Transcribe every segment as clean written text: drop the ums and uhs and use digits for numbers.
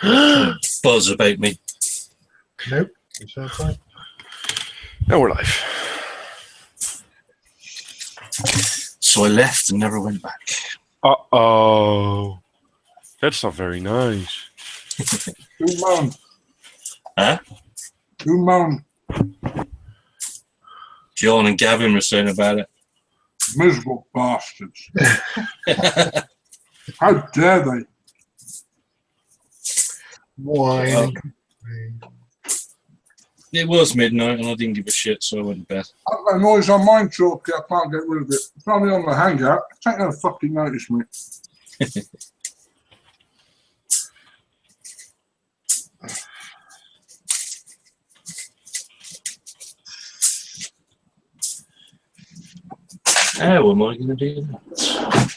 Buzz about me. Nope. You sound fine. Now we're live. So I left and never went back. Uh-oh. That's not very nice. Who moaned? Huh? Who moaned? John and Gavin were saying about it. Miserable bastards. How dare they? Why? It was midnight and I didn't give a shit, so I went to bed. I've got a noise on mine, Chalky. I can't get rid of it. It's only on the hangout. Take no fucking notice, mate. How am I going to do that?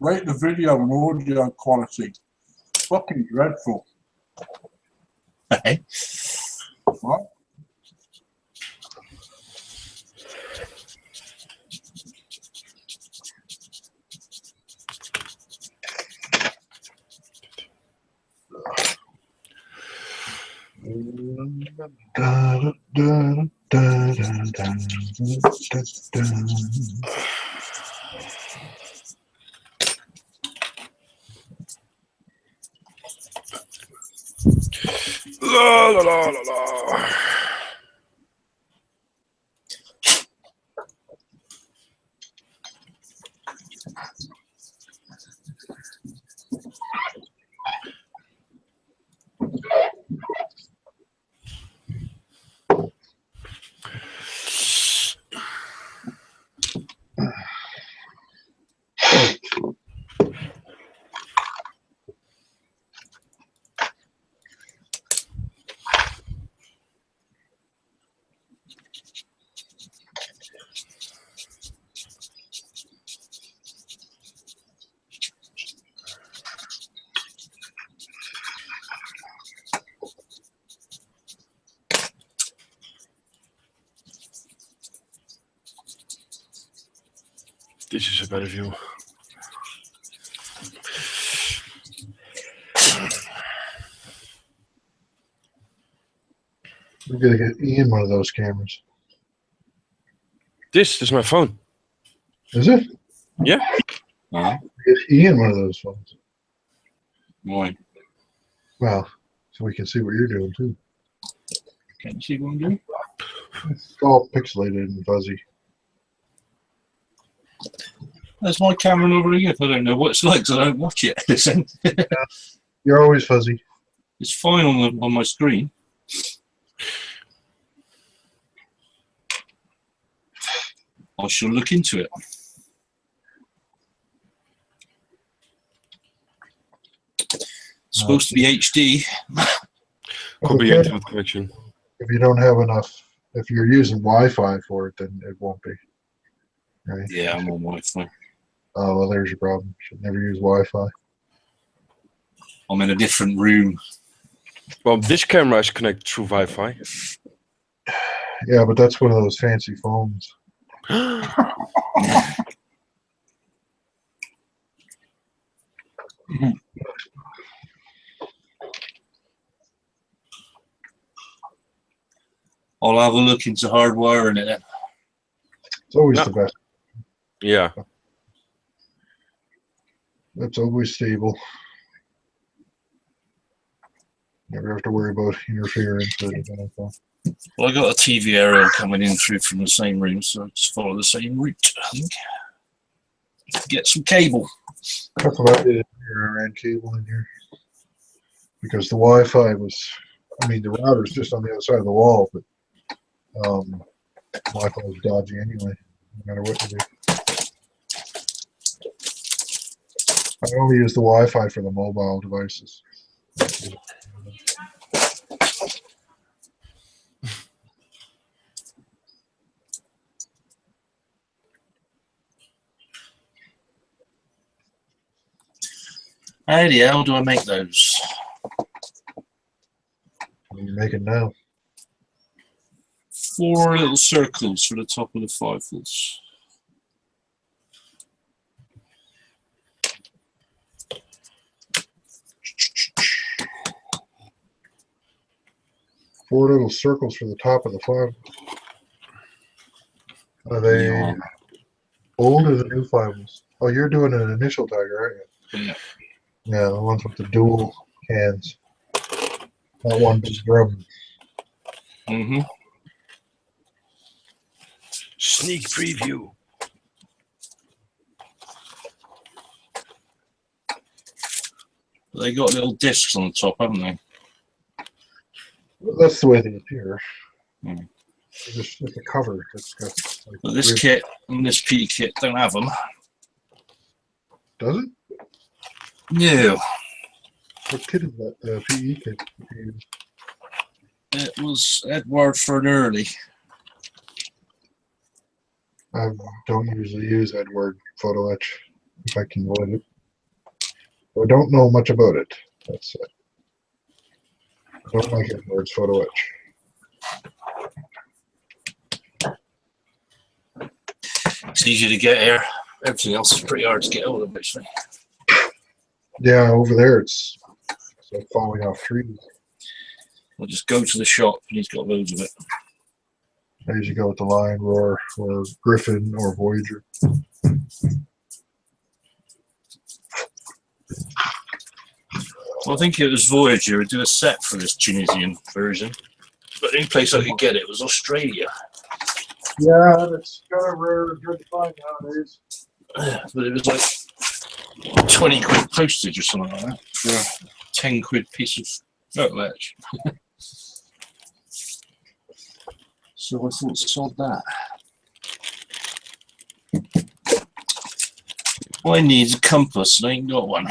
Rate the video and audio quality. Fucking dreadful. Hey. What? La la la la la. This is a better view. We're gonna get Ian one of those cameras. This is my phone. Is it? Yeah. Uh-huh. Get Ian one of those phones. Why? Well, so we can see what you're doing too. Can you see what I'm doing? It's all pixelated and fuzzy. There's my camera over here. If I don't know what it's like, 'cause I don't watch it. Listen. You're always fuzzy. It's fine on my screen. I shall look into it. It's supposed to be HD. Could be Okay. internet connection. If you don't have enough, if you're using Wi-Fi for it, then it won't be. Right? Yeah, I'm on Wi-Fi. Oh, well, there's your problem. Should never use Wi-Fi. I'm in a different room. Well, this camera is connected through Wi-Fi. Yeah, but that's one of those fancy phones. I'll have a look into hardwiring it then. It's always No. the best. Yeah. It's always stable. Never have to worry about interference or anything like that. Well, I got a TV aerial coming in through from the same room, so I just follow the same route, I think. Get some cable. Careful about the ran cable in here. Because the Wi-Fi was, I mean, the router's just on the other side of the wall, but Wi-Fi was dodgy anyway, no matter what you do. I only use the Wi-Fi for the mobile devices. How the hell do I make those? What are you making now? 4 little circles for the top of the 5-volts. Four little circles for the top of the 5. Are they Yeah. old or the new 5s? Oh, you're doing an initial tagger, aren't you? Yeah. Yeah, the ones with the dual cans. That one big drum. Mm-hmm. Sneak preview. They got little discs on the top, haven't they? That's the way they appear. Hmm. Just the cover. It's got, like, But this rib- kit and this P kit don't have them. Does it? No. What kit is that? The PE kit. It was Edward Fernley. I don't usually use Edward Photo Etch if I can avoid it. I don't know much about it. That's it. I don't like Edward's Photo Etch. It's easy to get here. Everything else is pretty hard to get hold of, actually. Yeah, over there it's like falling off trees. We'll just go to the shop and he's got loads of it. I usually go with the Lion Roar or Griffin or Voyager. Well, I think it was Voyager who did a set for this Tunisian version. But the only place I could get it was Australia. Yeah, it's kind of rare and hard to find nowadays. But it was like 20 quid postage or something like that for a 10 quid piece of photo etch. So I thought, sod that. All I need is a compass and I ain't got one.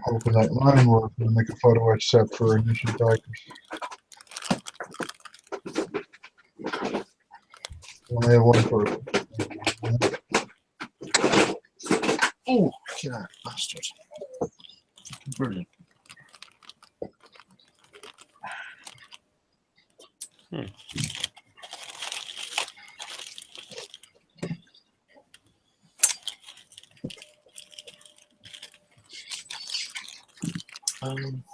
Hoping that Lion Roar can make a photo etch set for initial tigers. Only have one for. Oh, look at that bastard. Brilliant. Um,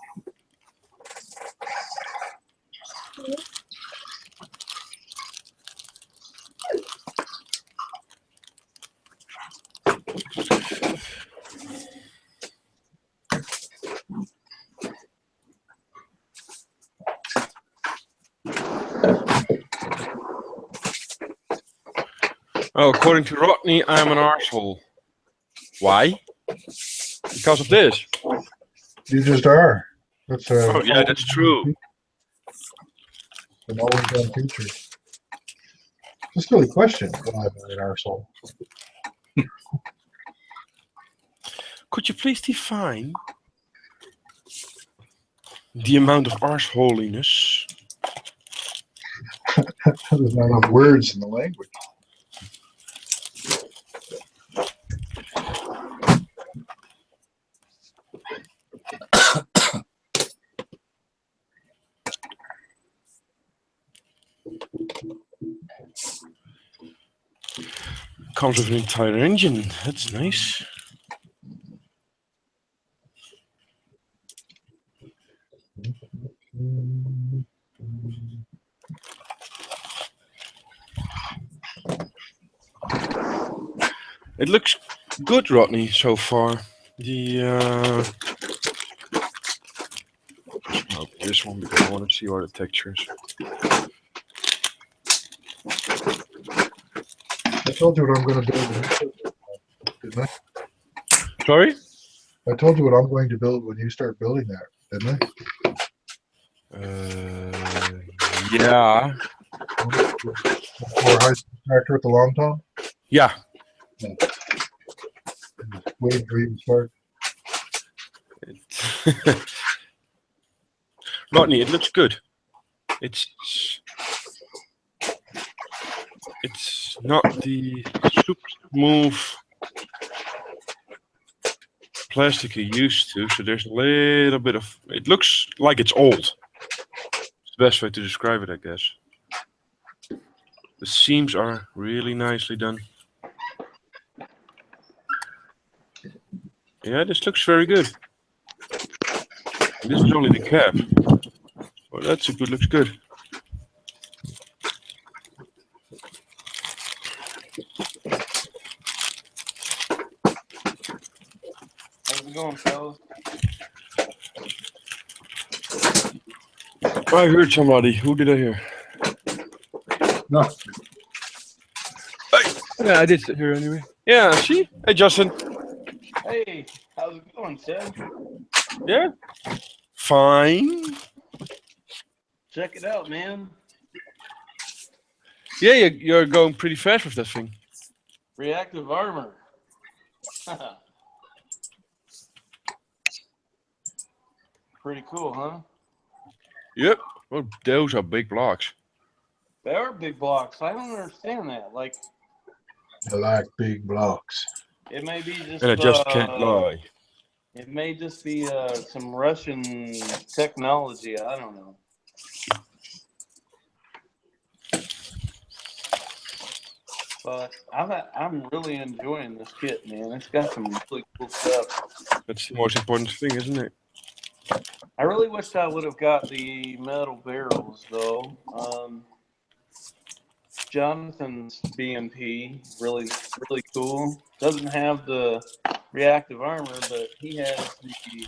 Oh, according to Rodney, I'm an arsehole. Why? Because of this. You just are. That's a. Oh, yeah, that's true. An always on feature. It's a silly question. Why am I an arsehole? Could you please define the amount of arseholiness? There's not enough words in the language. Comes with an entire engine. That's nice. It looks good, Rodney, so far. The oh, this one because I want to see all the textures. I told you what I'm going to build. Didn't I? Sorry? I told you what I'm going to build when you start building that, didn't I? Yeah. Or high speed tractor with the long tom? Yeah. Wait, are you smart? Rodney, it looks good. It's not the super smooth plastic you're used to, so there's a little bit of. It looks like it's old. It's the best way to describe it, I guess. The seams are really nicely done. Yeah, this looks very good. This is only the cap. Well, that's a good. Looks good. How's it going, fellas? I heard somebody. Who did I hear? No. Yeah, I did sit here anyway. Yeah, see? Hey, Justin. Hey, how's it going, Ted? Yeah? Fine. Check it out, man. Yeah, you're going pretty fast with that thing. Reactive armor. Pretty cool, huh? Yep. Well, those are big blocks. They are big blocks. I don't understand that. Like, I like big blocks. it may be just. And I just can't lie. It may just be some Russian technology. I don't know. But I'm really enjoying this kit, man. It's got some really cool stuff. That's the most important thing, isn't it? I really wish I would have got the metal barrels, though. Jonathan's BMP, really cool. Doesn't have the reactive armor, but he has the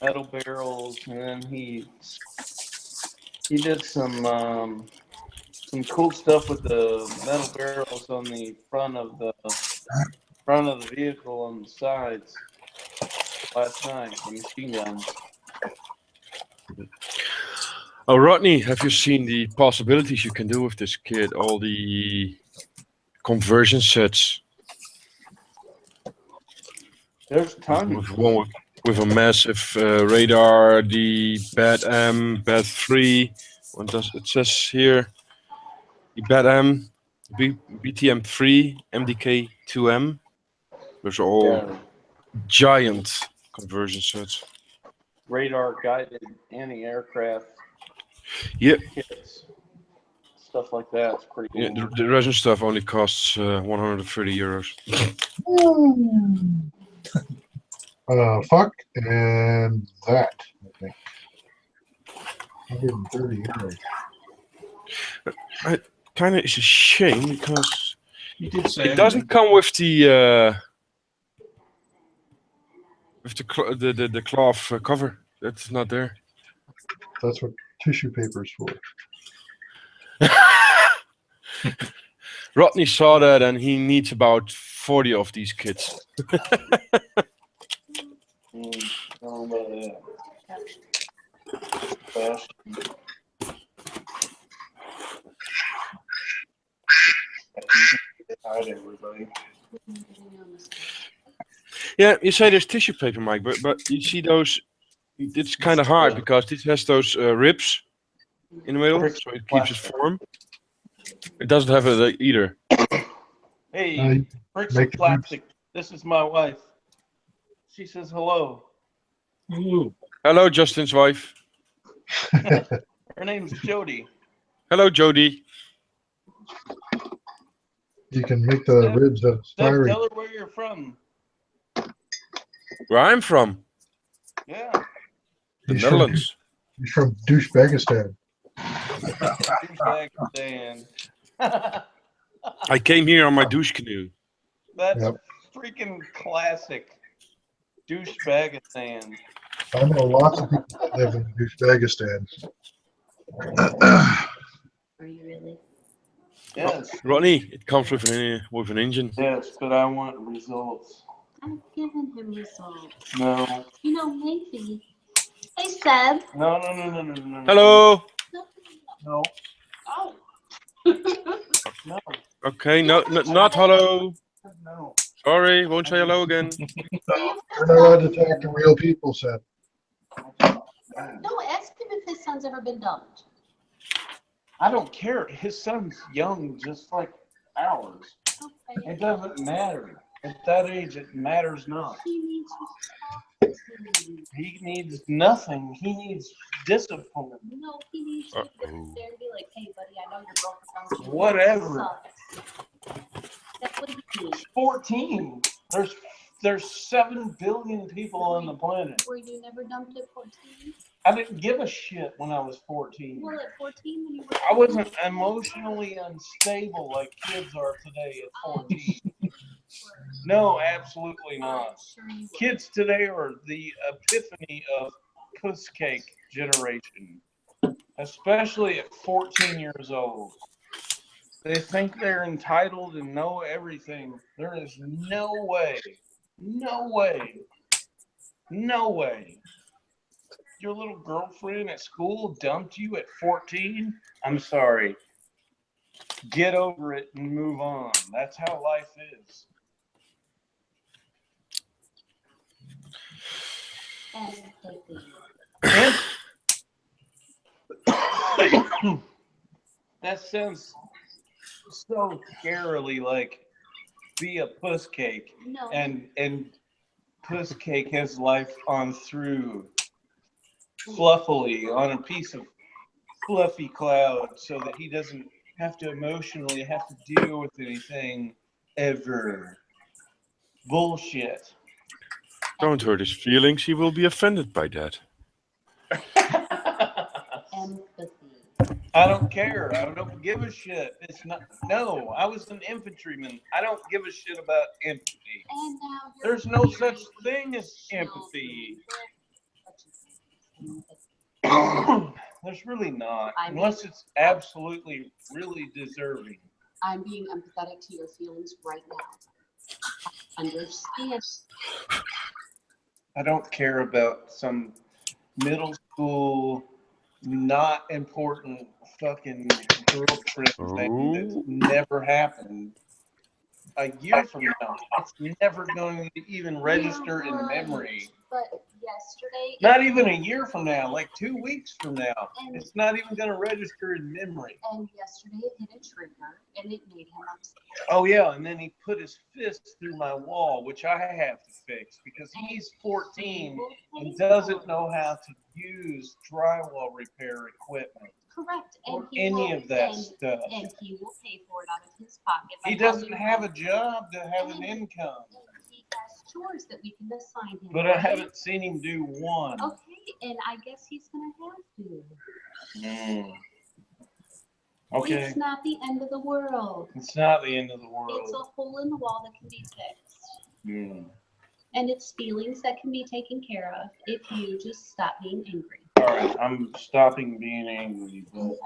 metal barrels, and then he did some cool stuff with the metal barrels on the front of the vehicle on the sides last night. The machine guns. Oh, Rodney, have you seen the possibilities you can do with this kit? All the conversion sets. There's tons. With a massive radar, the BAT-M, BAT-3. What does it says here? The BAT-M, BTM-3, MDK-2M. Those are all giant conversion sets. Radar guided anti-aircraft. Yep. Kits. Stuff like that. It's pretty cool. Yeah, the resin stuff only costs 130 euros. Fuck and that, I think. 130 euros. Kind of is a shame because You did say it doesn't come with the cloth cover. That's not there. That's what tissue paper is for. Rodney saw that and he needs about 40 of these kits. I don't know about that. Fast. Hide everybody. Yeah, you say there's tissue paper, Mike, but you see those. It's kind of hard because this has those ribs in the middle, so it keeps its form. It doesn't have it either. Hey, bricks make of it plastic. This is my wife. She says hello. Ooh. Hello, Justin's wife. Her name's Jody. Hello, Jody. You can make the ribs out of Tell styrene. her where you're from. Where I'm from, Yeah. the He's Netherlands. He's from Douchebagistan. Douchebag Dan. I came here on my douche canoe. That's Yep. freaking classic. Douchebag-istan. I know lots of people that live in Douchebagistan. Are you really? Yes. Rodney, it comes with an engine. Yes, but I want results. I've given him results. No. You know, maybe. Hey, Seb. No. Hello. No. Oh. No. Okay, no, not hello. No. Sorry, won't say hello again. You're not allowed to talk to real people, Seth. No, ask him if his son's ever been dumped. I don't care. His son's young, just like ours. Okay. It doesn't matter. At that age, it matters not. He needs you to talk to him. He needs nothing. He needs discipline. No, he needs you to sit Uh-oh. there and be like, hey, buddy, I know your girlfriend. Whatever. That's what he needs. 14. There's 7 billion people on the planet. Were you never dumped at 14? I didn't give a shit when I was 14. Well, at 14 when you were. I wasn't emotionally unstable like kids are today at 14. No, absolutely not. Sure you were. Kids today are the epiphany of puss cake generation, especially at 14 years old. They think they're entitled and know everything. There is no way, your little girlfriend at school dumped you at 14? I'm sorry. Get over it and move on. That's how life is. Empathy. That sounds so scarily like be a puss cake, No. and puss cake has life on through fluffily on a piece of fluffy cloud so that he doesn't have to emotionally have to deal with anything ever. Bullshit. Don't hurt his feelings. He will be offended by that. Empathy. I don't care. I don't give a shit. It's not. No, I was an infantryman. I don't give a shit about empathy. And now There's no such thing as empathy. There's really not, unless it's absolutely, really deserving. I'm being empathetic to your feelings right now. I understand. I don't care about some middle school, not important fucking girlfriend thing that's never happened. A year from now, it's never going to even register in memory. But yesterday. Not even a year from now, like 2 weeks from now, it's not even going to register in memory. And yesterday it hit a trigger and it made him upset. Oh yeah, and then he put his fist through my wall, which I have to fix because he's 14 and doesn't know how to use drywall repair equipment Correct. or And he any will, of that and, stuff. And he will pay for it out of his pocket. He doesn't have a job to have an income. He has chores that we can assign him. But I haven't seen him do one. Okay, and I guess he's gonna have to. Okay. It's not the end of the world. It's not the end of the It's world. a hole in the wall that can be fixed. Mm. And it's feelings that can be taken care of if you just stop being angry. All right, I'm stopping being angry. But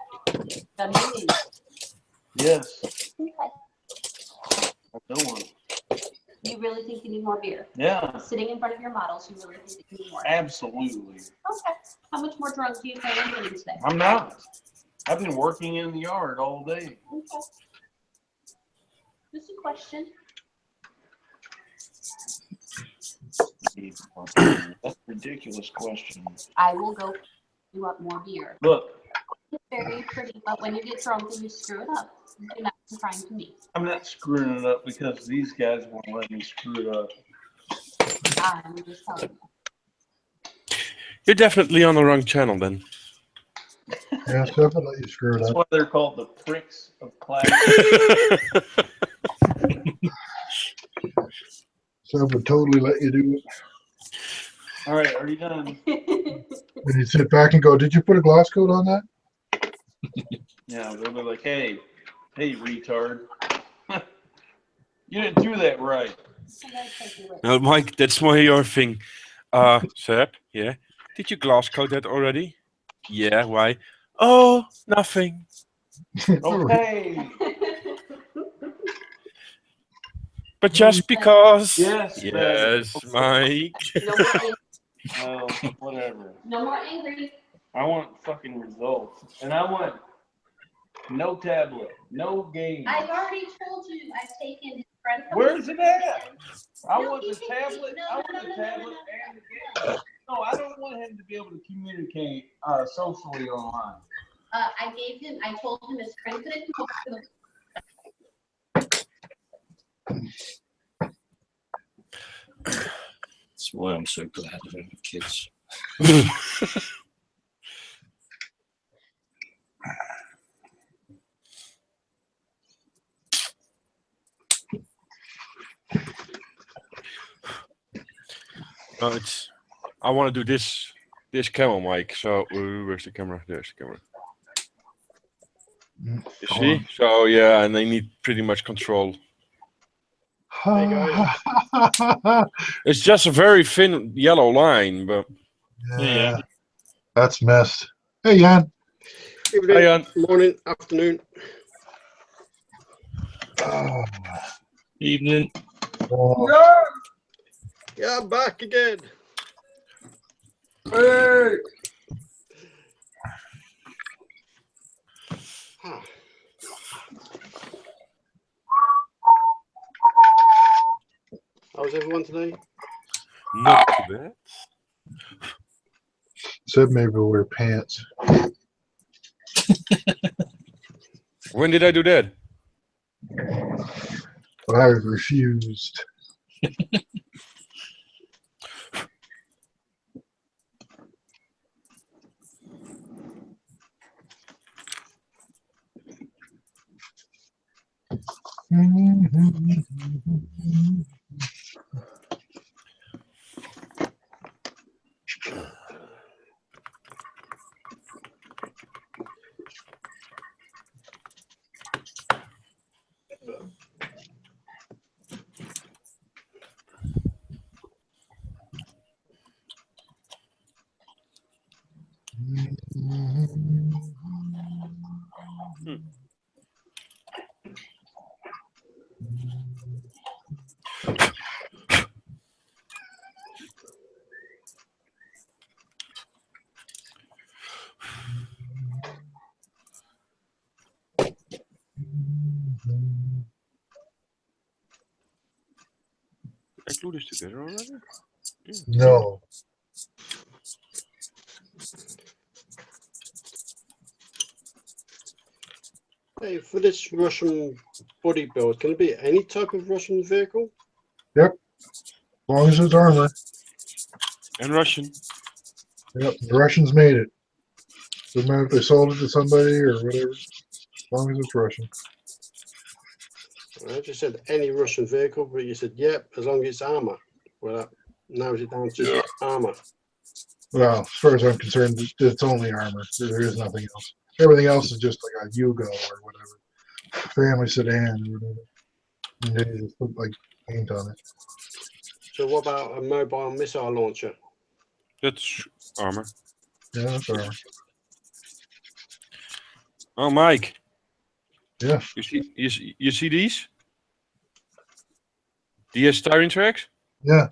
Done being angry. yes, Okay. I don't want. You really think you need more beer? Yeah, Sitting in front of your models, you really think you need more? absolutely. Okay. How much more drunk do you plan on getting today? I'm not. I've been working in the yard all day. Okay. Just a question. That's a ridiculous question. I will go you up more beer. Look, It's very pretty, but when you get drunk and you screw it up, do not be crying to me. I'm not screwing it up because these guys won't let me screw it up. I'm just telling you. You're definitely on the wrong channel then. Yeah, Seth will let you screw it That's up. why they're called the pricks of class. Seth would totally let you do it. All right, are you done? And you'd sit back and go, did you put a gloss coat on that? Yeah, they'll be like, hey, retard. You didn't do that right. No, Mike, that's more your thing. Seb, yeah. Did you glass coat that already? Yeah, why? Oh, nothing. Okay. But just because. Yes, Yes, Mike. No, whatever. No more angry. I want fucking results. And I want no tablet, no game. I've already told you I've taken his Where's it at? I want the tablet. I want the tablet and the game. No, I don't want him to be able to communicate socially online. I told him his friend couldn't come over to the That's why I'm so glad I don't have kids. No, I want to do this camel mic. So where's the camera? There's the camera. You see? So yeah, and they need pretty much control. It's just a very thin yellow line, but Yeah, that's messed. Hey, Jan. Hi, Jan. Morning, afternoon. Oh, Evening. oh, Yeah, I'm back again. Hey! Ah. How's everyone today? Not too bad. said maybe we'll wear pants. When did I do that? But I refused. I glue this together already? Yeah. No. Hey, for this Russian body build, can it be any type of Russian vehicle? As long as it's armor. And Russian. Yep, the Russians made it. Doesn't matter if they sold it to somebody or whatever. As long as it's Russian. I just said any Russian vehicle, but you said, yep, as long as it's armor. Well, that narrows it down to armor. Well, as far as I'm concerned, it's only armor. There is nothing else. Everything else is just like a Yugo or whatever. Family sedan or whatever. And they just put like paint on it. So what about a mobile missile launcher? That's armor. Yeah, that's armor. Oh, Mike. Yeah. You see these? The styrene tracks? Yeah.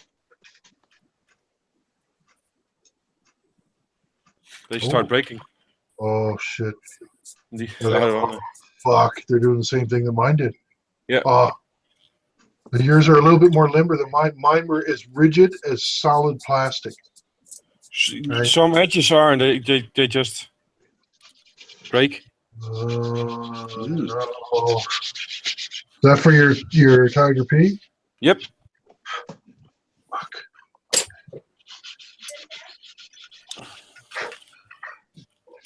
They start breaking. Oh shit. The, Yeah. Fuck. They're doing the same thing that mine did. Yeah. Yours are a little bit more limber than mine. Mine were as rigid as solid plastic. Right. Some edges are, and they just break. No. Is that for your Tiger P? Yep. Fuck.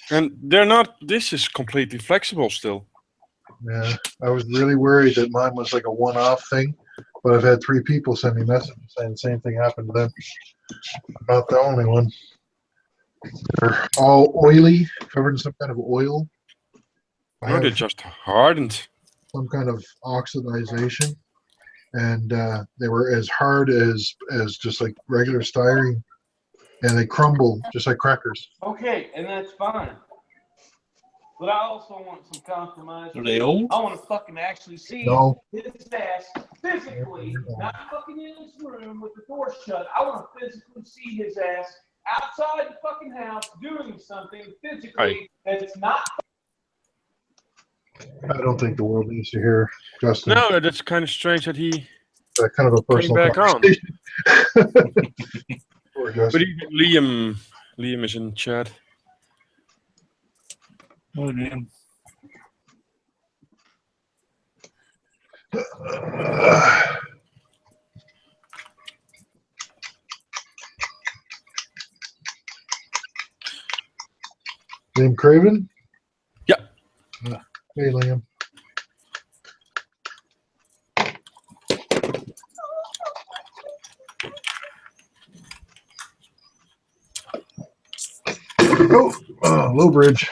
And they're not. This is completely flexible still. Yeah, I was really worried that mine was like a one-off thing, but I've had 3 people send me messages saying the same thing happened to them. I'm not the only one. They're all oily, covered in some kind of oil. I No, they're have just hardened. some kind of oxidization, and they were as hard as just like regular styrene, and they crumble just like crackers. Okay, and that's fine. But I also want some compromise. Are they old? I want to fucking actually see No, his ass physically, not fucking in this room with the door shut. I want to physically see his ass outside the fucking house doing something physically that's not. I don't think the world needs to hear Justin. No, that's kind of strange that he That kind of a came personal back on. conversation. Poor But Justin. even Liam is in chat. Oh, yeah. Liam Craven? Yeah. Hey, Liam. Oh, low bridge.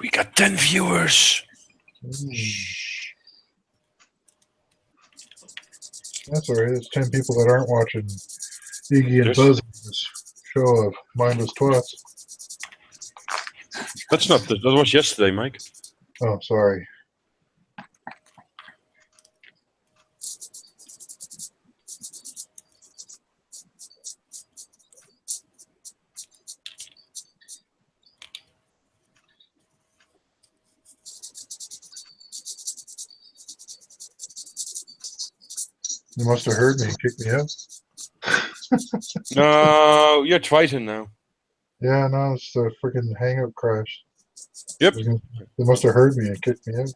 We got 10 viewers. That's all right. It's 10 people that aren't watching Iggy and Yes. Buzz's show of Mindless Twats. That's not that was yesterday, Mike. Oh, sorry. You must have heard me and kicked me out. No, you're twice in now. Yeah, no, it's the freaking hangout crash. Yep. They must have heard me and kicked me out.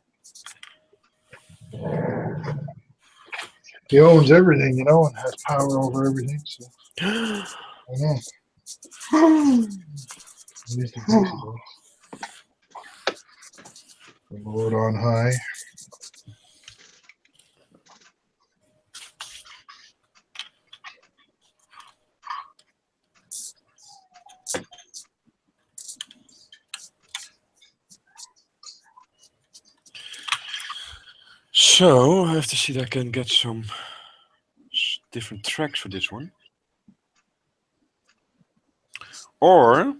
He owns everything, you know, and has power over everything. So I know. At least he thinks he does. The Lord on high. So I have to see that I can get some different tracks for this one. Or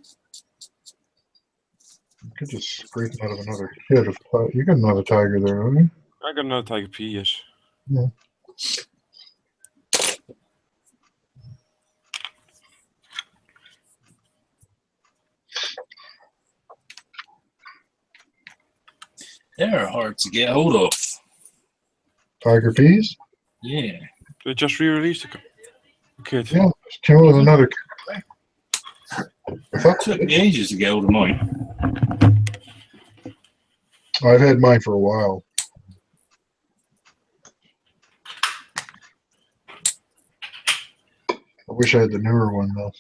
You could just scrape out of another hit of you got another tiger there, don't you? I got another Tiger P, yes. Yeah. They're hard to get hold of. Tiger peas? Yeah. They just re-released the kit. Yeah, came out with another. I thought It took me ages to get hold of mine. I've had mine for a while. I wish I had the newer one though.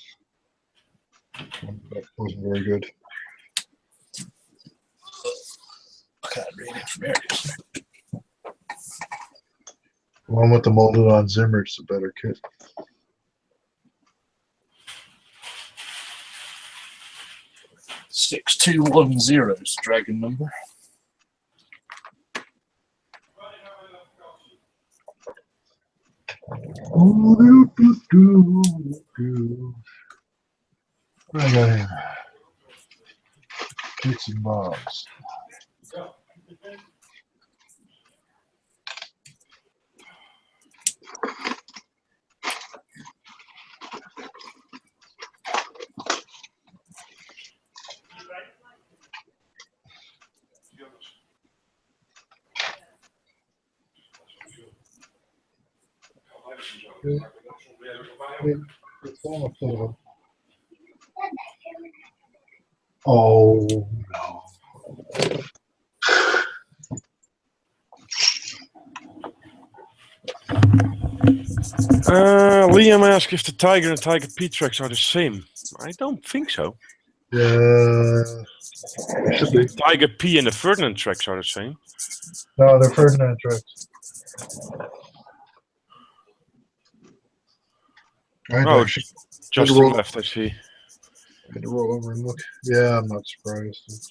That wasn't very good. I can't read it from here. The one with the molded on Zimmer is a better kit. Six 6210 is the dragon number. What I got here? Kicks and bobs. Oh no. Liam asked if the Tiger and Tiger P tracks are the same. I don't think so. Yeah. Should be. Tiger P and the Ferdinand tracks are the same. No, they're Ferdinand tracks. Oh, Justin roll. left, I see. I had to roll over and look. Yeah, I'm not surprised.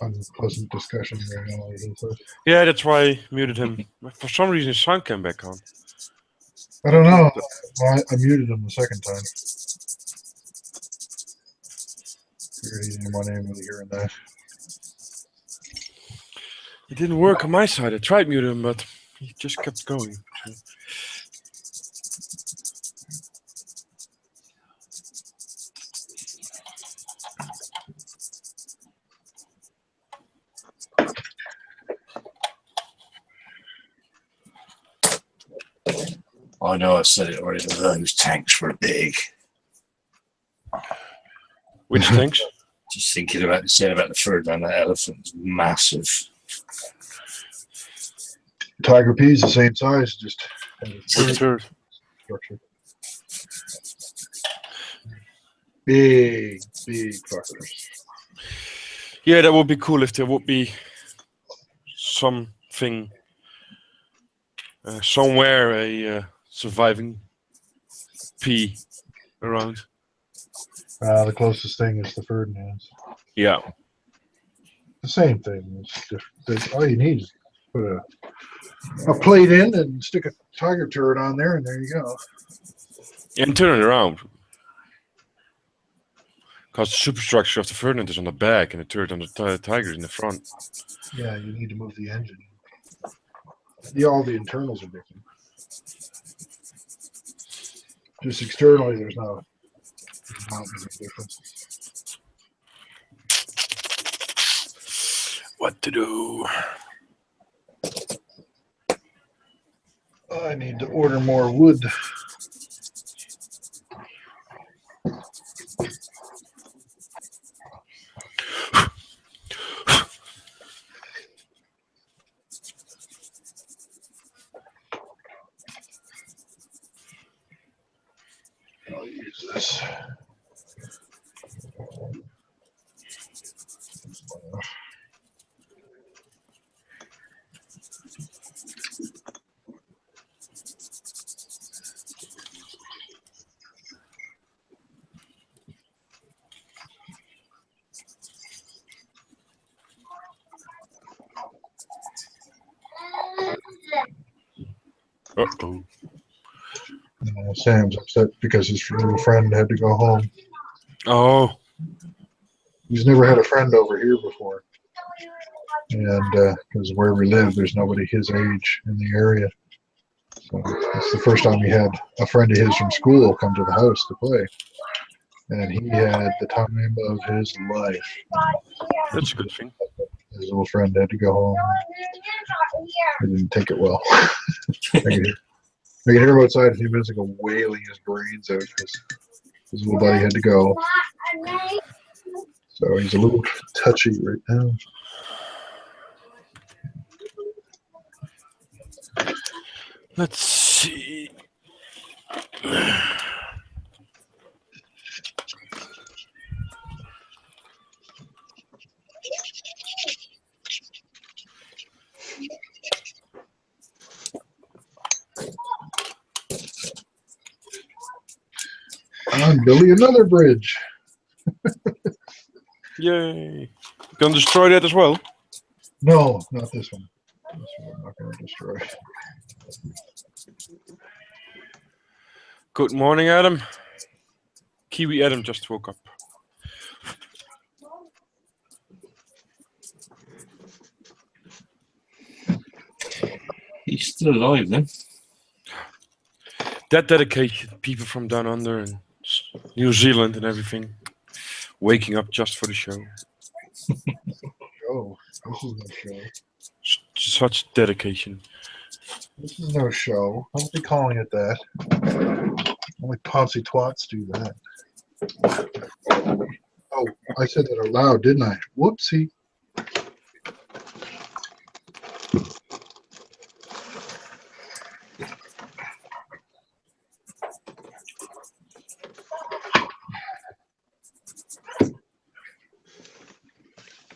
Unpleasant discussion right now. Yeah, that's why I muted him. For some reason, his sound came back on. I don't know. Well, I muted him the second time. Figured he didn't want anyone hearing that. It didn't work on my side. I tried muting him, but he just kept going. So. I know I said it already, but those tanks were big. Which tanks? Just thinking about saying about the Ferdinand, that elephant is massive. Tiger P is the same size, just Third. structure. Big fuckers. Yeah, that would be cool if there would be something somewhere a surviving P around. The closest thing is the Ferdinands. Yeah. The same thing. It's just, all you need is put a plate in and stick a tiger turret on there, and there you go. And turn it around. Because the superstructure of the Ferdinand is on the back and the turret on the Tiger is in the front. Yeah, you need to move the engine. All the internals are different. Just externally, there's not a difference. What to do? I need to order more wood. I'll use this. Uh-oh. Sam's upset because his little friend had to go home. Oh. He's never had a friend over here before. And because where we live, there's nobody his age in the area. So it's the first time he had a friend of his from school come to the house to play. And he had the time of his life. That's a good thing. His little friend had to go home. He didn't take it well. I could hear him outside a few minutes ago wailing his brains out because his little buddy had to go. So he's a little touchy right now. Let's see. I'm building another bridge. Yay. Gonna destroy that as well? No, not this one. This one I'm not going to destroy. Good morning, Adam. Kiwi Adam just woke up. He's still alive then. That dedication, people from down under and New Zealand and everything, waking up just for the show. Oh, this is no show. Such dedication. This is no show. Don't be calling it that. Only Ponzi twats do that. Oh, I said that out loud, didn't I? Whoopsie.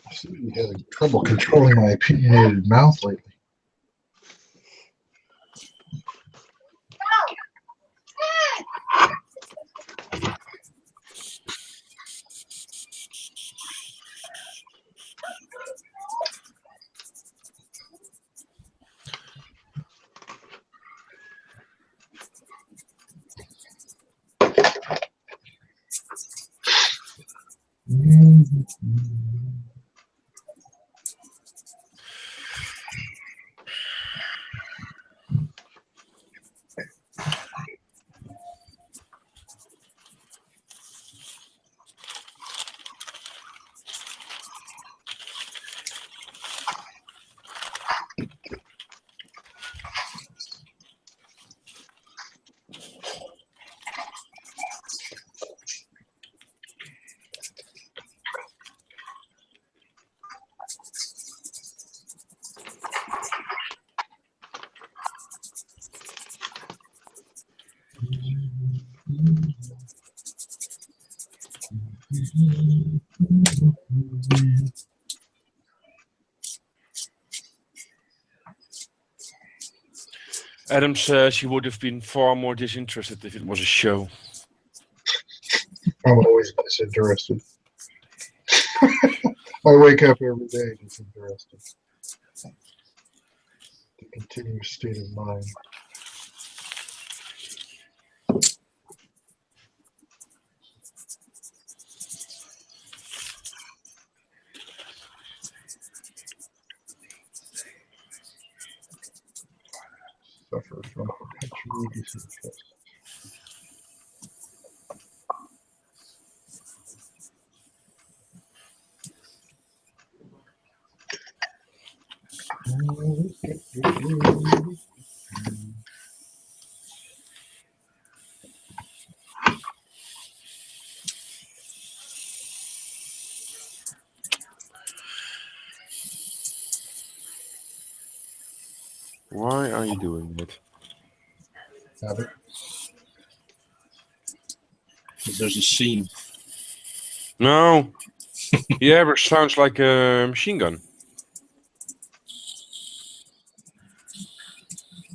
I seem to be having trouble controlling my opinionated mouth lately. Adam says he would have been far more disinterested if it was a show. I'm always disinterested. I wake up every day disinterested. The continuous state of mind. Suffer from perpetual disinterest. Why are you doing it? Habit. Because there's a seam. No. The average sounds like a machine gun.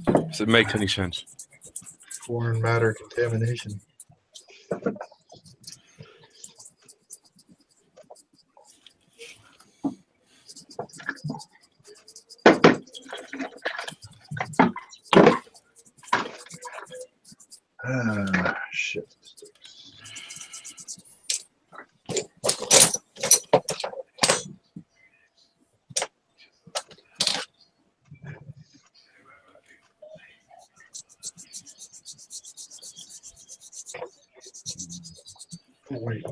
Does it make any sense? Foreign matter contamination. Ah, shit. Wait.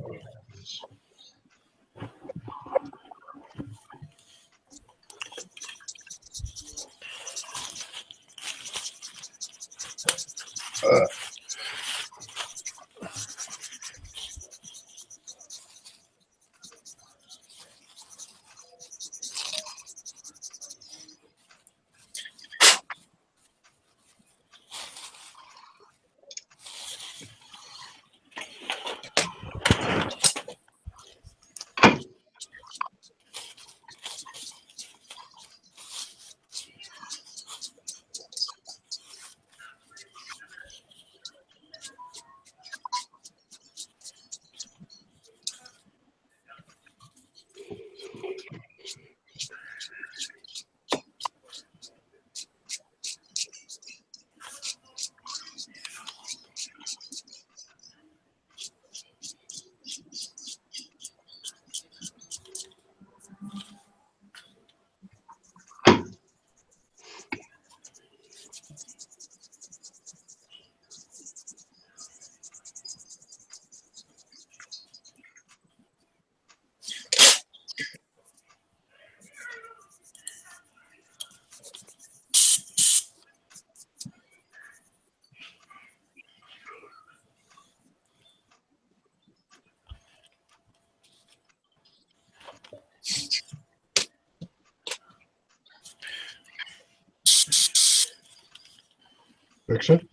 Fix it?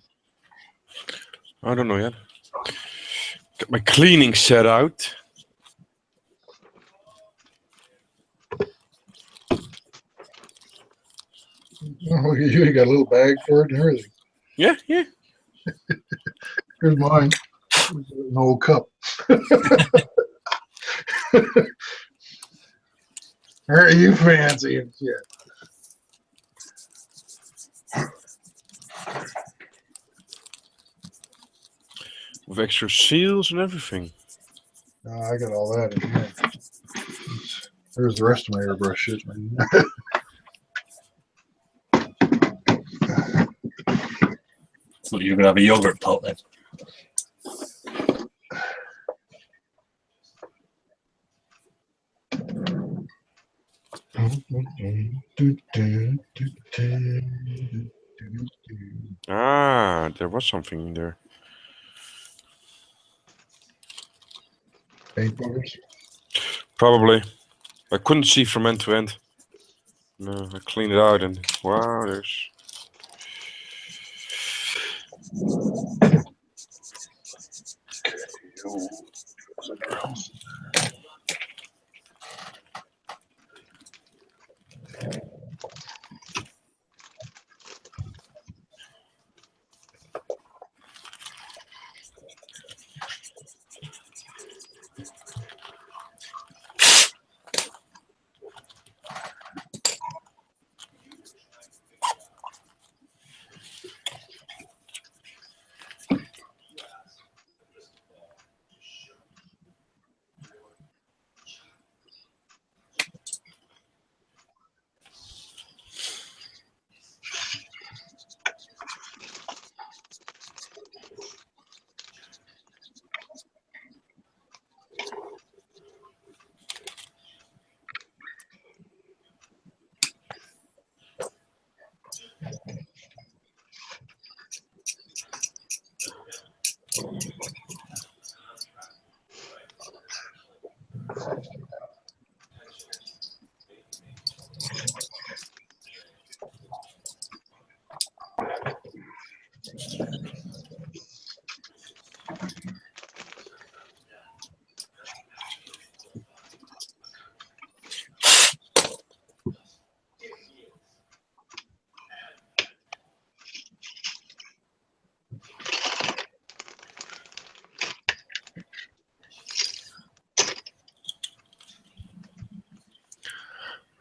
I don't know yet. Got my cleaning set out. Oh, you got a little bag for it and everything. Yeah, yeah. Here's mine. An old cup. Aren't you fancy and shit? With extra seals and everything. No, I got all that in here. There's the rest of my airbrush shit, man. Thought you were gonna have a yogurt pot then. Ah, there was something in there. Paint buggers. Probably. I couldn't see from end to end. No, I cleaned it out and wow, there's.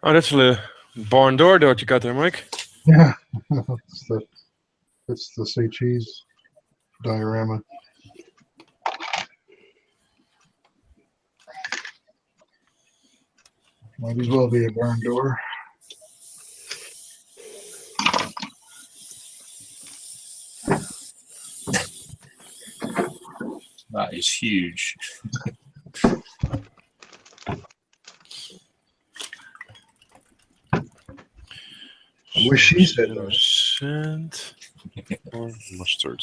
Oh, that's a barn door that you got there, Mike. Yeah, it's the say cheese diorama. Might as well be a barn door. That is huge. I wish she said that. Sand or mustard.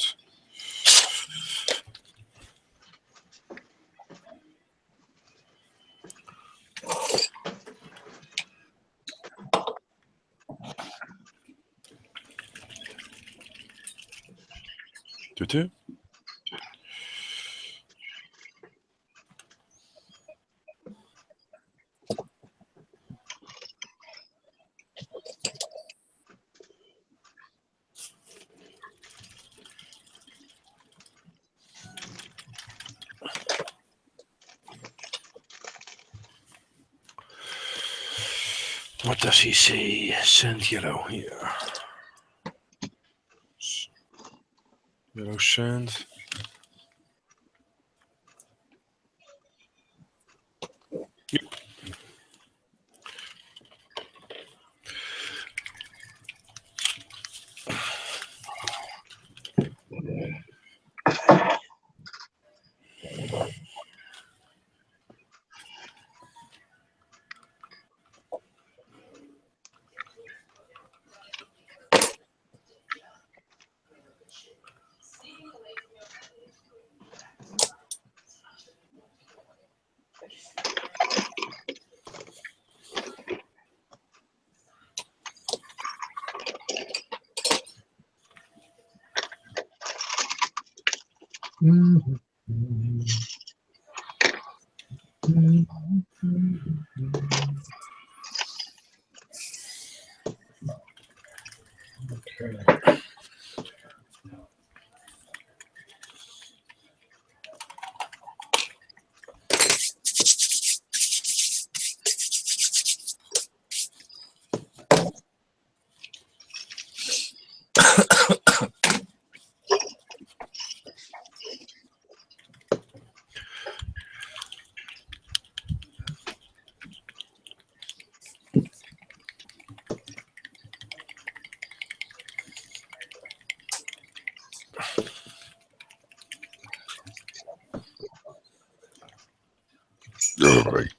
Tutu. What does he say? Sand yellow here. Yellow sand. Yep. Okay. All right.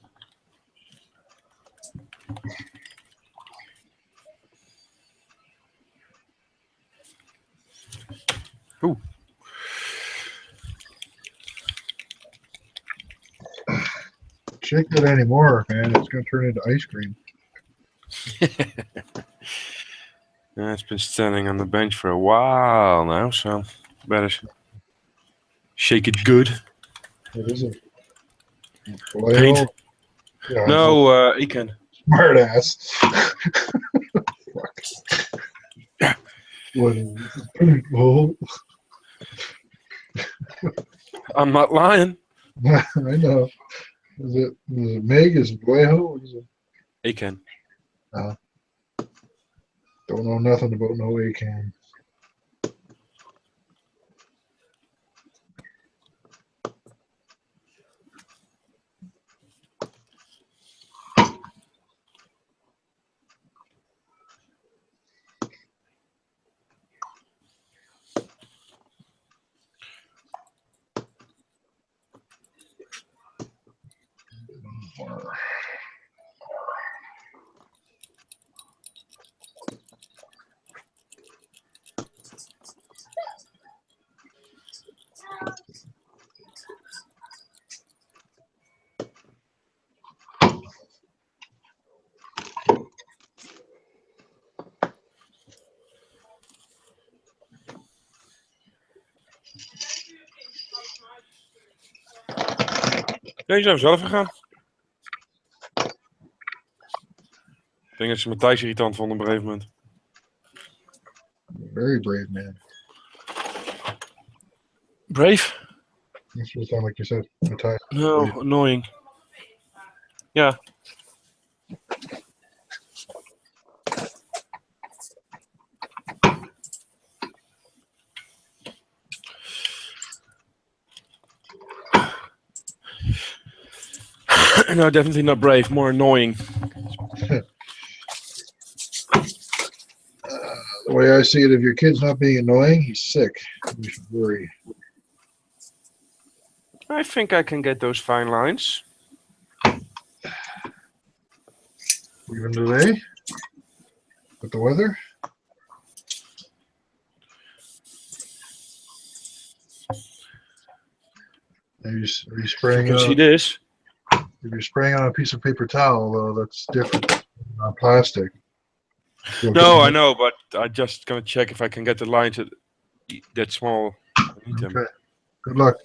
Ooh. Shake it anymore, man. It's gonna turn into ice cream. Yeah, it's been standing on the bench for a while now, so better shake it good. What is it? Paint. Oil? Yeah, No, Eken. smart ass. Fuck. What is it? Oh, I'm not lying. I know. Is it Meg? Is it Vallejo? What is it? Eken. Don't know nothing about no ACAN. Nee, die zijn zelf gegaan. Ik denk dat ze Matthijs irritant vonden op een gegeven moment. Very brave man. Brave? That's what it sounded like you said. Matthias. No, annoying. Ja. No, definitely not brave. More annoying. The way I see it, if your kid's not being annoying, he's sick. You should worry. I think I can get those fine lines. Even today? With the weather? Are you So you spraying can see on, this. if you're spraying on a piece of paper towel, though, that's different than on plastic. You'll No, get- I know, but I just gonna check if I can get the lines that small. I need them. Okay. Good luck.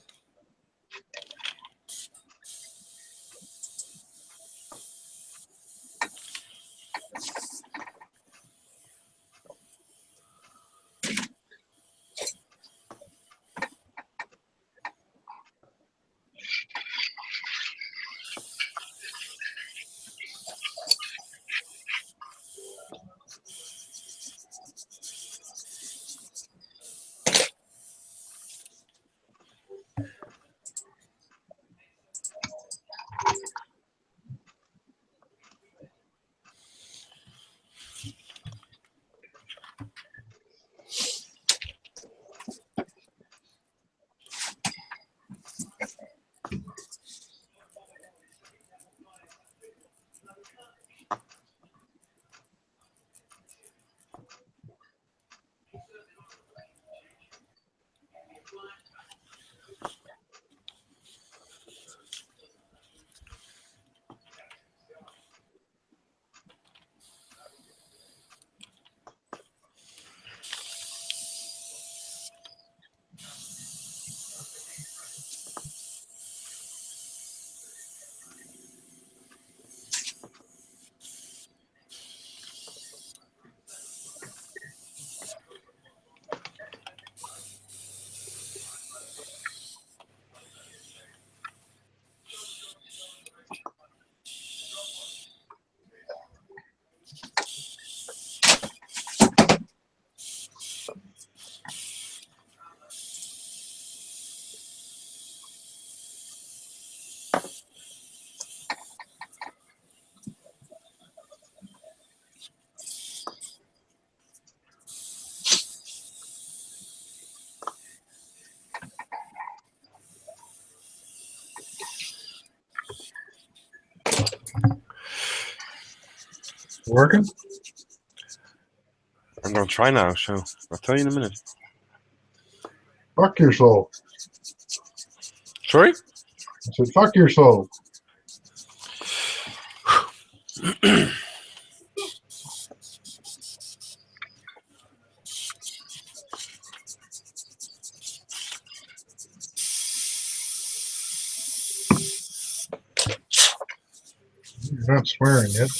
Working? I'm gonna try now, so I'll tell you in a minute. Fuck your soul. Sorry? I said, fuck your soul. You're not swearing yet.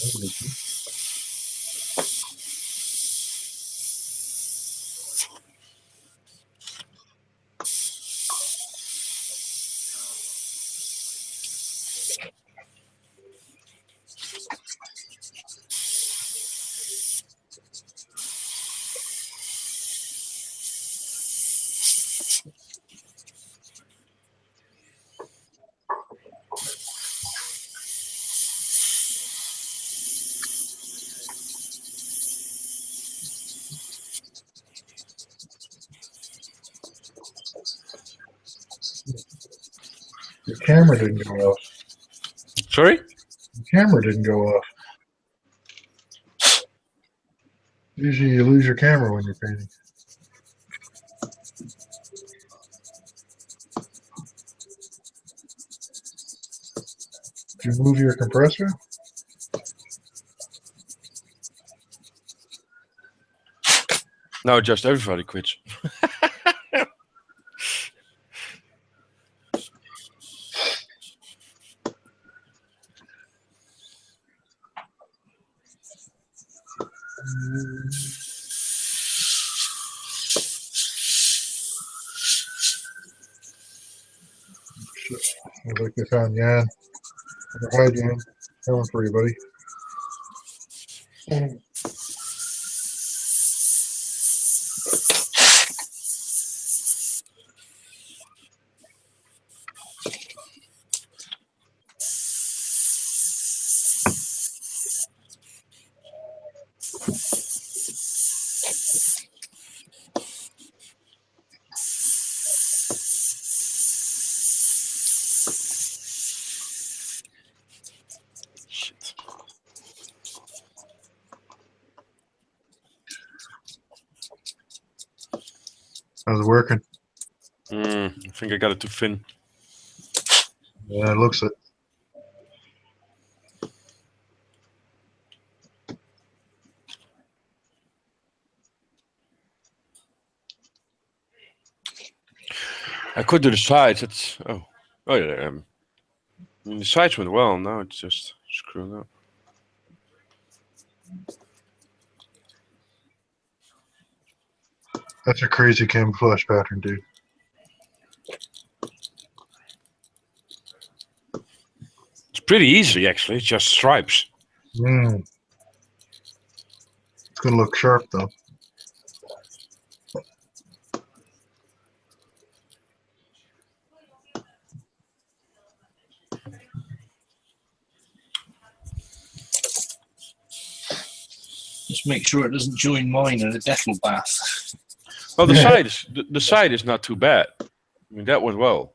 Your camera didn't go off. Sorry? The camera didn't go off. Usually you lose your camera when you're painting. Did you move your compressor? No, just everybody quits. I like they found Jan. Hi, Jan. Coming for you, buddy. Shit. How's it working? I think I got it too thin. Yeah, it looks it. I could do the sides. It's oh yeah. I mean, the sides went well. Now it's just screwing up. That's a crazy camouflage pattern, dude. It's pretty easy actually. It's just stripes. Mm. It's gonna look sharp though. Just make sure it doesn't join mine in a dental bath. Well, the side is not too bad. I mean, that went well.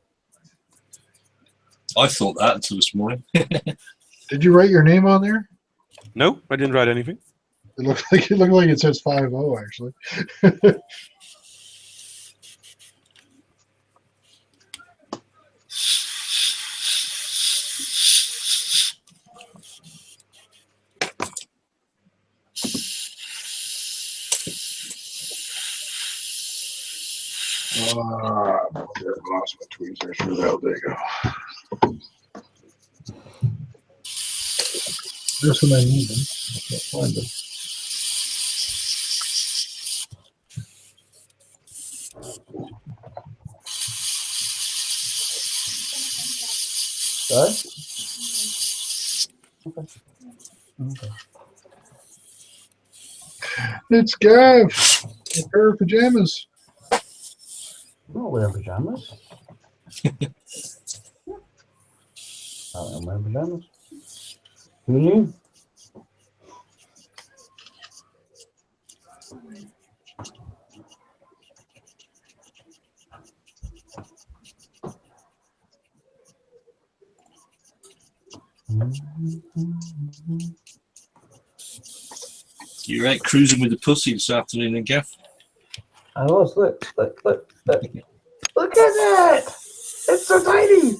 I thought that until this morning. Did you write your name on there? No, I didn't write anything. It looked like it says 5-0 actually. I lost my tweezers. Where the hell did they go? Just when I need them, I can't find them. Sorry? Okay. It's Gav. A pair of pajamas. I'm not wearing pajamas. I'm wearing pajamas. Who knew? You're out cruising with the pussy this afternoon, then, Gav? I was. Look. Look at that! It's so tiny!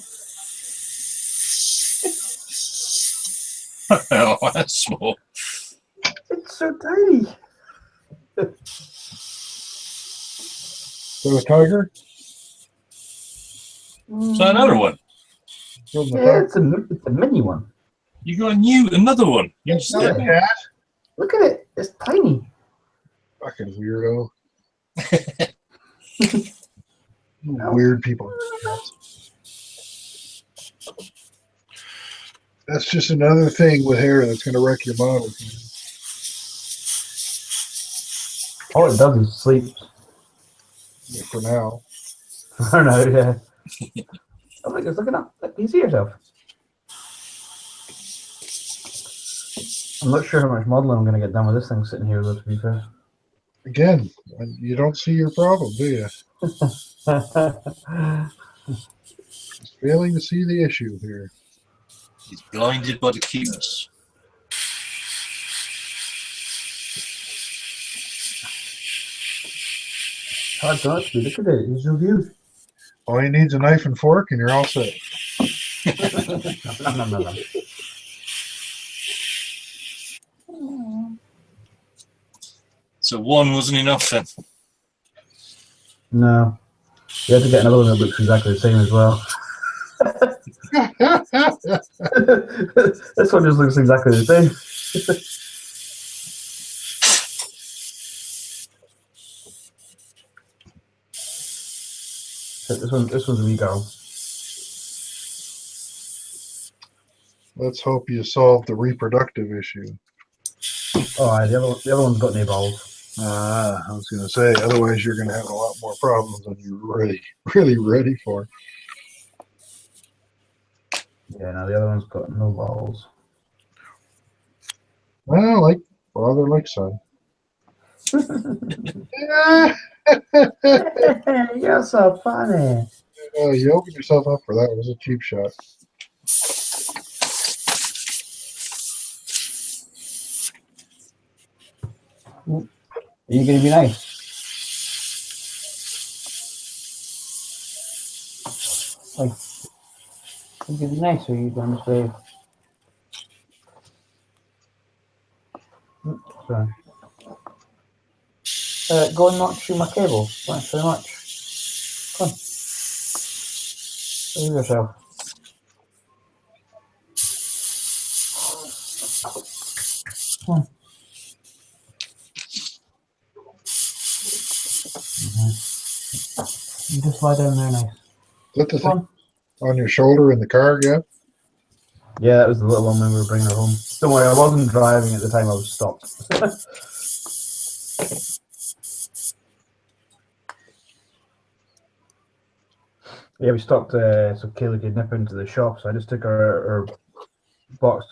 Oh, that's small. It's so tiny! So a tiger? Is that another one? From the Yeah, tiger. it's a mini one. You got another one. You It's not a understand? cat. Look at it. It's tiny. Fucking weirdo. Weird people. That's just another thing with hair that's going to wreck your model. All it does is sleep. For now. I don't know, yeah. Oh, look, it's looking up. Look, you see yourself. I'm not sure how much modeling I'm going to get done with this thing sitting here, though, to be fair. Again, you don't see your problem, do you? Failing to see the issue here. He's blinded by the cuteness. Hard to be. Look at it. He's so cute. All you need is a knife and fork, and you're all set. No. So one wasn't enough then. No. You have to get another one that looks exactly the same as well. This one just looks exactly the same. This one's a wee girl. Let's hope you solve the reproductive issue. Oh, aye, the other one's got no balls. I was going to say, otherwise you're going to have a lot more problems than you're really ready for. Yeah, no, the other one's got no balls. Well, like father, like son. You're so funny. You opened yourself up for that. It was a cheap shot. Are you going to be nice? Like, are you going to be nice or are you going to say... Sorry. Go and knock through my cable. Thanks very much. Come on. Leave yourself. Come on. You just lie down there nice. Is that the Come thing on. on your shoulder in the car, Gav? Yeah, that was the little one when we were bringing her home. Don't worry, I wasn't driving at the time I was stopped. Yeah, we stopped so Kayla could nip into the shop, so I just took her box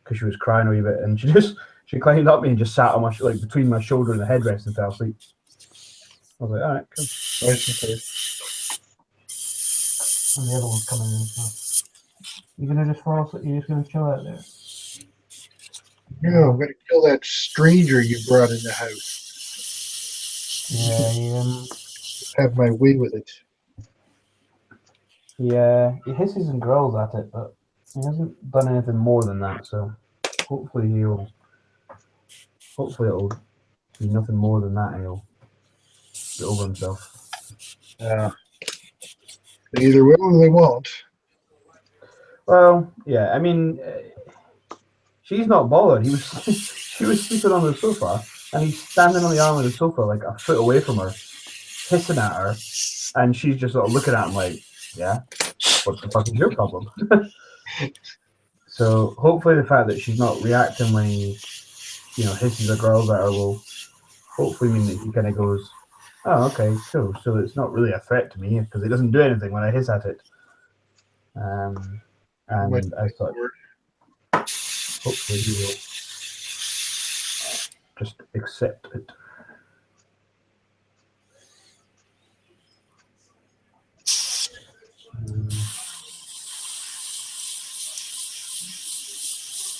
because she was crying a wee bit, and she climbed up me and just sat on my like between my shoulder and the headrest and fell asleep. I was like, all right, cool. Nice and clear. And the other one's coming in. So. You gonna just fall asleep? You're just gonna chill out there? No, I'm going to kill that stranger you brought in the house. Yeah, Have my way with it. he hisses and growls at it, but he hasn't done anything more than that. So hopefully it'll be nothing more than that. And he'll get over himself. They either will or they won't. Well, yeah, I mean, she's not bothered. She was sleeping on the sofa, and he's standing on the arm of the sofa, like a foot away from her, hissing at her, and she's just sort of looking at him like, "Yeah, what the fuck is your problem?" So hopefully, the fact that she's not reacting when he, hisses or growls at her will hopefully mean that he kind of goes, "Oh, okay, cool. So it's not really a threat to me because it doesn't do anything when I hiss at it." And I thought, hopefully he will just accept it.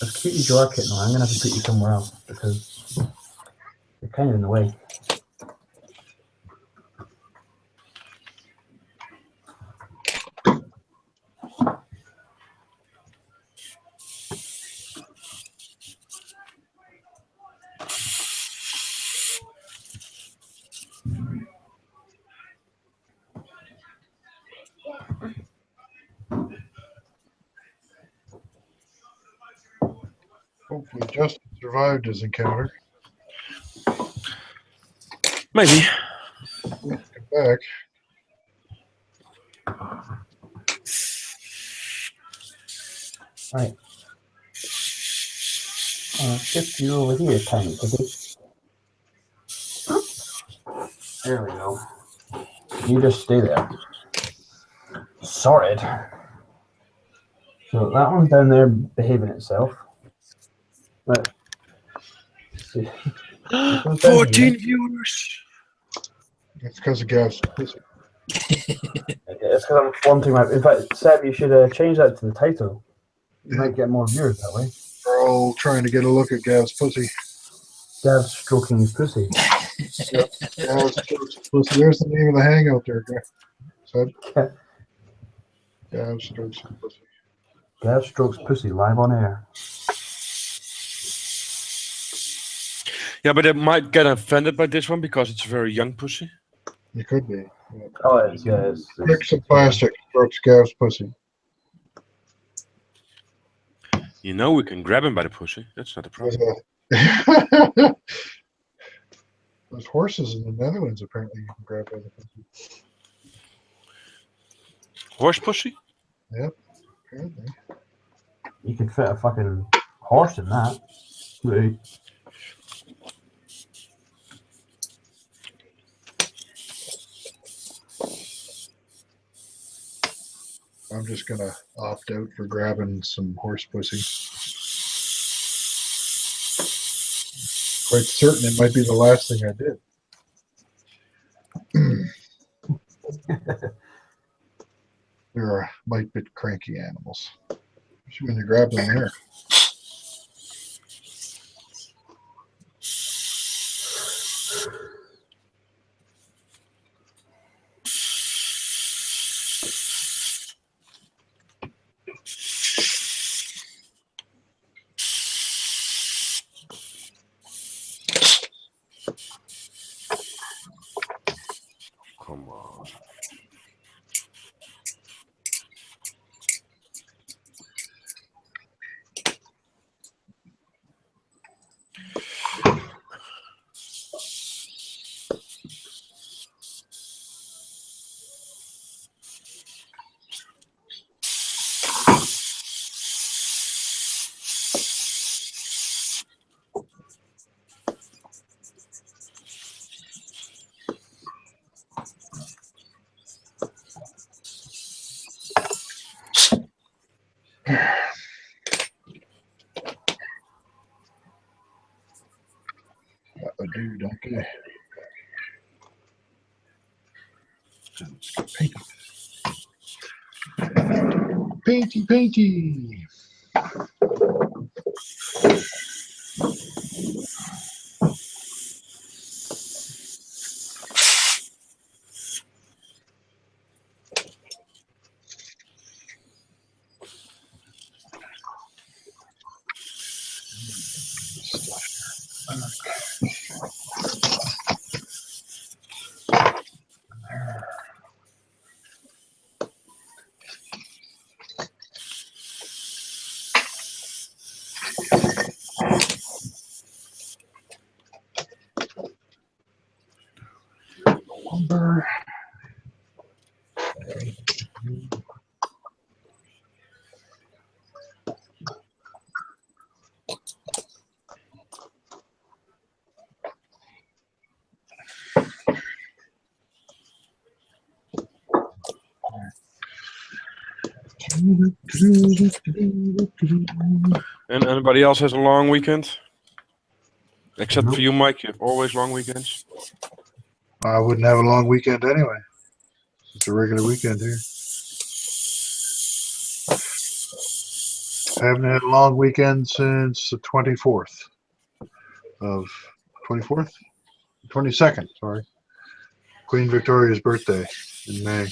As cute as you are, Kitten, I'm going to have to put you somewhere else because you're kind of in the way. Hopefully Justin survived his encounter. Maybe. Come back. Right. Shift you over here, tiny kitty. There we go. You just stay there. Sorted. So that one's down there behaving itself. Let's see. 14 viewers. It's because of Gav's pussy. It's because I'm wanting my. In fact, Seb, you should change that to the title. You might get more viewers that way. We're all trying to get a look at Gav's pussy. Gav stroking his pussy. Yep. Gav's pussy. There's the name of the hangout there, Gav. Said. Gav strokes his pussy. Gav strokes pussy live on air. Yeah, but they might get offended by this one because it's a very young pussy. You could be. Yeah. Oh, it's Bricks of plastic strokes Gav's pussy. You know we can grab him by the pussy. That's not a problem. There's horses in the Netherlands, apparently, you can grab by the pussy. Horse pussy? Yep, apparently. You could fit a fucking horse in that. Right. I'm just going to opt out for grabbing some horse pussy. quite certain it might be the last thing I did. They're might bit cranky animals. Especially when you grab them there. Come on. A dude, okay. Painty, painty. Lumber. And anybody else has a long weekend? Except Nope. for you, Mike. You have always long weekends. I wouldn't have a long weekend anyway. It's a regular weekend here. I haven't had a long weekend since the 24th of 24th? 22nd, sorry. Queen Victoria's birthday in May.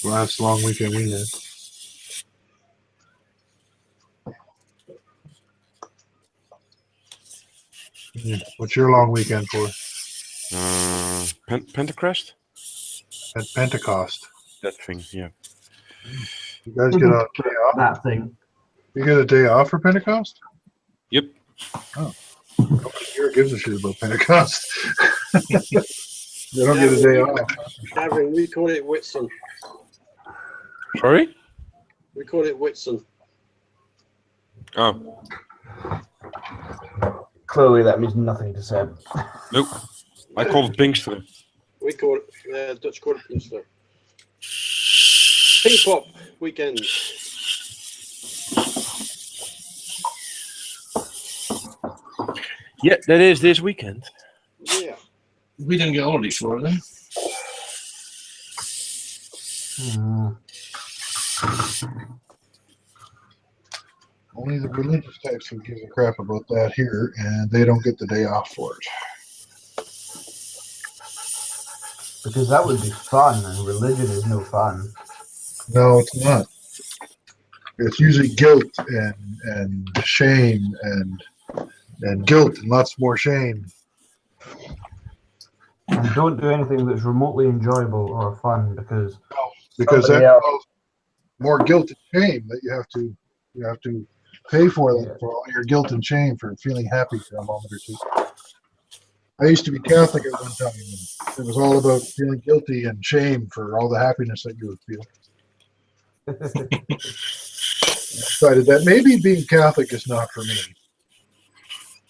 Last long weekend we had. Yeah. What's your long weekend for? Pentacrest? At Pentecost. That thing, yeah. You guys get a day off? That thing. You get a day off for Pentecost? Yep. Nobody here gives a shit about Pentecost. They don't get a day off. Gavin, we call it Whitsun. Sorry? We call it Whitsun. Oh, Clearly, that means nothing to Seb. nope. I call it Pinkster. We call it Dutch call it Pinkster. Pink Pop weekend. Yeah, that is this weekend. Yeah. We didn't get holiday for it then. Only the religious types would give a crap about that here, and they don't get the day off for it. Because that would be fun, and religion is no fun. No, it's not. It's usually guilt and shame and guilt and lots more shame. And don't do anything that's remotely enjoyable or fun because Because Somebody that else. involves more guilt and shame that you have to pay for that, Yeah. for all your guilt and shame for feeling happy for a moment or two. I used to be Catholic at one time, and it was all about feeling guilty and shame for all the happiness that you would feel. I decided that maybe being Catholic is not for me,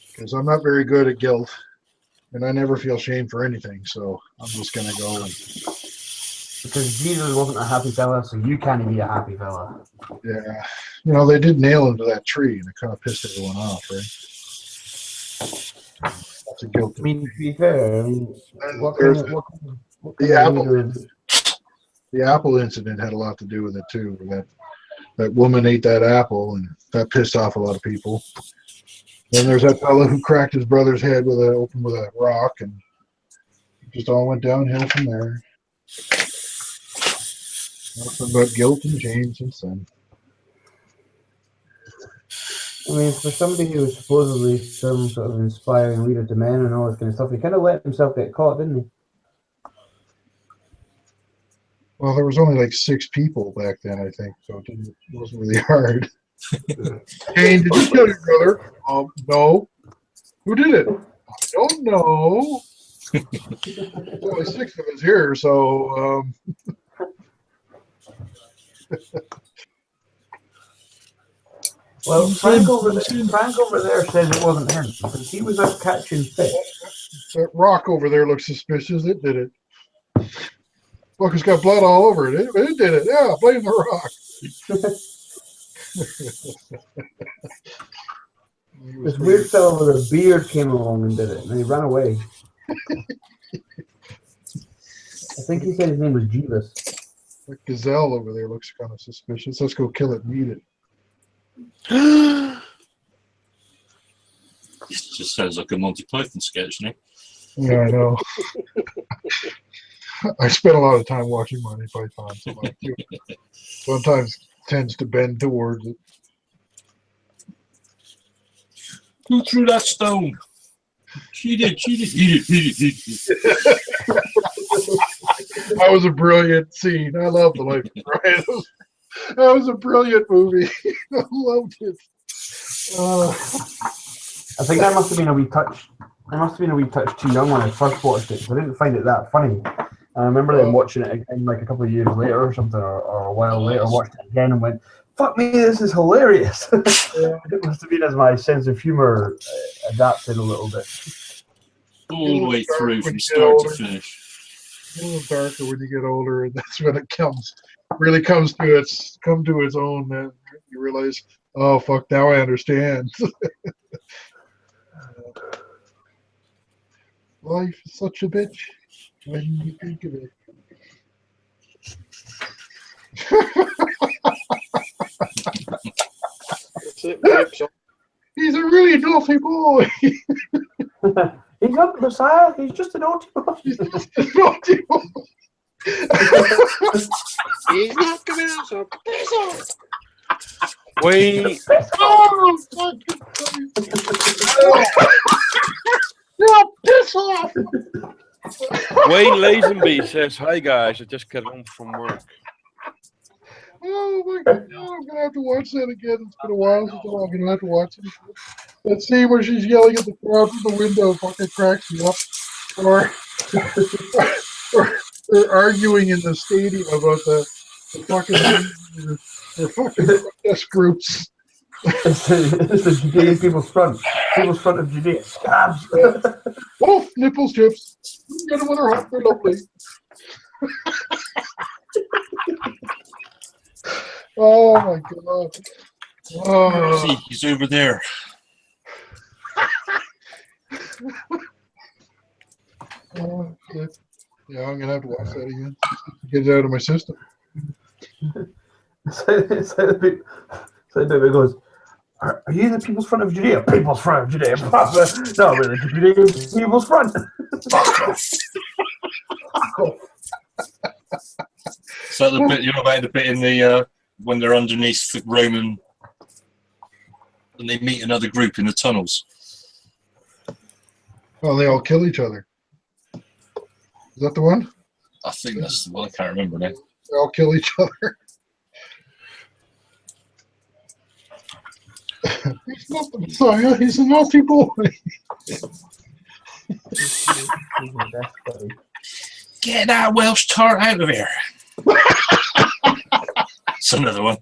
because I'm not very good at guilt, and I never feel shame for anything. So I'm just gonna go and because Jesus wasn't a happy fella, so you can't be a happy fella. yeah, they did nail him to that tree, and it kind of pissed everyone off, right? Lots of guilt. I mean, to be fair, I mean, And what there's kind of, what kind of, what the kind of apple. leader is- The apple incident had a lot to do with it too. That woman ate that apple, and that pissed off a lot of people. Then there's that fellow who cracked his brother's head with a rock, and it just all went downhill from there. Nothing but guilt and shame since then. I mean, for somebody who was supposedly some sort of inspiring leader to men and all this kind of stuff, he kind of let himself get caught, didn't he? Well, there was only like 6 people back then, I think, so it wasn't really hard. Kane, did you kill your brother? No. Who did it? I don't know. There's only 6 of us here, so Well, Frank over there says it wasn't him because he was out catching fish. that rock over there looks suspicious. It did it. Look, it's got blood all over it. It did it. Yeah, blame the rock. This weird fellow with a beard came along and did it, and he ran away. I think he said his name was Jeeves. That gazelle over there looks kind of suspicious. Let's go kill it and eat it. It just sounds like a Monty Python sketch, Nick. Yeah, I know. I spent a lot of time watching Monty Python, so my humor sometimes tends to bend towards it. Who threw that stone? She did. Eat it. That was a brilliant scene. I loved The Life of Brian. That was a brilliant movie. I loved it. I think that must have been a wee touch. I must have been a wee touch too young when I first watched it, so I didn't find it that funny. I remember then watching it again like a couple of years later or something, or a while later, watched it again and went, "Fuck me, this is hilarious." It must have been as my sense of humor adapted a little bit. All the way through from start to finish. A little darker when you get older, and that's when it really comes to its own. Then you realize, oh fuck, now I understand. Life is such a bitch when you think of it. That's it, Mike. So He's a really naughty boy. He's not Messiah, he's just a naughty boy. He's just a naughty boy. he's not coming out, so piss off. Wayne, Oh, fucking no, piss off. Wayne Lazenby says, "Hi guys, I just got home from work." Oh my god, I'm gonna have to watch that again. It's been a while since I'm gonna have to watch it. That scene where she's yelling at the crowd from the window fucking cracks me up. Or arguing in the stadium about the fucking protest groups. It's the Judean People's Front of Judea. Scabs. Oh, nipple chips. Get them when they're hot. They're lovely. Oh my god. Oh. See, he's over there. Oh, shit. Yeah, I'm gonna have to watch that again. Get it out of my system. So it goes, are you the People's Front of Judea? People's Front of Judea. No, really, Judean People's Front. So the bit you're about the bit in the when they're underneath the Roman and they meet another group in the tunnels. Oh, they all kill each other. Is that the one? I think that's the one. I can't remember now. They all kill each other. He's not the Messiah. He's a naughty boy. Get that Welsh tart out of here. It's another one.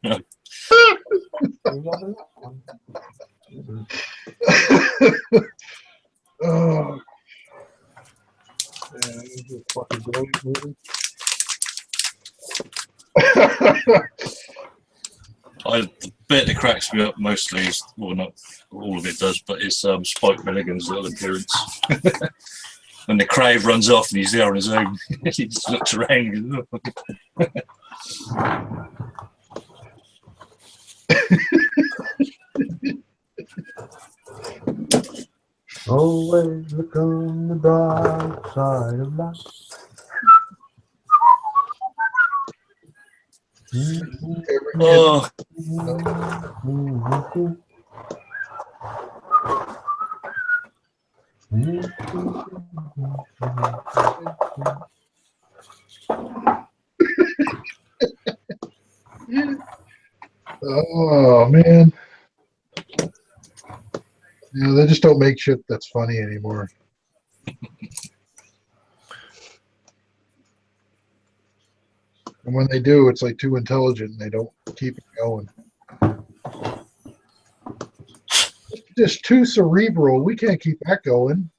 Oh. Yeah, this is a fucking brilliant movie. The bit that cracks me up mostly is, well, not all of it does, but it's Spike Milligan's little appearance. When the crowd runs off and he's there on his own, he just looks around. And Always look on the bright side of life. oh, Oh man. Yeah, they just don't make shit that's funny anymore. And when they do, it's like too intelligent and they don't keep it going. Just too cerebral. We can't keep that going.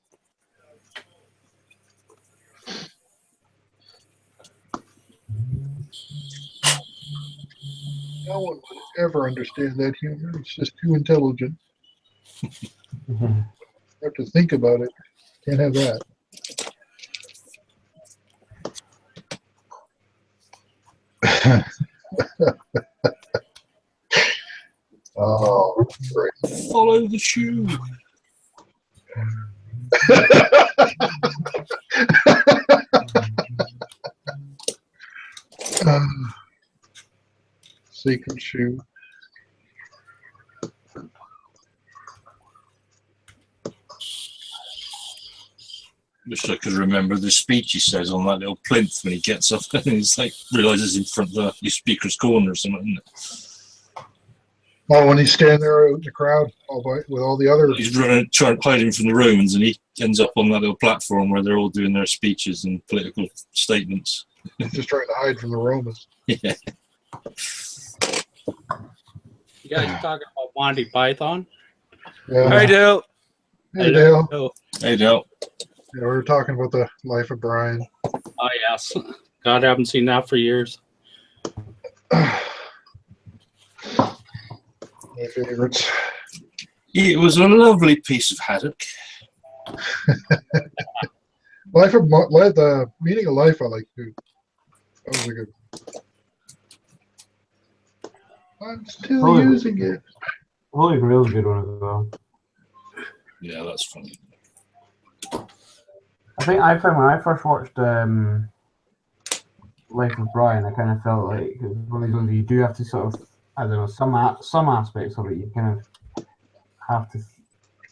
No one would ever understand that humor. It's just too intelligent. Have to think about it. Can't have that. Oh, great. follow the shoe. Secret shoe. Wish I could remember the speech he says on that little plinth when he gets up and he's like realizes in front of the speaker's corner or something. Oh, when he's standing there out in the crowd with all the other. He's running, trying hiding from the Romans, and he ends up on that little platform where they're all doing their speeches and political statements. He's just trying to hide from the Romans. Yeah. You guys are talking about Monty Python? Yeah. Hey, Dale. Hey, Dale. Oh, Hey, Del. Yeah, we were talking about the life of Brian. oh, yes. God, I haven't seen that for years. My favorites. It was a lovely piece of haddock. The meaning of life I like too. That was a good. I'm still Oh, using it. Holy Grail's a good one as well. Yeah, that's funny. I think I found when I first watched Life of Brian, I kind of felt like it was one of those ones where you do have to sort of, I don't know, some aspects of it you kind of have to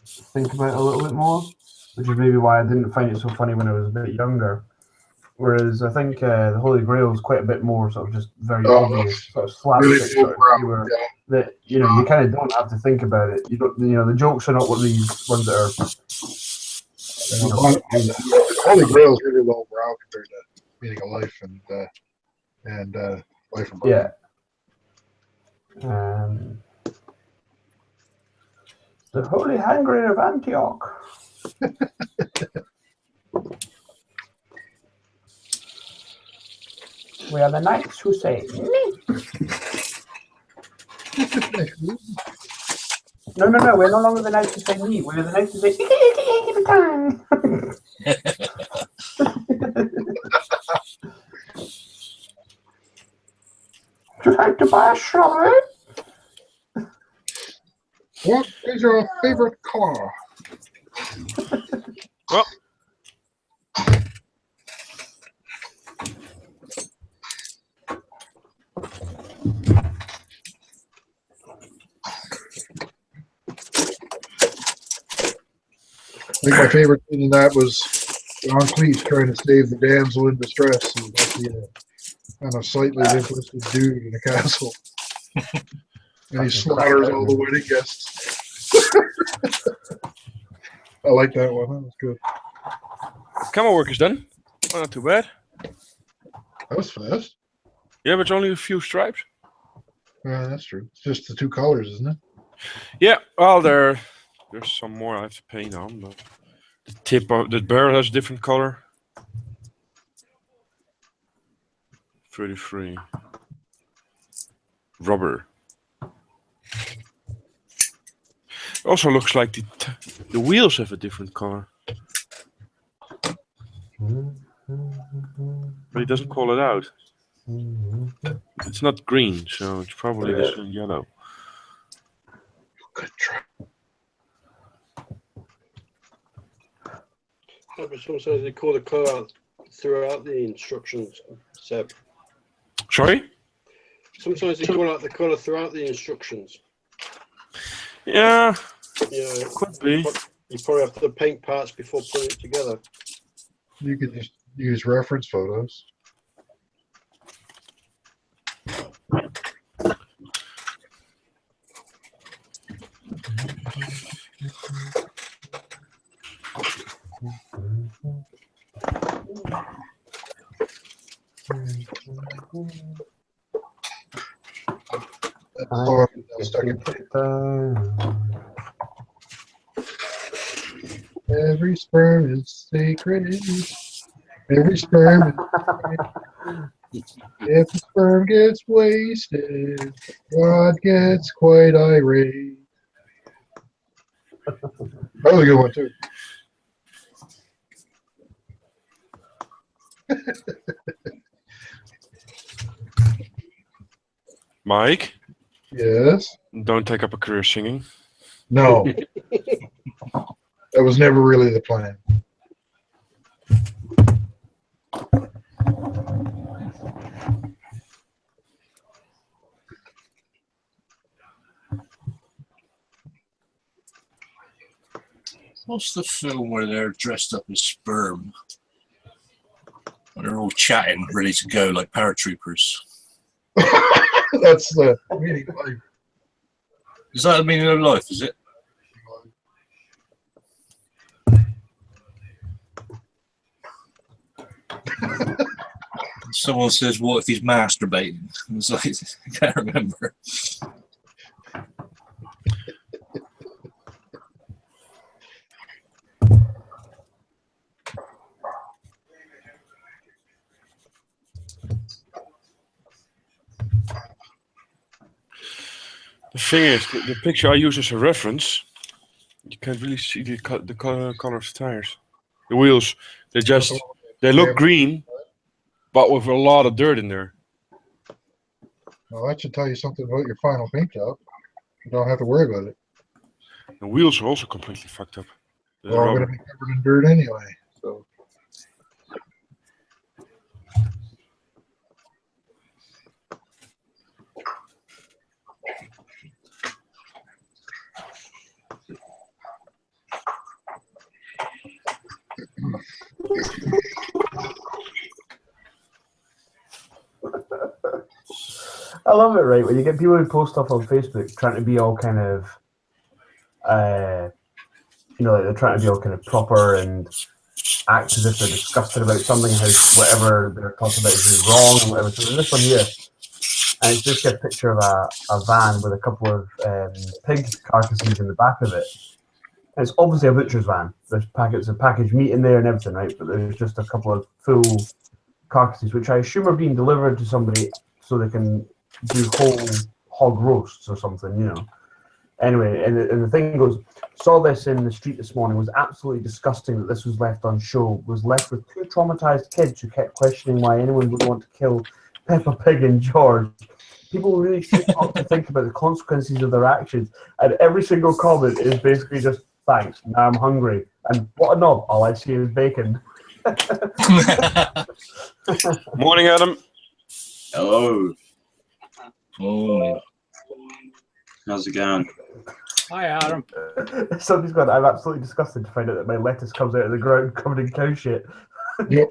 think about a little bit more, which is maybe why I didn't find it so funny when I was a bit younger. Whereas I think the Holy Grail is quite a bit more sort of just very obvious, sort of slapstick Really sort of humor that you kind of don't have to think about it. You don't, the jokes are not one of these ones that are. Holy Grail is really low brow compared to meaning of life and Life of Brian. Yeah. The Holy Handgrain of Antioch. We are the knights who say, no, we're no longer the knights who say me. We're the knights who say, would you like to buy a strawberry? What is your favorite car? Well, I think my favorite thing in that was John Cleese trying to save the damsel in distress. He's actually a kind of slightly interested dude in a castle. And he slaughters all the wedding guests. I like that one. That was good. camera work is done. Well, not too bad. That was fast. Yeah, but it's only a few stripes. Yeah, that's true. It's just the two colors, isn't it? Yeah, well, there's some more I have to paint on, but the tip of the barrel has a different color. 33. Rubber. Also looks like the wheels have a different color, but it doesn't call it out. It's not green, so it's probably just yellow. Good try. Yeah, but sometimes they call the colour out throughout the instructions, Seb. Sorry? Sometimes they call out the colour throughout the instructions. Yeah, You know, could be. you probably have to paint parts before putting it together. You could just use reference photos. Oh, stuck in. Every sperm is sacred. Every sperm is if the sperm gets wasted, God gets quite irate. That was a good one, too. Mike, Yes. don't take up a career singing. No. That was never really the plan. What's the film where they're dressed up as sperm? And they're all chatting, ready to go like paratroopers. That's the meaning of life. Is that the meaning of life, is it? Someone says, what if he's masturbating? It's like, I can't remember. The thing is, the picture I use as a reference, you can't really see the color of the tires. The wheels, they look green, but with a lot of dirt in there. Well, that should tell you something about your final paint job. You don't have to worry about it. The wheels are also completely fucked up. They're all going to be covered in dirt anyway. So. I love it, right? When you get people who post stuff on Facebook trying to be all kind of, like they're trying to be all kind of proper and act as if they're disgusted about something, how whatever they're talking about is wrong and whatever. So there's this one here, and it's just a picture of a van with a couple of pig carcasses in the back of it. And it's obviously a butcher's van. There's packets of packaged meat in there and everything, right? But there's just a couple of full carcasses, which I assume are being delivered to somebody so they can do whole hog roasts or something, you know. Anyway, and the thing goes, saw this in the street this morning, was absolutely disgusting that this was left on show, was left with two traumatized kids who kept questioning why anyone would want to kill Peppa Pig and George. People really should stop to think about the consequences of their actions, and every single comment is basically just, thanks, now I'm hungry, and what a knob, all I see is bacon. Morning, Adam. Hello. Oh, How's it going? Hi, Adam. Somebody's gone, I'm absolutely disgusted to find out that my lettuce comes out of the ground covered in cow shit. Yep.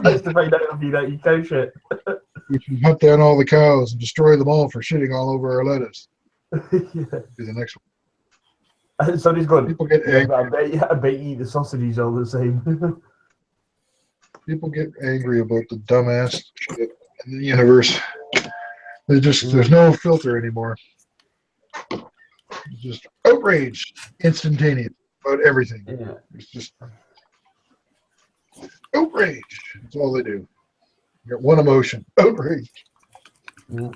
Nice to find out if you don't eat cow shit. We should hunt down all the cows and destroy them all for shitting all over our lettuce. Yeah. Be the next one. Somebody's gone, People get yeah, angry. I bet you eat the sausages all the same. People get angry about the dumbass shit in the universe. There's no filter anymore. It's just outrage, instantaneous about everything. Yeah. It's just outrage. That's all they do. You got one emotion, outrage. Yeah.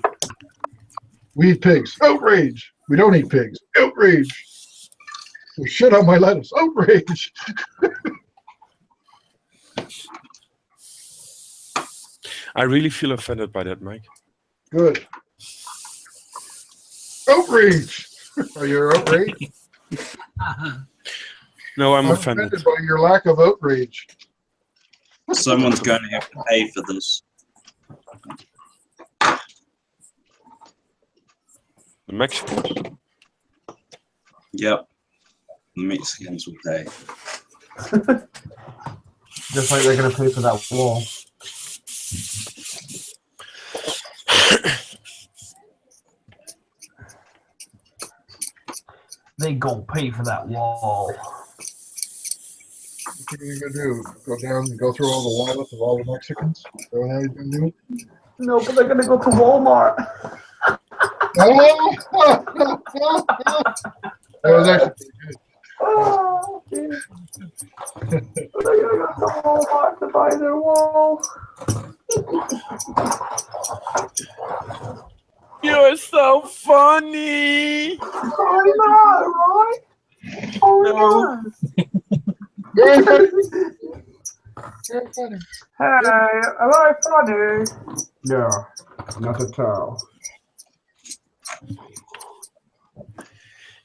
We eat pigs, outrage. We don't eat pigs. Outrage. There's shit on my lettuce. Outrage. I really feel offended by that, Mike. Good. Outrage. Are you outraged? No, I'm I'm offended. offended by your lack of outrage. Someone's going to have to pay for this. The Mexicans. Yep. The Mexicans will pay. Just like they're going to pay for that wall. They gon' pay for that wall. What are you gonna do? Go down and go through all the wallets of all the Mexicans? Is that what you're gonna do? No, but they're going to go to Walmart. Oh! That was actually pretty good. Oh, dude. They're going to go to Walmart to buy their wall. You're so funny. Oh, no, right? Oh, Very funny. Very funny. Hey, am I funny? No, not at all.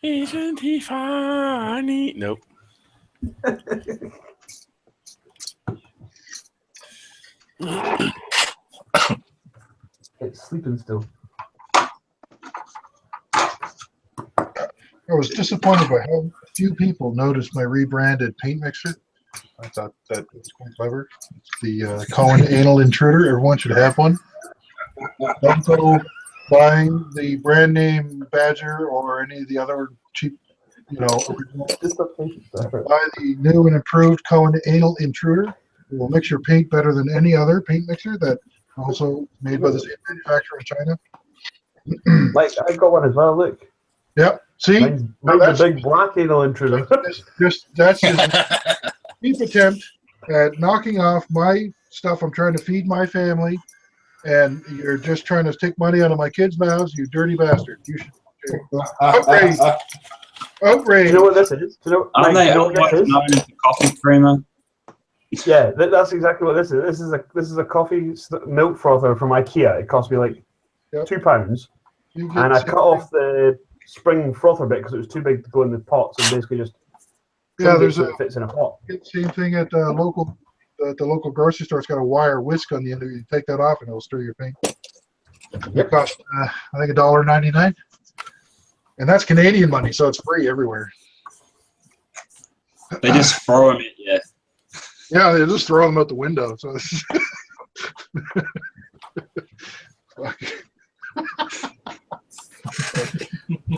Isn't he funny? Nope. It's sleeping still. I was disappointed by how few people noticed my rebranded paint mixer. I thought that was quite clever. It's the Cohen Anal Intruder. Everyone should have one. Don't go buying the brand name Badger or any of the other cheap, original. Buy the new and improved Cohen Anal Intruder. It will mix your paint better than any other paint mixer that also made by the same manufacturer in China. Like, I got one as well, look. Yep. See? Mine's a big black anal intruder. That's just cheap attempt at knocking off my stuff. I'm trying to feed my family, and you're just trying to take money out of my kids' mouths, you dirty bastard. You should outrage. Outrage. You know what this is? Aren't they all known as a coffee creamer? Yeah, that's exactly what this is. This is a coffee milk frother from IKEA. It cost me like £2, and I cut off the spring frother bit because it was too big to go in the pot. So basically, just there's it fits in a pot. Same thing at the local grocery store. It's got a wire whisk on the end of it. You take that off, and it'll stir your paint. It cost I think $1.99, and that's Canadian money, so it's free everywhere. They just throw them at you. Yeah, they just throw them out the window. So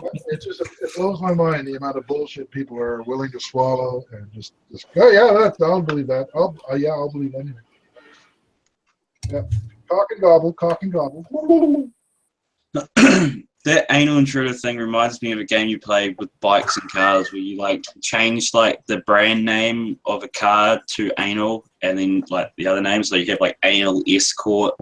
it blows my mind the amount of bullshit people are willing to swallow and just I'll believe that. I'll believe anything. Yeah, cock and gobble. That anal intruder thing reminds me of a game you played with bikes and cars where you change the brand name of a car to anal and then the other name, so you have anal escort.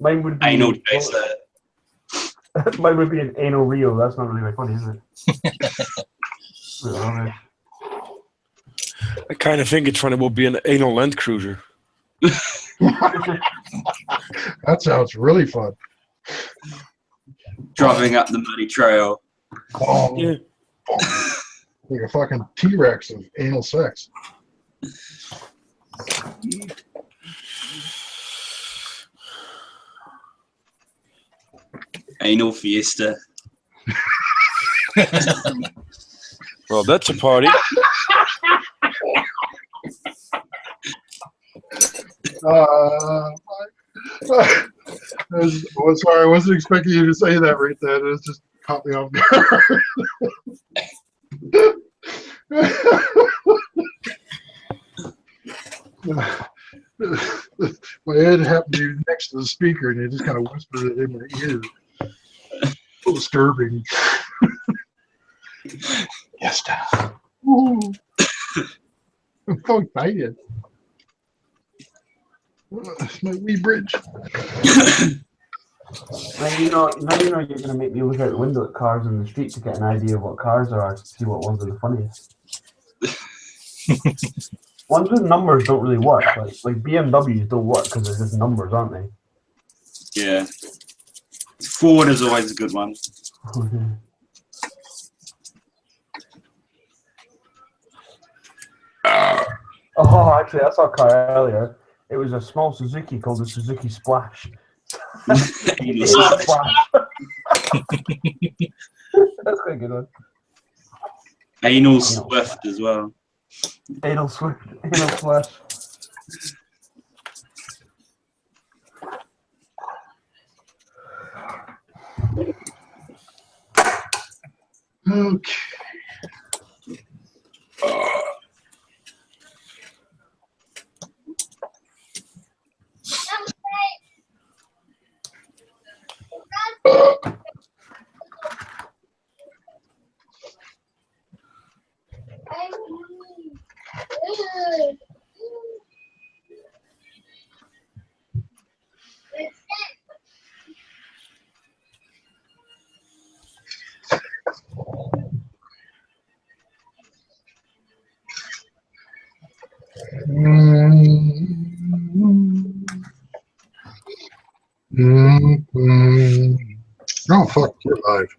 Mine would be anal chaser. Mine would be an anal reel. That's not really very funny, is it? I kind of think it's funny. It will be an anal Land Cruiser. That sounds really fun. Driving up the muddy trail. Oh, Yeah. like a fucking T-Rex of anal sex. Anal fiesta. Well, that's a party. Sorry, I wasn't expecting you to say that right then. It was just caught me off guard. My head happened to be next to the speaker, and it just kind of whispered it in my ear. So disturbing. Yes, Dad. I'm so excited. My wee bridge. Now you know you're going to make me look out the window at cars in the street to get an idea of what cars there are, to see what ones are the funniest. Ones with numbers don't really work. Like BMWs don't work because they're just numbers, aren't they? Yeah. Ford is always a good one. Oh, actually, I saw a car earlier. It was a small Suzuki called the Suzuki Splash. Splash. That's quite a good one. Anal Swift as well. Anal Swift. Anal Splash. Okay. Oh, fuck, you're live.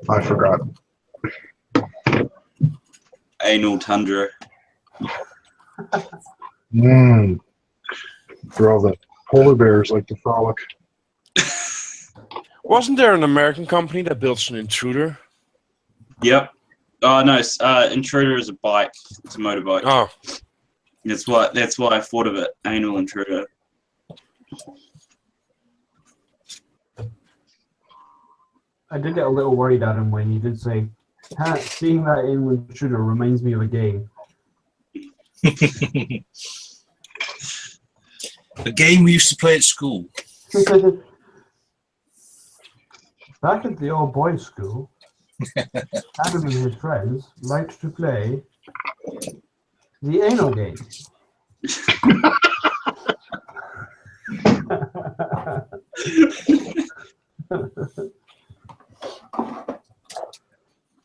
I forgot. Anal Tundra. For all the polar bears like to frolic. Wasn't there an American company that builds an Intruder? Yep. Oh no, Intruder is a bike. It's a motorbike. Oh, That's why I thought of it. Anal Intruder. I did get a little worried at him when he did say, seeing that Anal Intruder reminds me of a game. A game we used to play at school. Back at the old boys' school, Adam and his friends liked to play the anal game.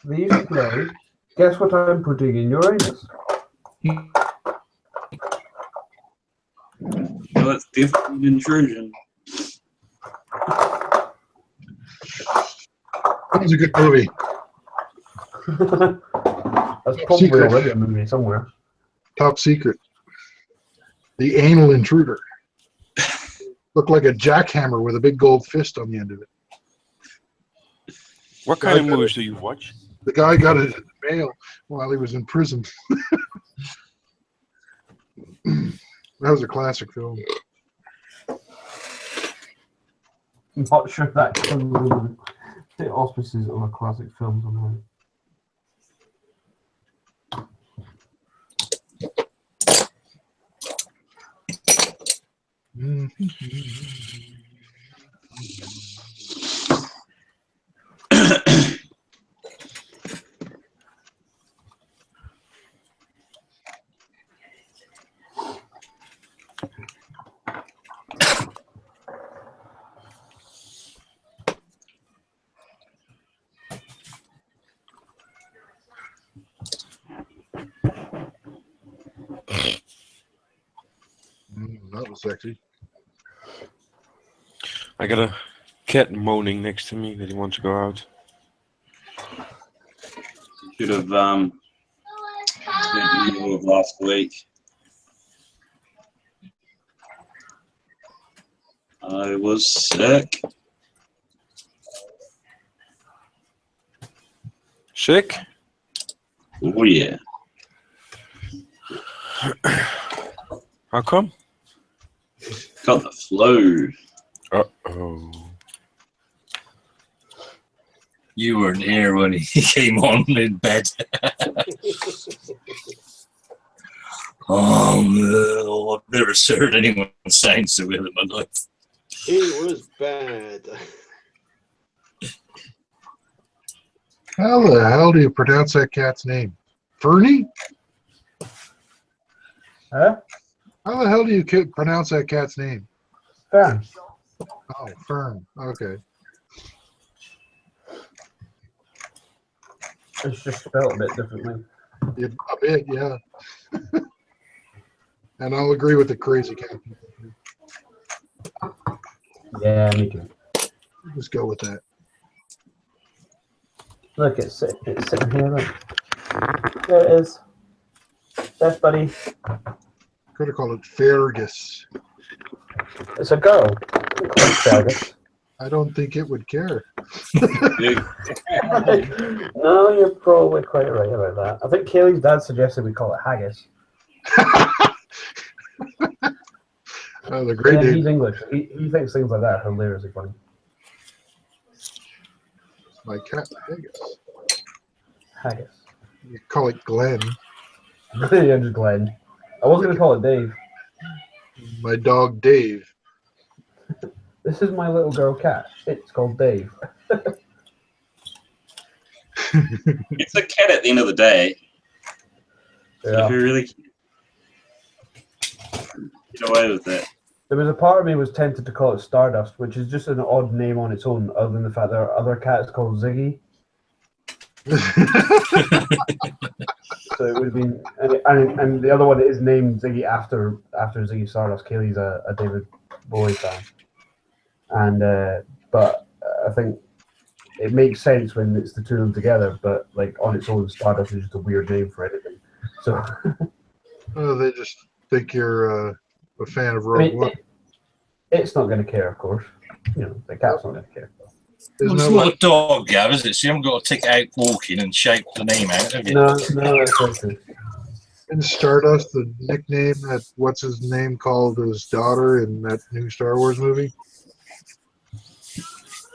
They used to play, guess what I'm putting in your anus? Well, it's definitely an intrusion. That was a good movie. That's probably Secret. already a movie somewhere. Top Secret. The Anal Intruder. Looked like a jackhammer with a big gold fist on the end of it. what kind of movies do you watch? The guy got it in the mail while he was in prison. That was a classic film. I'm not sure that comes with the auspices of a classic film somehow. That was sexy. I got a cat moaning next to me that he wants to go out. Should have spent the middle of last week. I was sick. Sick? Oh yeah. How come? Got the flu. Uh-oh. You weren't here when he came on in bed. Oh, no, I've never heard anyone sound so ill in my life. It was bad. How the hell do you pronounce that cat's name? Fernie? Huh? How the hell do you pronounce that cat's name? Fern. Oh, Fern. Okay. It's just spelled a bit differently. Yeah, a bit, yeah. And I'll agree with the crazy cat. Yeah, me too. Just go with that. Look, it's sitting here. Look. There it is. Yes, buddy. Could have called it Fergus. It's a girl. Don't call it Fergus. I don't think it would care. No, you're probably quite right about that. I think Kaylee's dad suggested we call it haggis. Oh, the great Yeah, name. he's English. He thinks things like that are hilariously funny. My cat, Fergus. Haggis. You call it Glenn. Yeah, just Glenn. I was going to call it Dave. My dog, Dave. This is my little girl cat. It's called Dave. It's a cat at the end of the day. Yeah. Who really get away with it? There was a part of me was tempted to call it Stardust, which is just an odd name on its own, other than the fact there are other cats called Ziggy. So it would have been, and the other one is named Ziggy after Ziggy Stardust. Kaylee's a David Bowie fan, and but I think it makes sense when it's the two of them together. But like on its own, Stardust is just a weird name for anything. So Oh, they just think you're a fan of I Rogue mean, One. it's not going to care, of course. You know, the cat's not going to care. Isn't It's that not what, a dog, Gav, is it? So you haven't got to take it out walking and shape the name out, have you? No, that's not true. in Stardust, the nickname that what's his name called his daughter in that new Star Wars movie?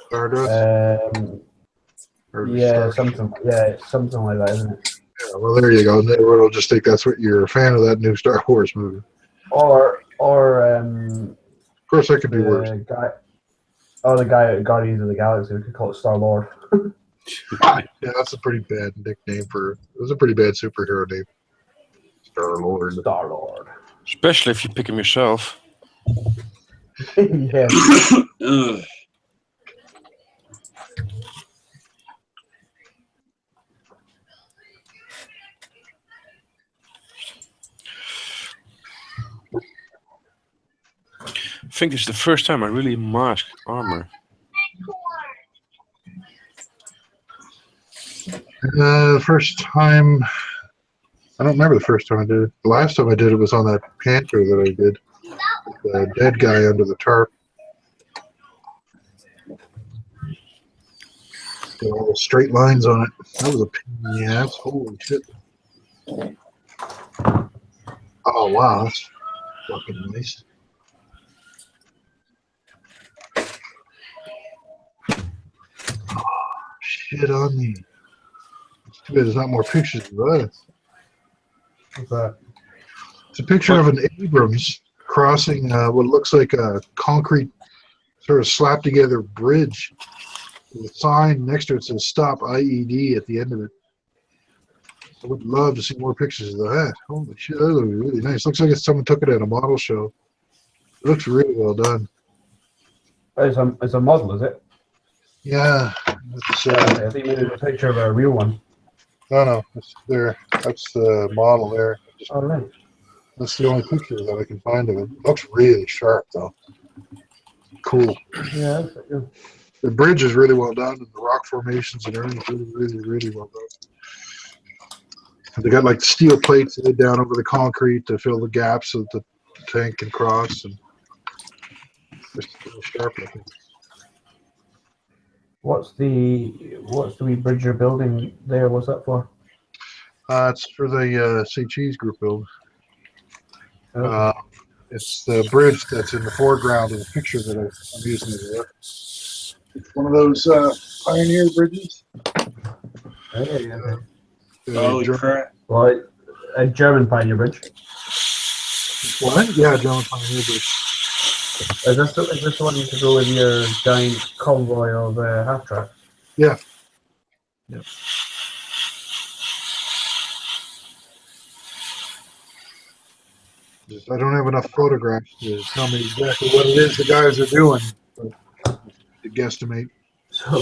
Stardust? Or Yeah, Star- something like that, isn't it? Yeah, well, there you go. And everyone will just think that's what you're a fan of that new Star Wars movie. Or Of course, that could be worse. the guy at Guardians of the Galaxy. We could call it Star Lord. Yeah, that's a pretty bad nickname for. It was a pretty bad superhero name. Star Lord. Star Lord. Especially if you pick him yourself. Yeah. Ugh. I think it's the first time I really masked armor. The first time, I don't remember the first time I did it. The last time I did it was on that Panther that I did. The dead guy under the tarp. Got all the straight lines on it. That was a pain in the ass. Holy shit. Oh, wow. That's fucking nice. Oh, shit on me. It's too bad there's not more pictures of that. What's that? It's a picture of an Abrams crossing what looks like a concrete sort of slapped together bridge. With a sign next to it says "Stop IED" at the end of it. I would love to see more pictures of that. Holy shit, that looks really nice. Looks like someone took it at a model show. It looks really well done. It's a model, is it? Yeah, it's, I think maybe it's a picture of a real one. no, it's there. That's the model there. Oh, right. That's the only picture that I can find of it. It looks really sharp though. Cool. Yeah, that's it, yeah. The bridge is really well done, and the rock formations and everything's really well done. They got like steel plates laid down over the concrete to fill the gaps so that the tank can cross, and it's really sharp looking. What's the wee bridge you're building there? What's that for? It's for the St. Cheese group build. It's the bridge that's in the foreground of the picture that I'm using there. It's one of those pioneer bridges. Holy crap. Well, a German pioneer bridge. What? Yeah, German pioneer bridge. Is this the one to go with your giant convoy of half track? Yeah. Yep. Just, I don't have enough photographs to tell me exactly what it is the guys are doing. But to guesstimate. So,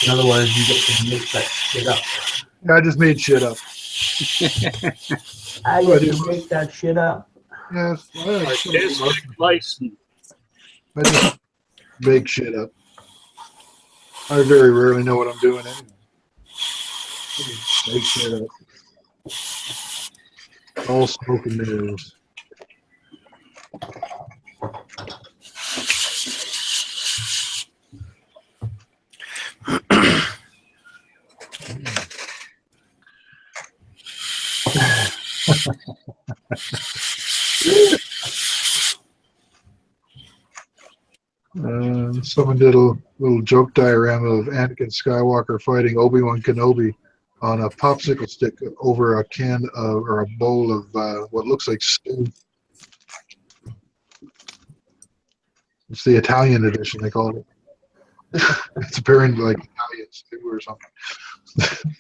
in other words, you get to make that shit up. I just made shit up. I What get is- to make that shit up. Yes, I License. just make shit up. I very rarely know what I'm doing anyway. Make shit up. All smoke and mirrors. Someone did a little joke diagram of Anakin Skywalker fighting Obi-Wan Kenobi on a popsicle stick over a can of, or a bowl of what looks like stew. It's the Italian edition, they call it. It's apparently like Italian stew or something.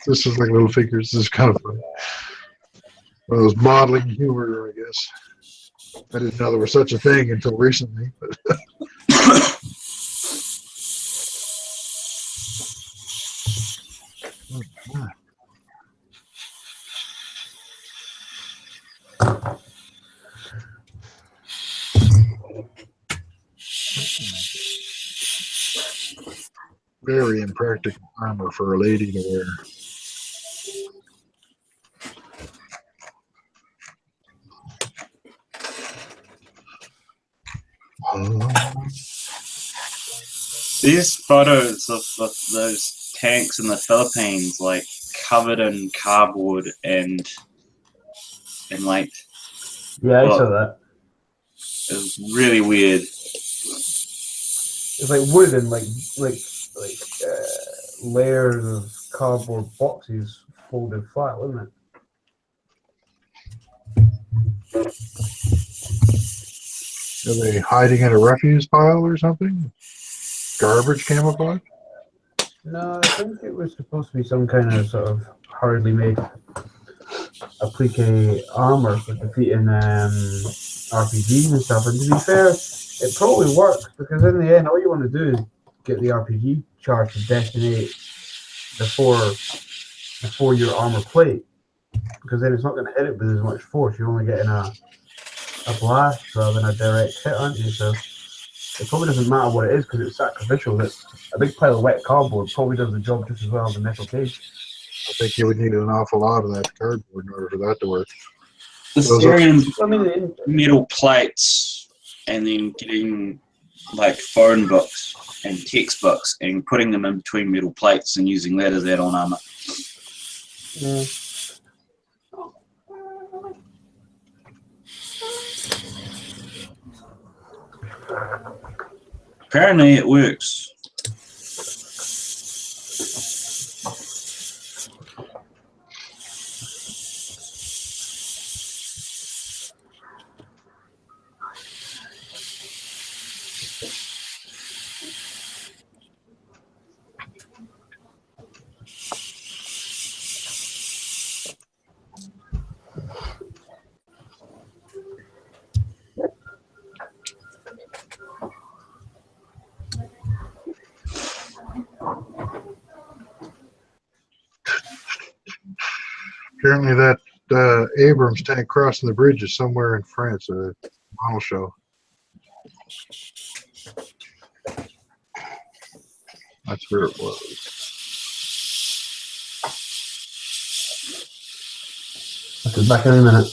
This is like little figures. This is kind of funny. One of those modeling humor, I guess. I didn't know there was such a thing until recently. But very impractical armor for a lady to wear. These photos of those tanks in the Philippines, like covered in cardboard and like, Yeah, I Well- saw that. it was really weird. It's like wood and like layers of cardboard boxes folded flat, wasn't it? Are they hiding in a refuse pile or something? Garbage camouflage? No, I think it was supposed to be some kind of sort of hurriedly made applique armor for defeating RPGs and stuff. And to be fair, it probably works because in the end, all you want to do is get the RPG charge to detonate before your armor plate, because then it's not going to hit it with as much force. You're only getting a blast rather than a direct hit, aren't you? So it probably doesn't matter what it is because it's sacrificial. That a big pile of wet cardboard probably does the job just as well as a metal cage. I think you would need an awful lot of that cardboard in order for that to work. The Those are- Syrians I mean, metal plates and then getting like phone books and textbooks and putting them in between metal plates and using that as add-on armor. yeah. Apparently it works. Apparently that Abrams tank crossing the bridge is somewhere in France, a model show. That's where it was. I'll be back in a minute.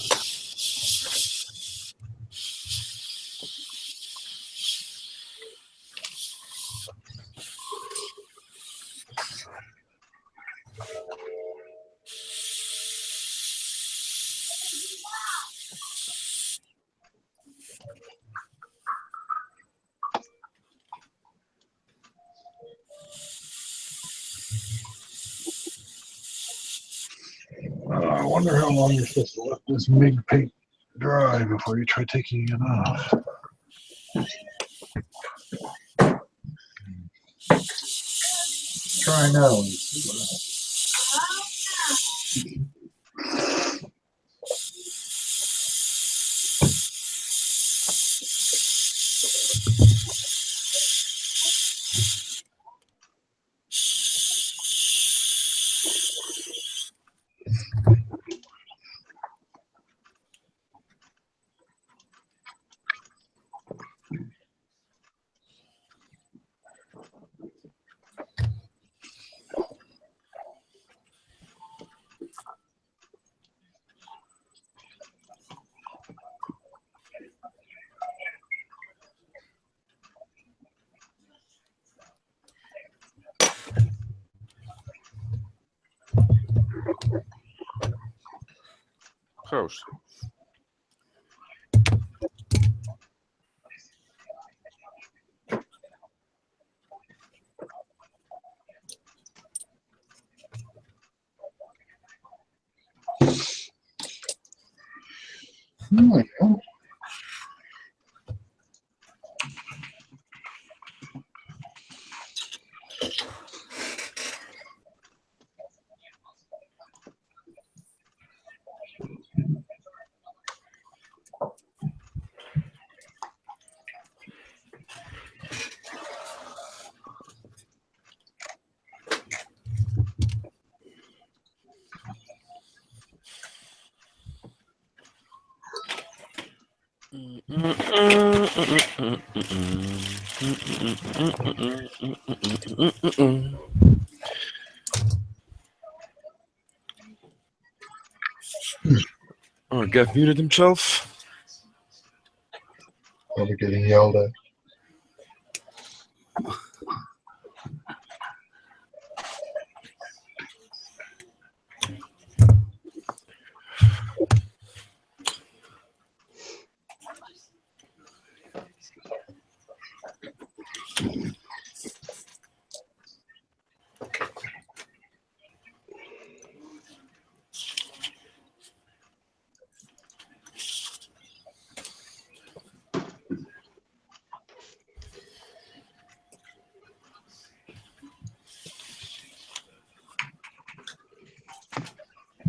I wonder how long you're supposed to let this MIG paint dry before you try taking it off. Try now and see what happens. Ghost. Oh, yeah. Oh, Gav muted himself. Probably getting yelled at.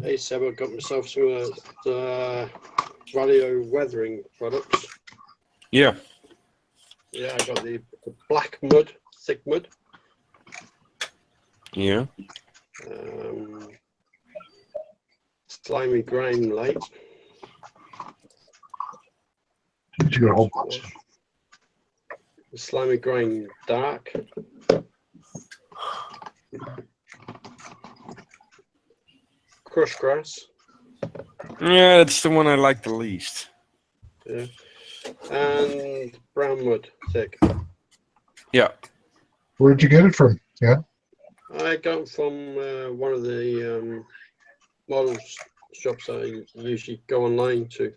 Hey Seb, I got myself some radio weathering products. Yeah. Yeah, I got the black mud, thick mud. Yeah. Slimy grime light. You got a whole bunch. Slimy grime dark. Crush grass. Yeah, that's the one I like the least. Yeah. And brown mud, thick. Yeah. Where'd you get it from? Yeah. I got them from one of the model shops I usually go online to.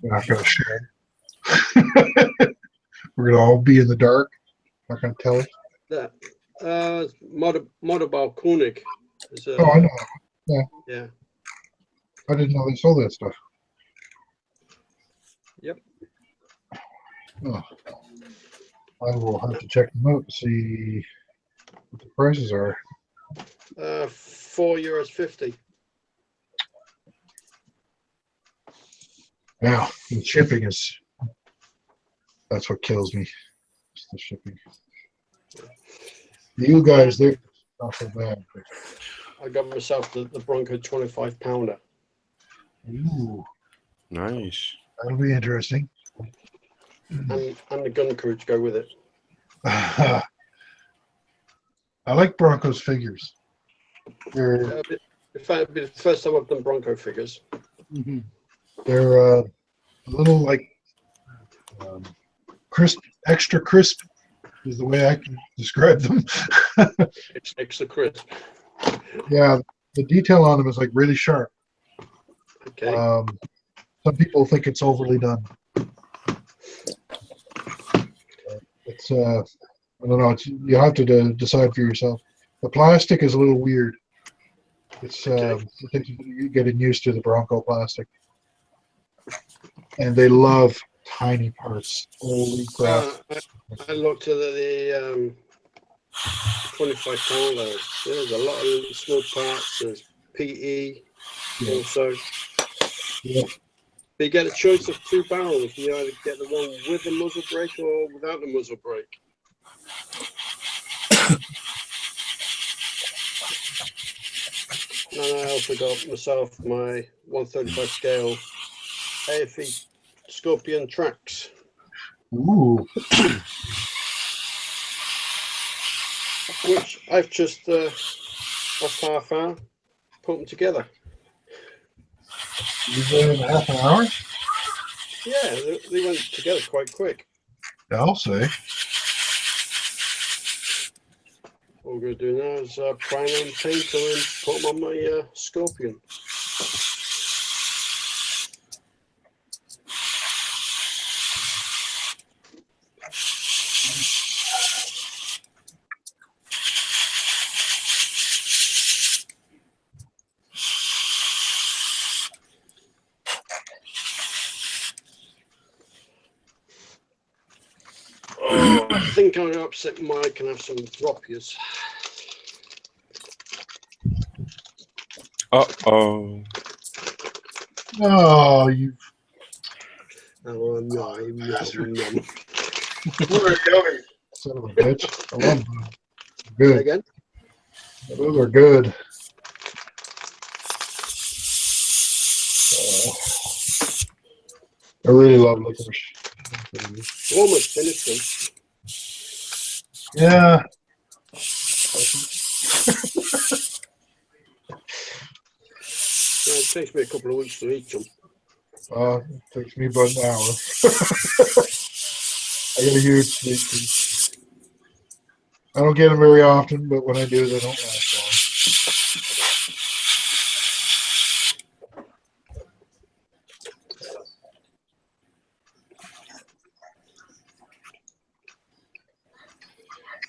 We're not going to share. We're going to all be in the dark. Not going to tell us. That Motorball Koenig. Oh, I know. Yeah. Yeah. I didn't know they sold that stuff. Yep. Oh. I will have to check them out to see what the prices are. €4.50. Yeah, the shipping is, that's what kills me. It's the shipping. You guys, they're not so bad. But... I got myself the Bronco 25-pounder. Ooh, Nice. that'll be interesting. And the gun crew to go with it. I like Broncos figures. They're In fact, it'd be the first time I've done Bronco figures. they're a little like crisp, extra crisp is the way I can describe them. It's extra crisp. Yeah, the detail on them is like really sharp. Okay. Some people think it's overly done. It's I don't know. It's, you have to decide for yourself. The plastic is a little weird. It's it takes you getting used to the Bronco plastic, and they love tiny parts. Holy crap! I looked at the 25-pounder. There's a lot of small parts. There's PE also. Yeah. But you get a choice of two barrels. You either get the one with the muzzle brake or without the muzzle brake. And I also got myself my 135 scale AFE Scorpion tracks. Ooh. Which I've just off half hour put them together. You did it in half an hour? Yeah, they went together quite quick. I'll say. What we're going to do now is prime and paint them and put them on my Scorpion. think I'm upset Mike and have some droppies. Uh-oh. Oh, you Oh, no, no. Those are yummy. Son of a bitch. I love them. Say Good. again? Those are good. Oh, I really love licorice. Almost finished them. Yeah. Yeah, it takes me a couple of weeks to eat them. It takes me about an hour. I got a huge sweet tooth. I don't get them very often, but when I do, they don't last long.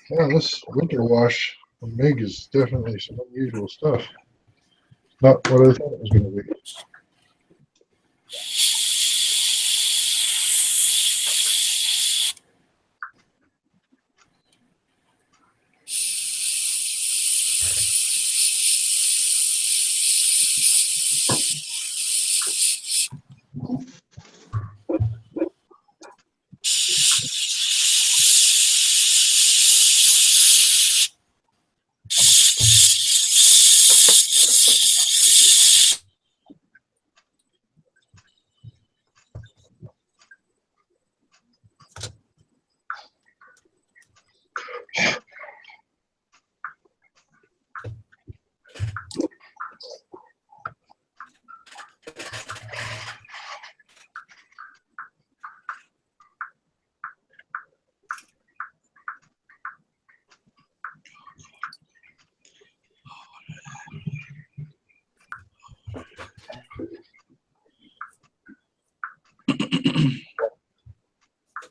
Yeah, this winter wash from MIG is definitely some unusual stuff. Not what I thought it was going to be.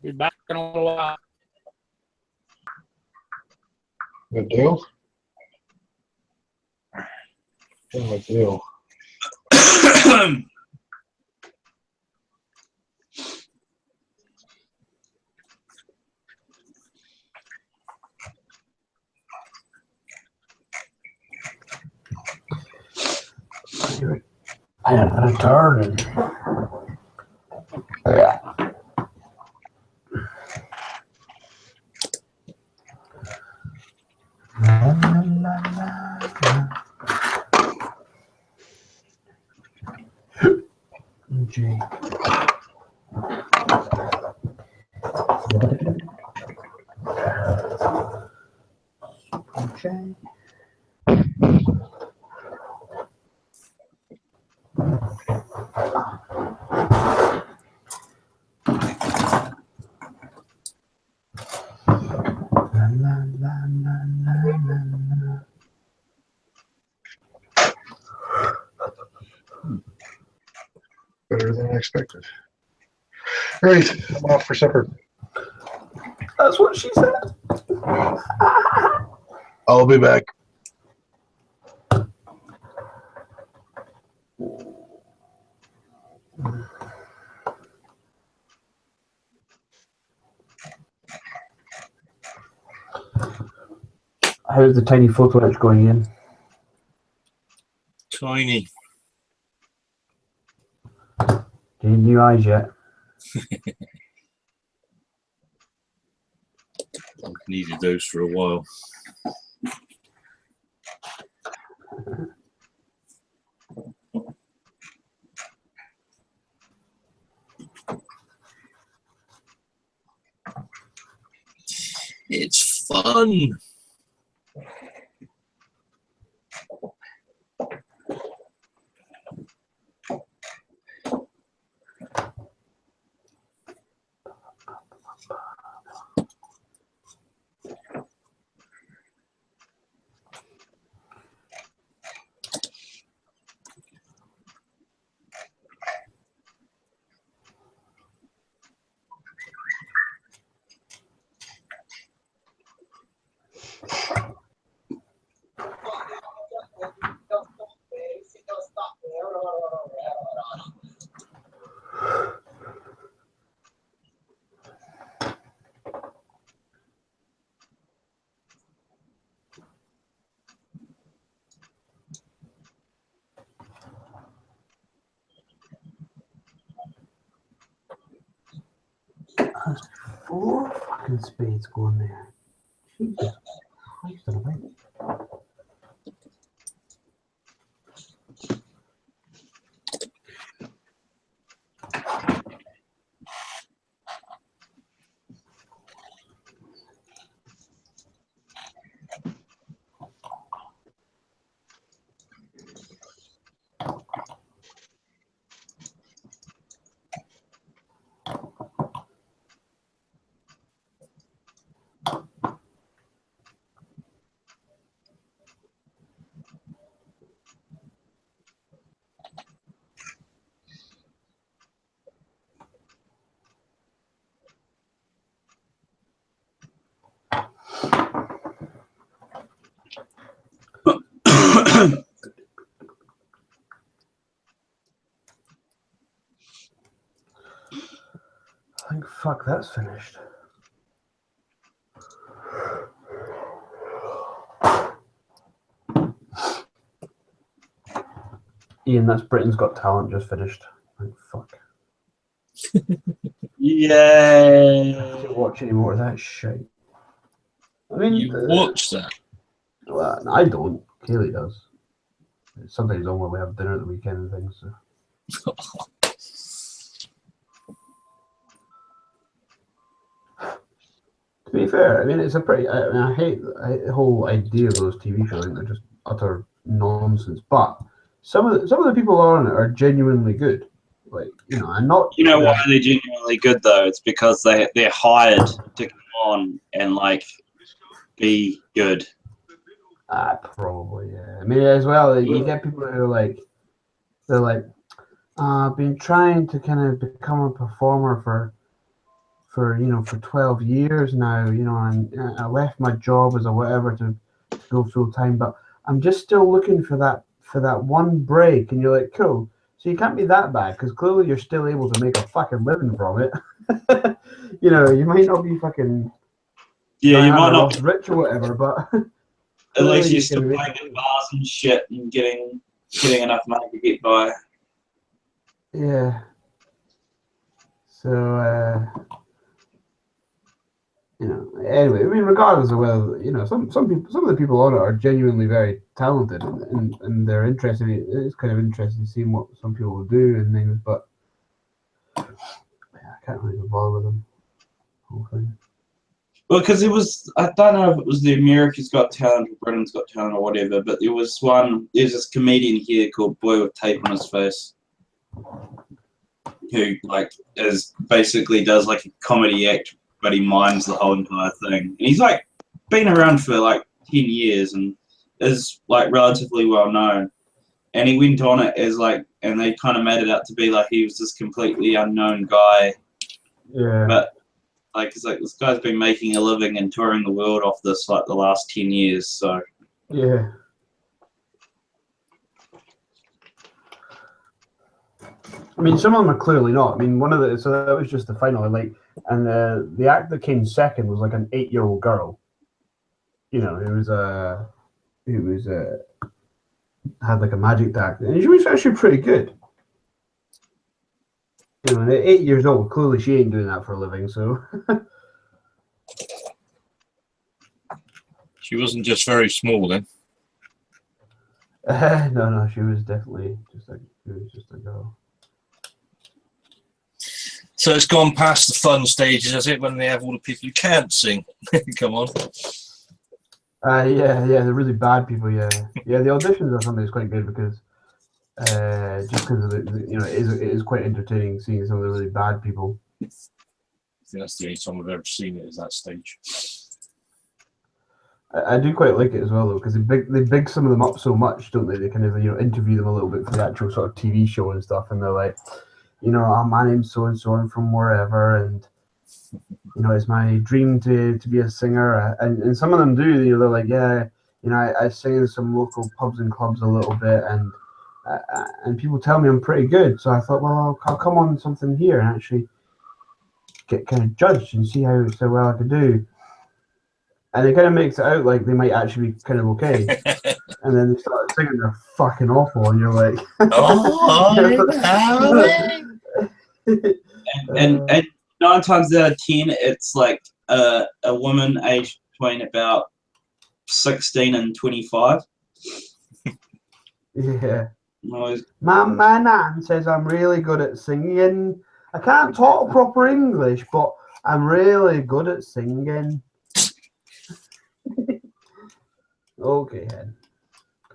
Be back in a little while. Good deal? Good deal. And returning. G. Okay. Better than I expected. Great. I'm off for supper. That's what she said. I'll be back. How's the tiny photo etch going in? Tiny. Any new eyes yet? I've needed those for a while. It's fun. There's 4 fucking spades going there. Jesus Christ, almighty. I think fuck that's finished. Ian, that's Britain's Got Talent just finished. Like fuck. Yay! I don't watch any more of that shit. I mean, You watch that? well, I don't. Kaylee does. It's sometimes on when we have dinner at the weekend and things. So. To be fair, I mean, it's a pretty. I hate the whole idea of those TV shows. I think they're just utter nonsense. But some of the people on it are genuinely good. Like, you know, and not. You know why they're genuinely good though? It's because they're hired to come on and like be good. Probably, yeah. I mean, as well, you get people who are like, they're like, I've been trying to kind of become a performer for 12 years now, you know, and I left my job as a whatever to go full time, but I'm just still looking for that one break. And you're like, cool. So you can't be that bad because clearly you're still able to make a fucking living from it. You know, you might not be fucking Yeah, you might Diana not. Ross rich or whatever, but At least clearly you're you still can make- playing at bars and shit and getting enough money to get by. Yeah. So, you know, anyway, I mean, regardless of whether, you know, some of the people on it are genuinely very talented and they're interesting. It's kind of interesting seeing what some people will do and things, but yeah, I can't really bother with them. Whole thing. Well, because it was, I don't know if it was the America's Got Talent or Britain's Got Talent or whatever, but there's this comedian here called Boy with Tape on his face who, like, basically does, like, a comedy act, but he mimes the whole entire thing. And he's, like, been around for, like, 10 years and is, like, relatively well known. And he went on it as, like, and they kind of made it out to be like he was this completely unknown guy. Yeah. But like, it's like this guy's been making a living and touring the world off this like the last 10 years. So Yeah. I mean, some of them are clearly not. I mean, so that was just the final, like, and the act that came second was like an 8-year-old girl. You know, had like a magic act, and she was actually pretty good. You know, and at 8 years old, clearly she ain't doing that for a living, so. She wasn't just very small then. No, she was definitely just a girl. So it's gone past the fun stages, has it, when they have all the people who can't sing? Come on. Yeah, the really bad people, yeah. Yeah, the auditions are something that's quite good because just because of you know, it is quite entertaining seeing some of the really bad people. I think that's the only time I've ever seen it, is that stage. I do quite like it as well though, because they big some of them up so much, don't they? They kind of, you know, interview them a little bit for the actual sort of TV show and stuff, and they're like, you know, oh, my name's so and so, I'm from wherever, and you know, it's my dream to be a singer. And some of them do. You know, they're like, yeah, you know, I sing in some local pubs and clubs a little bit, and people tell me I'm pretty good. So I thought, well, I'll come on something here and actually get kind of judged and see how well I can do. And it kind of makes it out like they might actually be kind of okay. And then they start singing, they're fucking awful, and you're like, Oh, and 9 times out of 10, it's like a woman aged between about 16 and 25. Yeah. Always, My nan says I'm really good at singing. I can't talk proper English, but I'm really good at singing. Okay, Hen.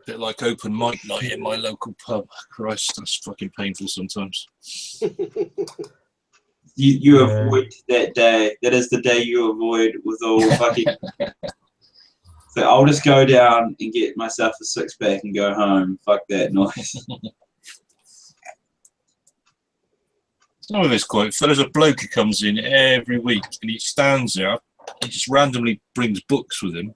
Bit like open mic night in my local pub. Christ, that's fucking painful sometimes. you Yeah. avoid that day. That is the day you avoid with all fucking. So I'll just go down and get myself a 6-pack and go home. Fuck that noise. Some of it's quite fun. There's a bloke who comes in every week and he stands there. He just randomly brings books with him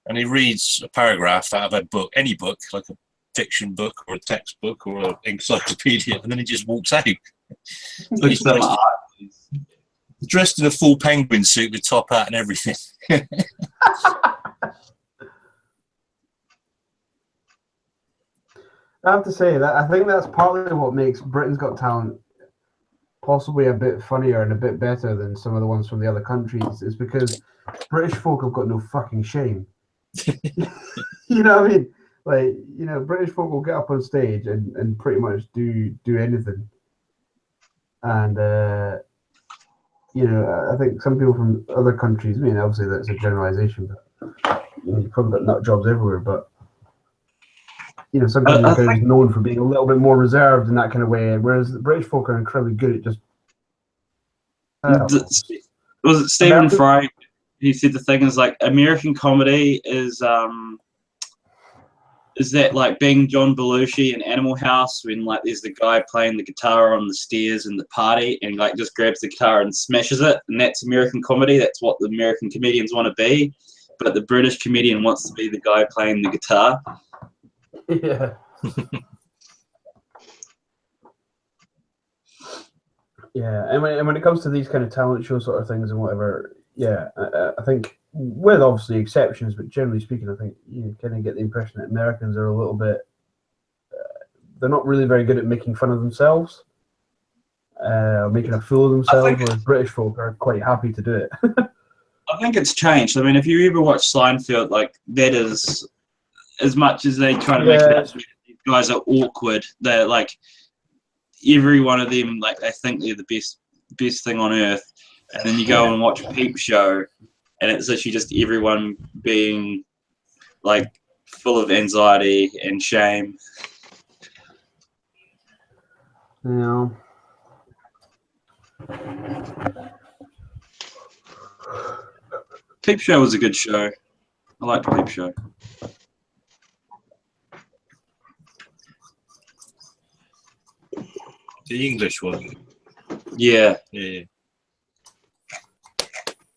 and he reads a paragraph out of a book, any book, like a fiction book or a textbook or an encyclopedia, and then he just walks out. He's Some art. dressed in a full penguin suit with top hat and everything. I have to say that I think that's partly what makes Britain's Got Talent possibly a bit funnier and a bit better than some of the ones from the other countries, is because British folk have got no fucking shame. You know what I mean? Like, you know, British folk will get up on stage and pretty much do anything. And, you know, I think some people from other countries, I mean, obviously that's a generalization, but you know, you've probably got nut jobs everywhere, but you know, some countries are known for being a little bit more reserved in that kind of way, whereas the British folk are incredibly good at just. Was it Stephen Fry? He said the thing is like American comedy is that like being John Belushi in Animal House when like there's the guy playing the guitar on the stairs in the party and like just grabs the guitar and smashes it, and that's American comedy. That's what the American comedians want to be, but the British comedian wants to be the guy playing the guitar. Yeah. Yeah, and when it comes to these kind of talent show sort of things and whatever, yeah, I think with obviously exceptions, but generally speaking, I think you kind of get the impression that Americans are a little bit, they're not really very good at making fun of themselves, or making a fool of themselves, whereas British folk are quite happy to do it. I think it's changed. I mean, if you ever watch Seinfeld, like that is, as much as they try to make it up, these guys are awkward. They're like, every one of them, like they think they're the best thing on earth. And then you go and watch Peep Show, and it's literally just everyone being like full of anxiety and shame. Yeah. Peep Show was a good show. I liked Peep Show. The English one. Yeah. Yeah.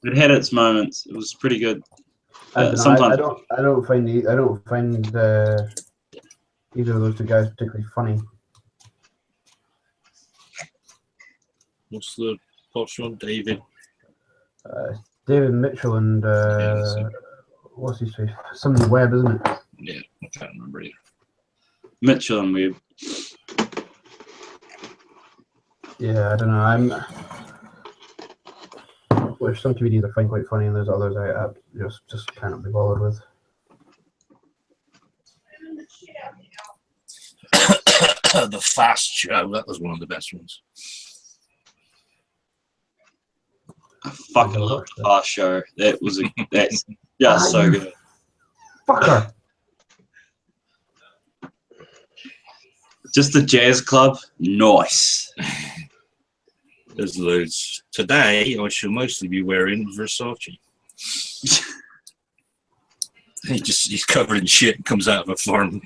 It had its moments. It was pretty good. Sometimes I don't find either of those two guys particularly funny. What's the posh one? David. David Mitchell and what's his face? Somebody Webb, isn't it? Yeah, I can't remember either. Mitchell and Webb. Yeah, I don't know. There's some comedians I find quite funny, and there's others I just cannot be bothered with. The Fast Show, that was one of the best ones. I fucking love the Fast Show. That's just so good. Fucker. Just the jazz club, nice. There's loads. Today, I shall mostly be wearing Versace. He's covered in shit and comes out of a farm.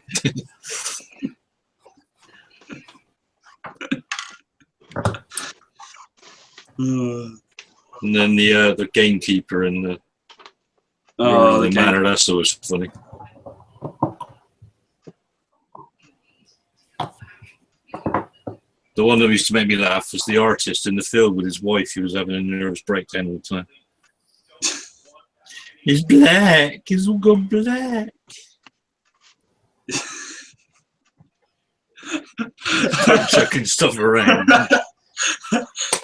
And then the gamekeeper and the the manor, that's always funny. The one that used to make me laugh was the artist in the field with his wife. He was having a nervous breakdown all the time. It's black. It's all gone black. Chucking stuff around.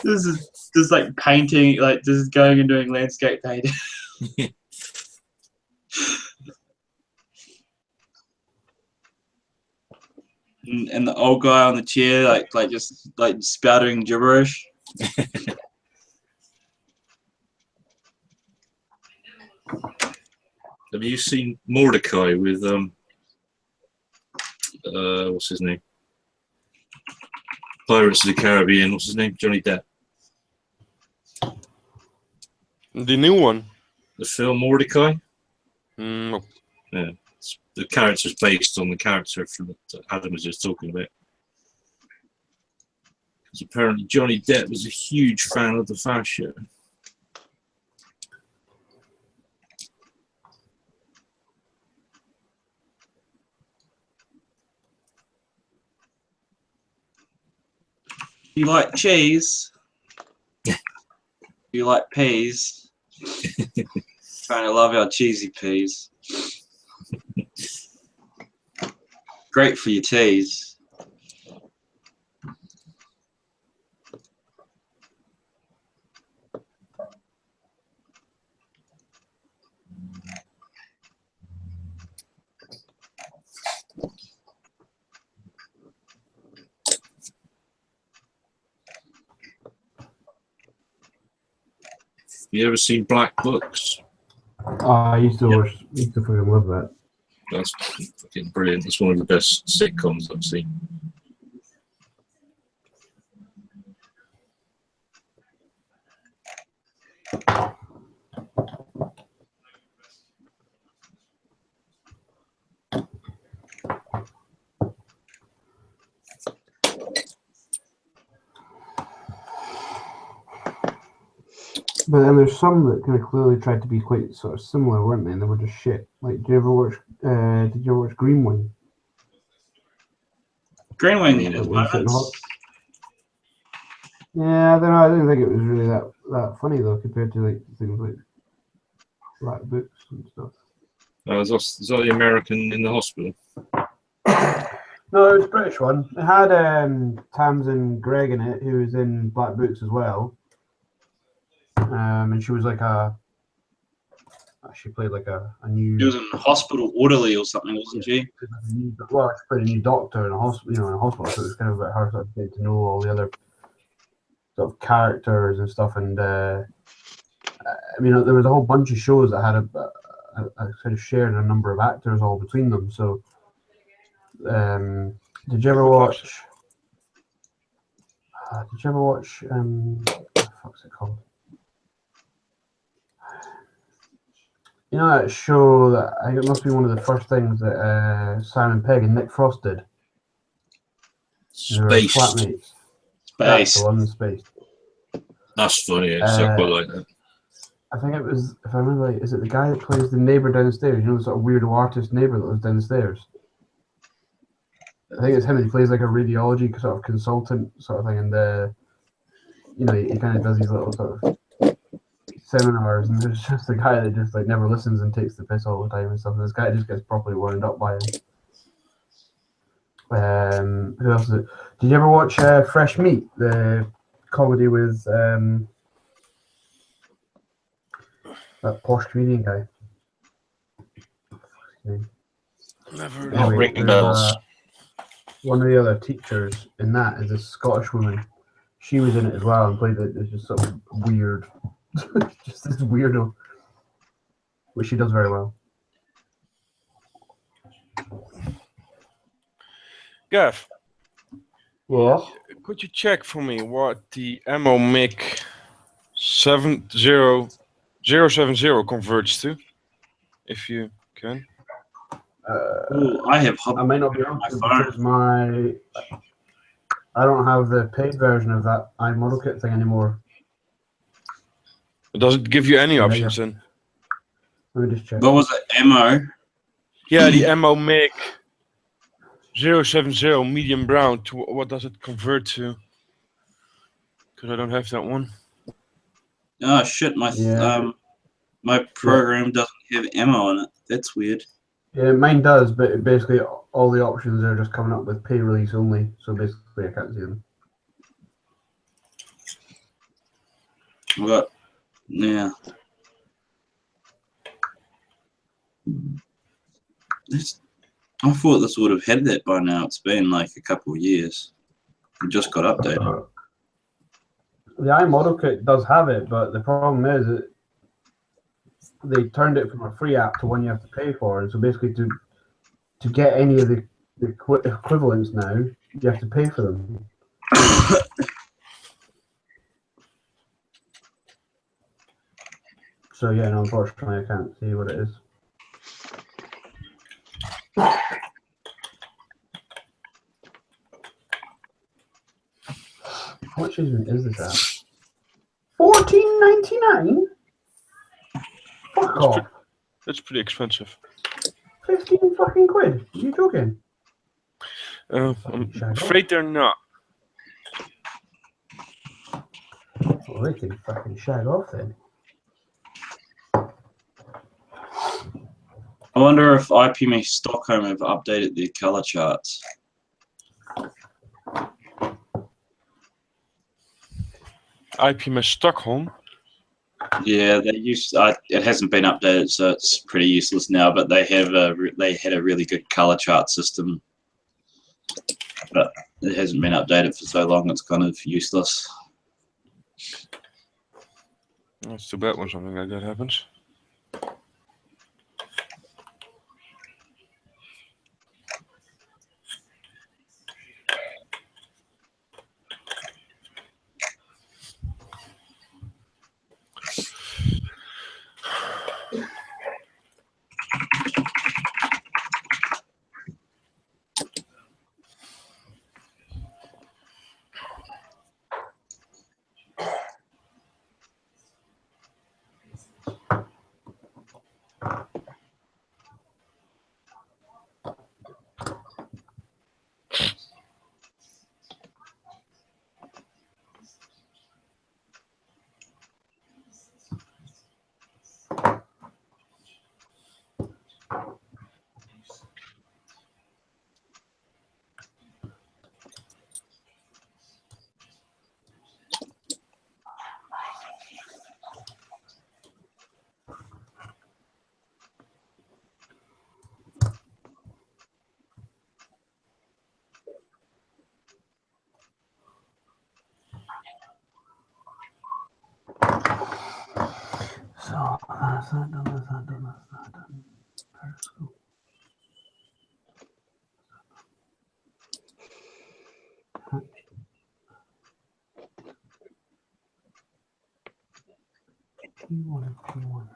This is just like painting, like just going and doing landscape painting. And the old guy on the chair, like just like spouting gibberish. Have you seen Mordecai with what's his name? Pirates of the Caribbean. What's his name? Johnny Depp. The new one. The film Mordecai. No. Yeah, the character's based on the character from that Adam was just talking about. Because apparently Johnny Depp was a huge fan of the Fast Show. You like cheese? You like peas? Trying to love our cheesy peas. Great for your teas. You ever seen Black Books? I used to watch. Used to fucking love that. That's fucking brilliant. It's one of the best sitcoms I've seen. But then there's some that kind of clearly tried to be quite sort of similar, weren't they? And they were just shit. Like, did you ever watch Green Wing? Green Wing in That his one sitting moments. hot. Yeah, I don't know. I didn't think it was really that funny though, compared to like things like Black Books and stuff. Is that the American in the hospital? No, it was a British one. It had Tamsin Gregg in it, who was in Black Books as well. And she was like she played like a new. She was in hospital orderly or something, wasn't she? Well, she played a new doctor in a hospital, in a hospital. So it was kind of about her sort of getting to know all the other sort of characters and stuff. And I mean, there was a whole bunch of shows that had a sort of shared a number of actors all between them. So, did you ever watch? What the fuck's it called? You know that show that I think it must be one of the first things that Simon Pegg and Nick Frost did. They were Space. flatmates. That's Space. the one, Space. That's funny. Yeah, I quite like that. I think it was, if I remember right, is it the guy that plays the neighbor downstairs? You know, the sort of weirdo artist neighbor that lives downstairs. I think it's him. And he plays like a radiology sort of consultant sort of thing, and you know, he kind of does these little sort of seminars, and there's just a guy that just like never listens and takes the piss all the time and stuff. And this guy just gets properly wound up by him. Who else is it? Did you ever watch Fresh Meat, the comedy with that posh comedian guy? Never. Not ringing bells. One of the other teachers in that is a Scottish woman. She was in it as well and played it. It's just sort of weird, just this weirdo, which she does very well. Gav, Yeah. could you check for me what the ammo MiG 70070 converts to, if you can? Ooh, I have I might not be able to because I don't have the paid version of that iModel kit thing anymore. Does it give you any Yeah, options yeah. then? Let me just check. What was it? Ammo? Yeah, the ammo MiG 070 medium brown. To what does it convert to? Because I don't have that one. Oh shit! Yeah. My program doesn't have ammo on it. That's weird. Yeah, mine does, but basically all the options are just coming up with pay release only. So basically, I can't see them. We got, yeah. I thought this would have had that by now. It's been like a couple of years. It just got updated. The iModel Kit does have it, but the problem is that they turned it from a free app to one you have to pay for. And so basically, to get any of the equivalents now, you have to pay for them. So yeah, no, unfortunately, I can't see what it is. How much even is this app? $14.99. Fuck off. That's pretty expensive. 15 fucking quid. Are you joking? I'm afraid they're not. Well, they can fucking shag off then. I wonder if IPME Stockholm have updated their color charts. IPMS Stockholm. Yeah, they used. It hasn't been updated, so it's pretty useless now. But they had a really good color chart system, but it hasn't been updated for so long. It's kind of useless. That's too bad when something like that happens. So that's not done, that's not done, that's not done. Periscope. P1.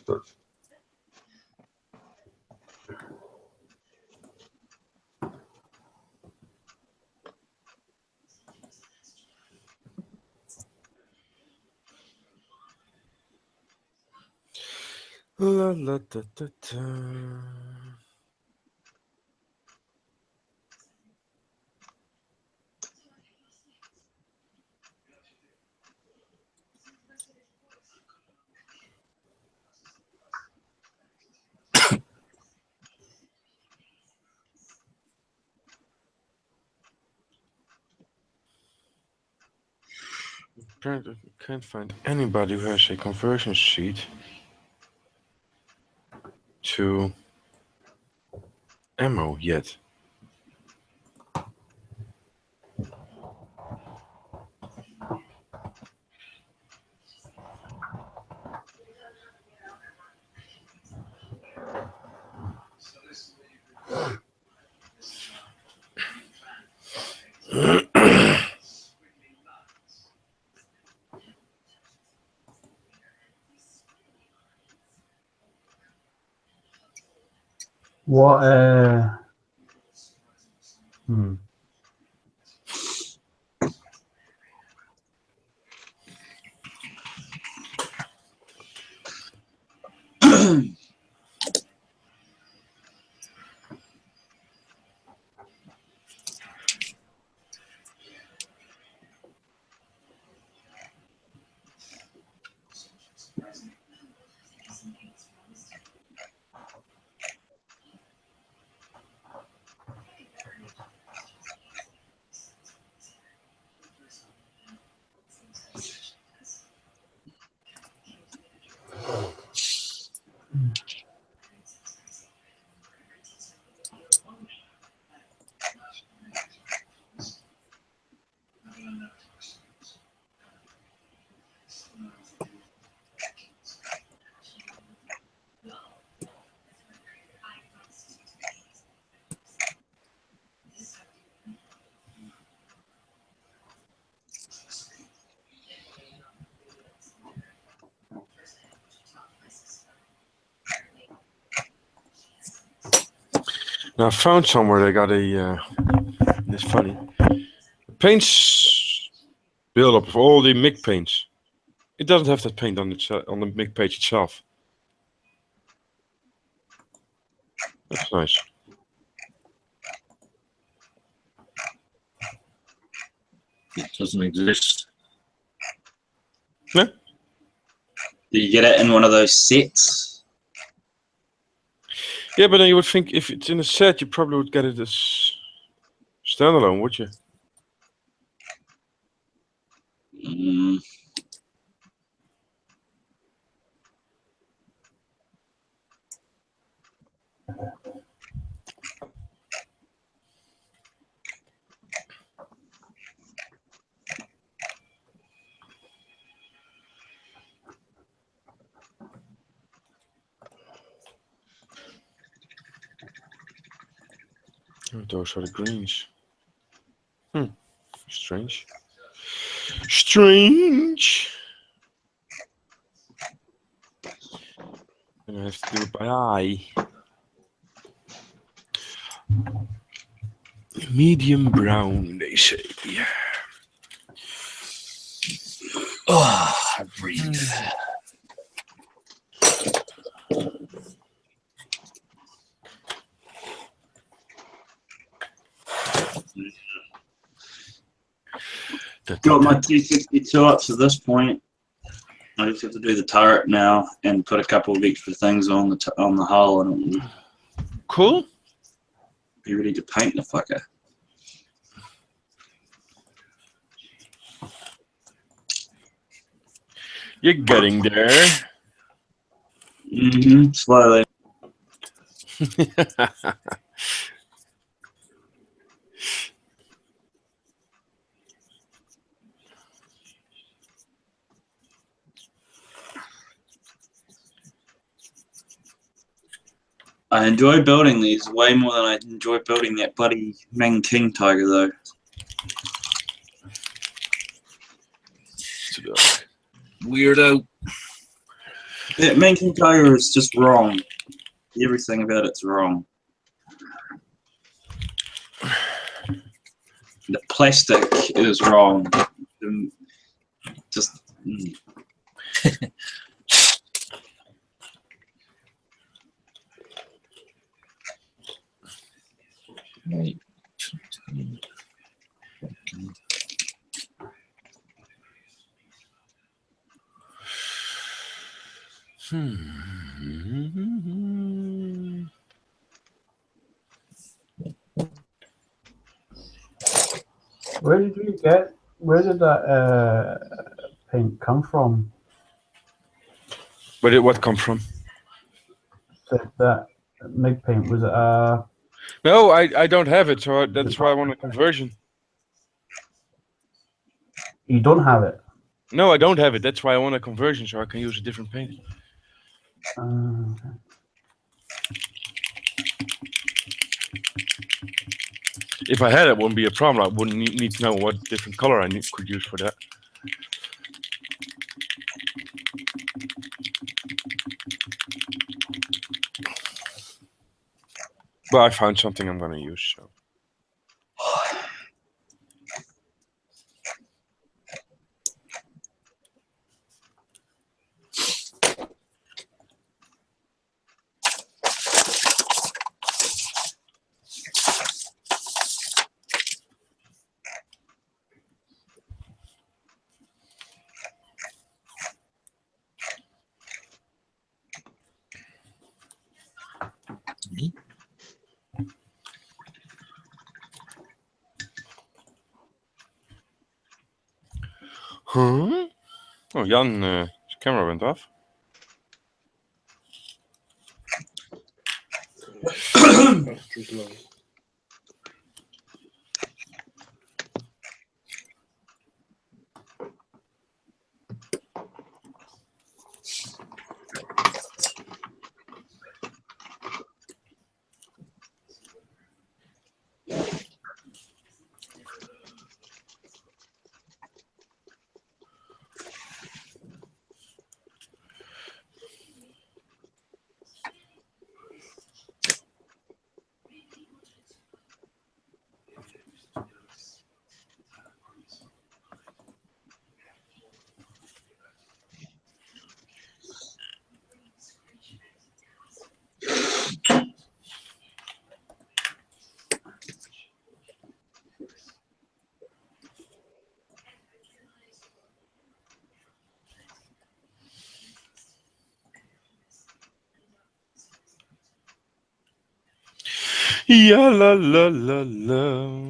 posters. La, la, da, da, da. Apparently, I can't find anybody who has a conversion sheet to ammo yet. What? Now I found somewhere they got a. It's funny. Paints build up of all the MIG paints. It doesn't have that paint on on the MIG page itself. That's nice. It doesn't exist. Do you get it in one of those sets? Yeah, but then you would think if it's in a set, you probably would get it as standalone, would you? Mm, Oh, those are the greens. Strange. Strange. And I have to do it by eye. Medium brown, they say. Oh, I breathe. got my T62 up to this point. I just have to do the turret now and put a couple of extra things on the hull, and it'll Cool. be ready to paint the fucker. You're getting there. Slowly. I enjoy building these way more than I enjoy building that bloody Mang King Tiger, though. Weirdo. That Mankin Tiger is just wrong. Everything about it's wrong. The plastic is wrong. Just. Right. Where did that paint come from? Where did what come from? That MIG paint, was it No, I don't have it, so that's why I want a conversion. you don't have it? No, I don't have it. That's why I want a conversion, so I can use a different paint. If I had it, wouldn't be a problem. I wouldn't need to know what different color I could use for that. But I found something I'm going to use, so. Huh? Oh, Jan, his camera went off. Battery's low. Yeah, la la la la.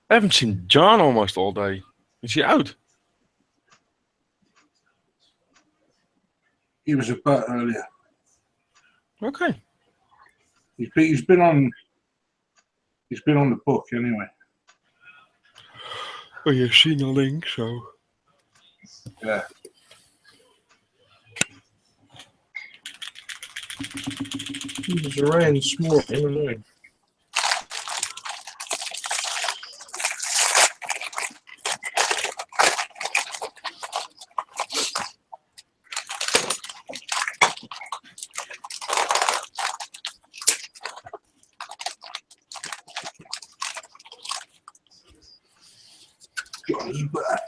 I haven't seen John almost all day. Is he out? He was a bit earlier. Okay. He's been on the book anyway. Oh, you've seen the link, so. Yeah. He was around this morning. John's back.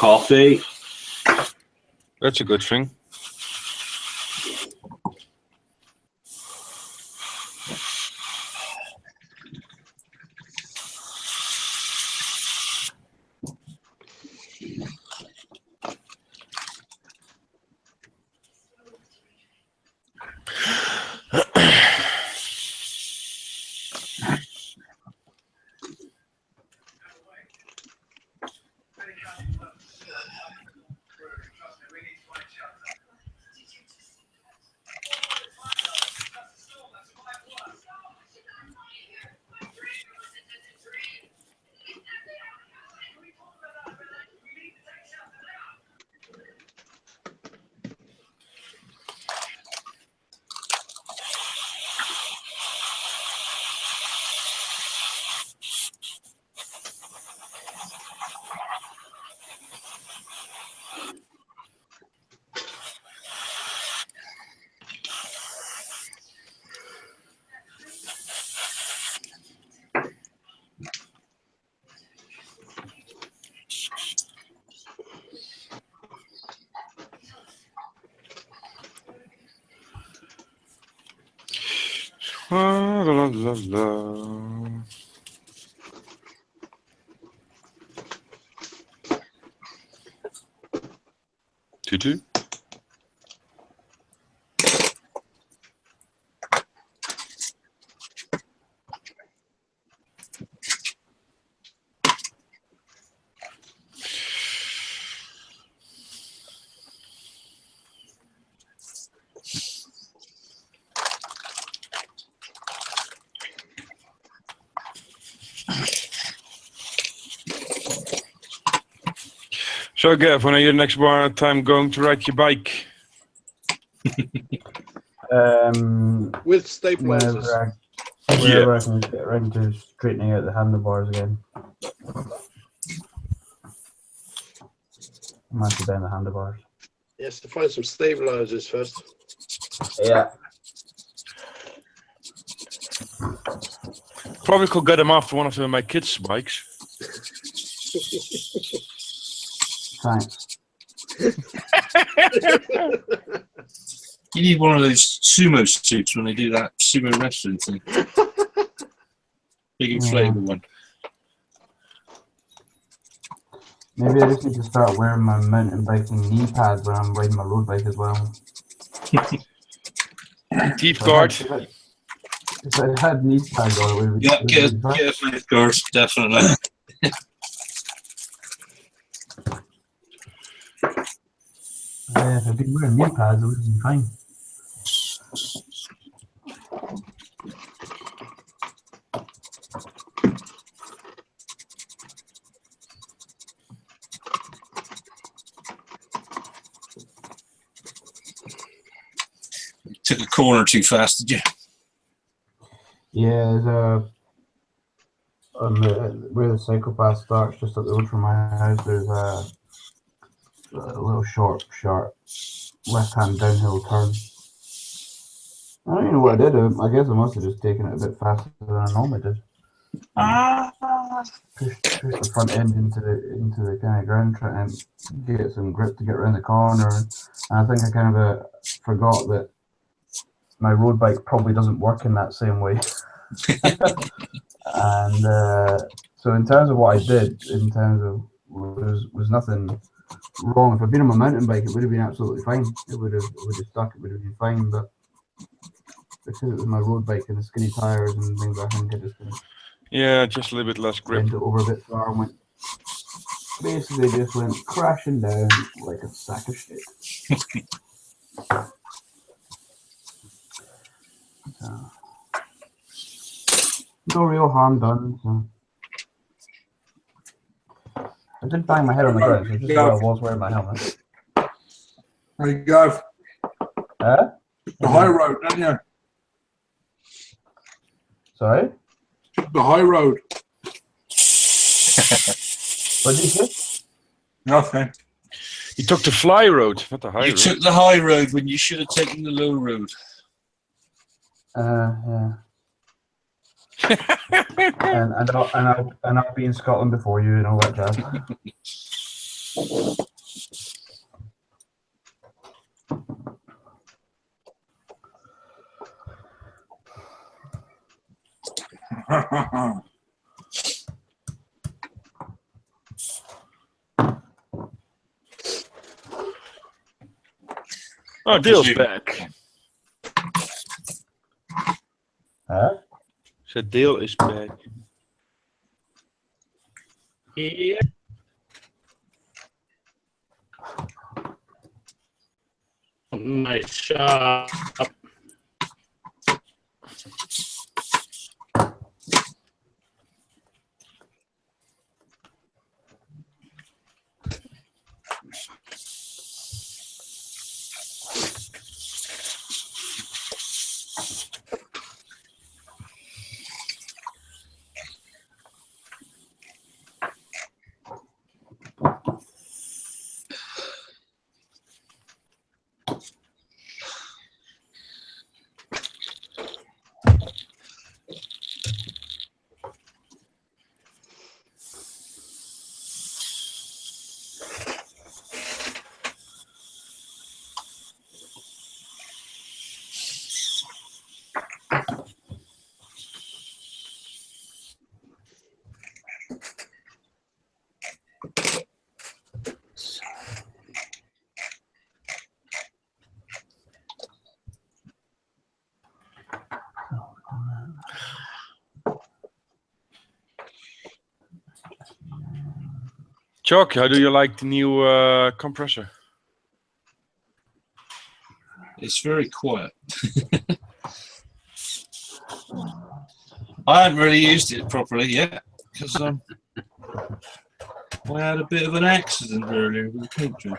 coffee. That's a good thing. La, la, la, la. Tutu. So, Gav, when are you next time going to ride your bike? With stabilizers. Whenever I can get around to straightening out the handlebars again. I'm actually down the handlebars. Yes, to find some stabilizers first. Yeah. Probably could get them after one of my kids' bikes. Thanks. You need one of those sumo suits when they do that sumo wrestling thing. Big inflatable one. Maybe I just need to start wearing my mountain biking knee pads when I'm riding my road bike as well. Teeth guard. If I had knee pads on, it would Yeah, get a teeth guard, definitely. Yeah, if I'd been wearing knee pads, it would have been fine. Took a corner too fast, did you? Yeah, there's where the Psychopath starts, just up the road from my house, there's a little sharp left-hand downhill turn. I don't even know what I did. I guess I must have just taken it a bit faster than I normally did. Pushed the front end into the kind of ground, trying to get some grip to get around the corner. And I think I kind of forgot that my road bike probably doesn't work in that same way. And so in terms of what I did, in terms of was nothing wrong. If I'd been on my mountain bike, it would have been absolutely fine. It would have stuck. It would have been fine. But because it was my road bike and the skinny tires and things, I think I just just a little bit less grip. bent it over a bit far and basically just went crashing down like a sack of shit. So, no real harm done. So. I did bang my head on the ground, so just where I was wearing my helmet. There you go. Huh? The high road, don't you? Sorry? The high road. What did you say? Nothing. You took the fly road, not the high road. You took the high road when you should have taken the low road. Yeah. and I'll be in Scotland before you and all that jazz. Oh, Dale's back. Huh? Said Dale is back. Yeah. Nice shot. Chuck, how do you like the new compressor? It's very quiet. I haven't really used it properly yet because I had a bit of an accident earlier with the paint job.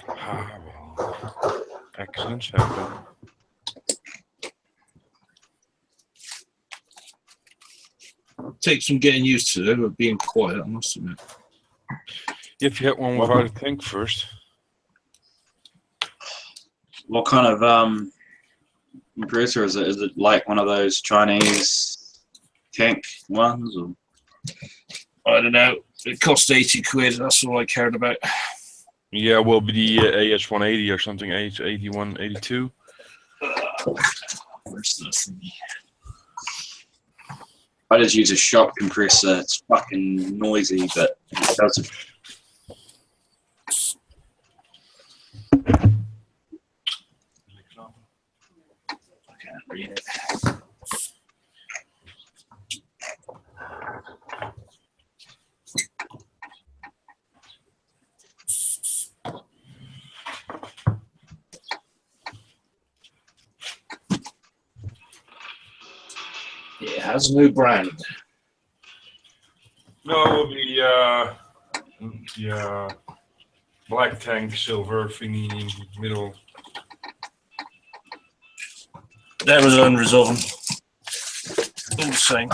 Ah, well, accidents happen. Takes some getting used to, though, but being quiet, I must admit. You have to get one without a tank first. What kind of compressor is it? Is it like one of those Chinese tank ones? Or? I don't know. It cost 80 quid. That's all I cared about. Yeah, will be the AS180 or something, AS81, 82. Where's the thingy? I just use a shop compressor. It's fucking noisy, but it does it. I can't read it. It has a new brand. No, it will be black tank, silver thingy, middle. That was unresolved. All the same.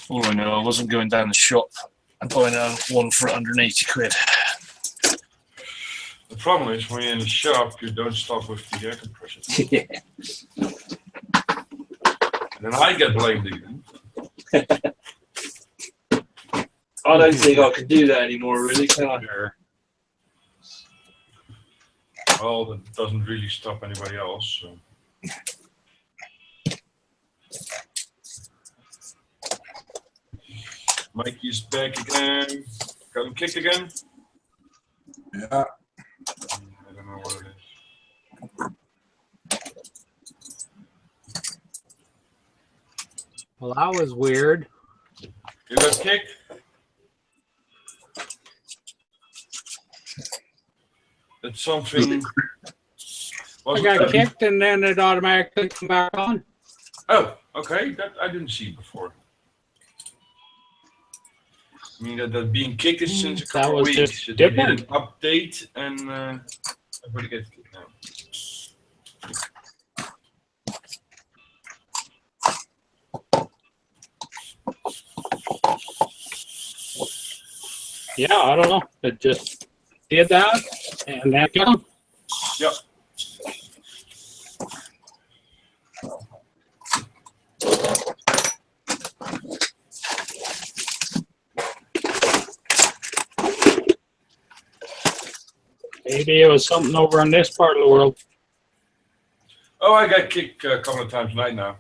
All I know, I wasn't going down the shop and buying one for 180 quid. The problem is when you're in the shop, you don't stop with the air compressor. Yeah. And then I get blamed again. I don't think I can do that anymore, really, can I? Well, that doesn't really stop anybody else. So. Mikey's back again. Got him kicked again? Yeah. I don't know what it is. Well, that was weird. You got kicked? That's something. I got kicked and then it automatically came back on. Oh, okay. That I didn't see before. I mean that being kicked is since a couple of weeks. Just They did an different. update and everybody gets kicked now. Yeah, I don't know. It just did that, and that gone. Yep. Maybe it was something over in this part of the world. Oh, I got kicked a couple of times tonight now.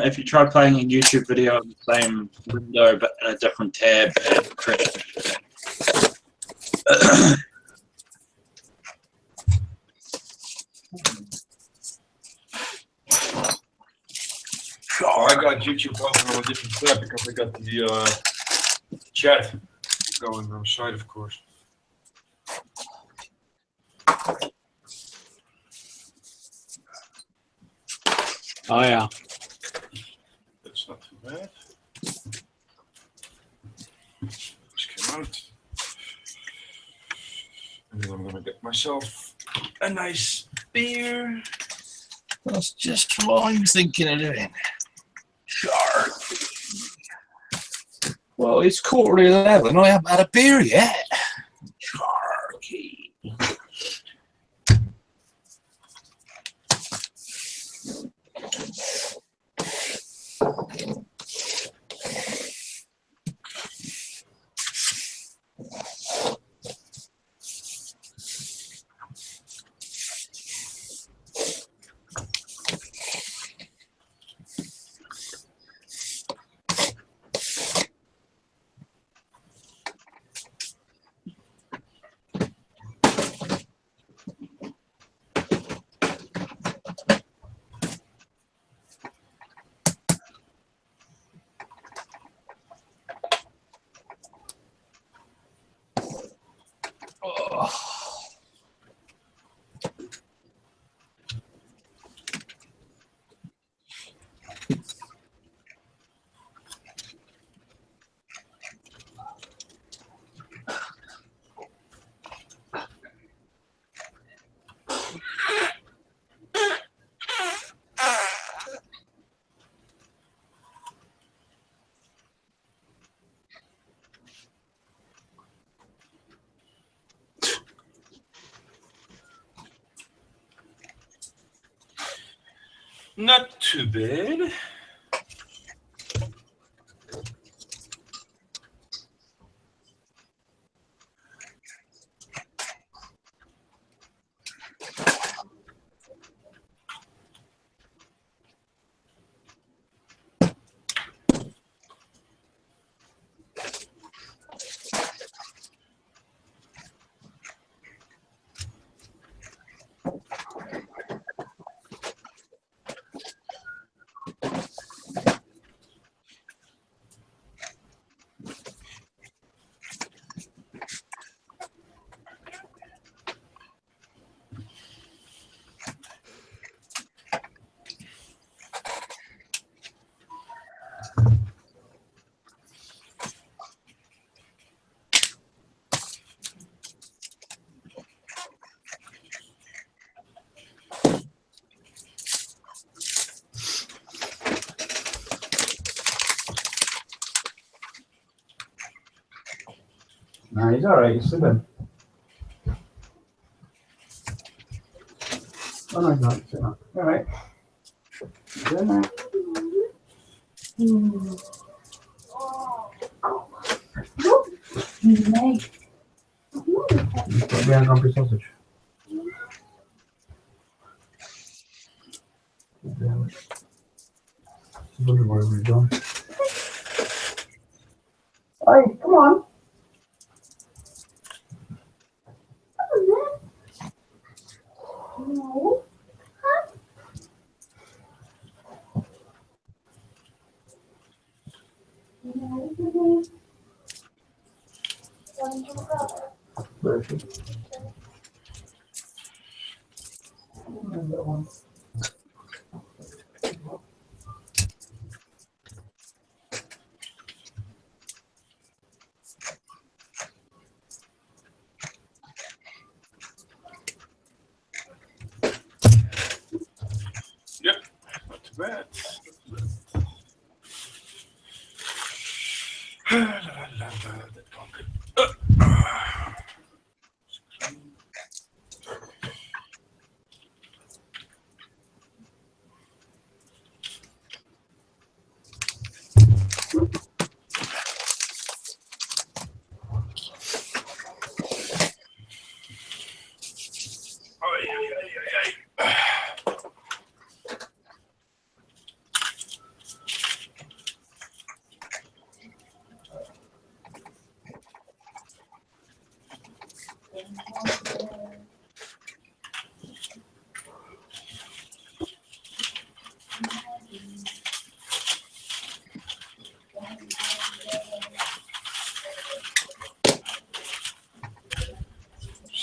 If you try playing a YouTube video in the same window but in a different tab, it crashes. I got YouTube open on a different tab because I got the chat going on the side, of course. Oh yeah. That's not too bad. Just came out. And then I'm gonna get myself a nice beer. That's just what I'm thinking of doing. Shark. Well, it's 11:15. I haven't had a beer yet. Sharky. Not too bad. Nah, he's alright, he's sleeping. Oh no, he's not. He's not. Alright. Good night. Put me on grumpy sausage. Damn it. I wonder where we're going. Hey, come on. No. Where is she? That one. Yep, not too bad.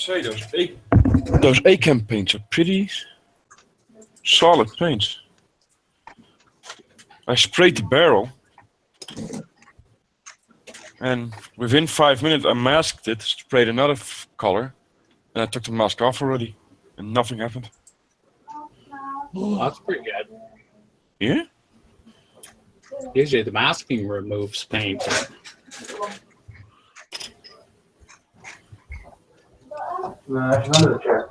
say those A-Chem paints are pretty solid paints. I sprayed the barrel, and within 5 minutes I masked it, sprayed another color, and I took the mask off already, and nothing happened. Oh, that's pretty good. Yeah? Usually the masking removes paint. It's under the chair.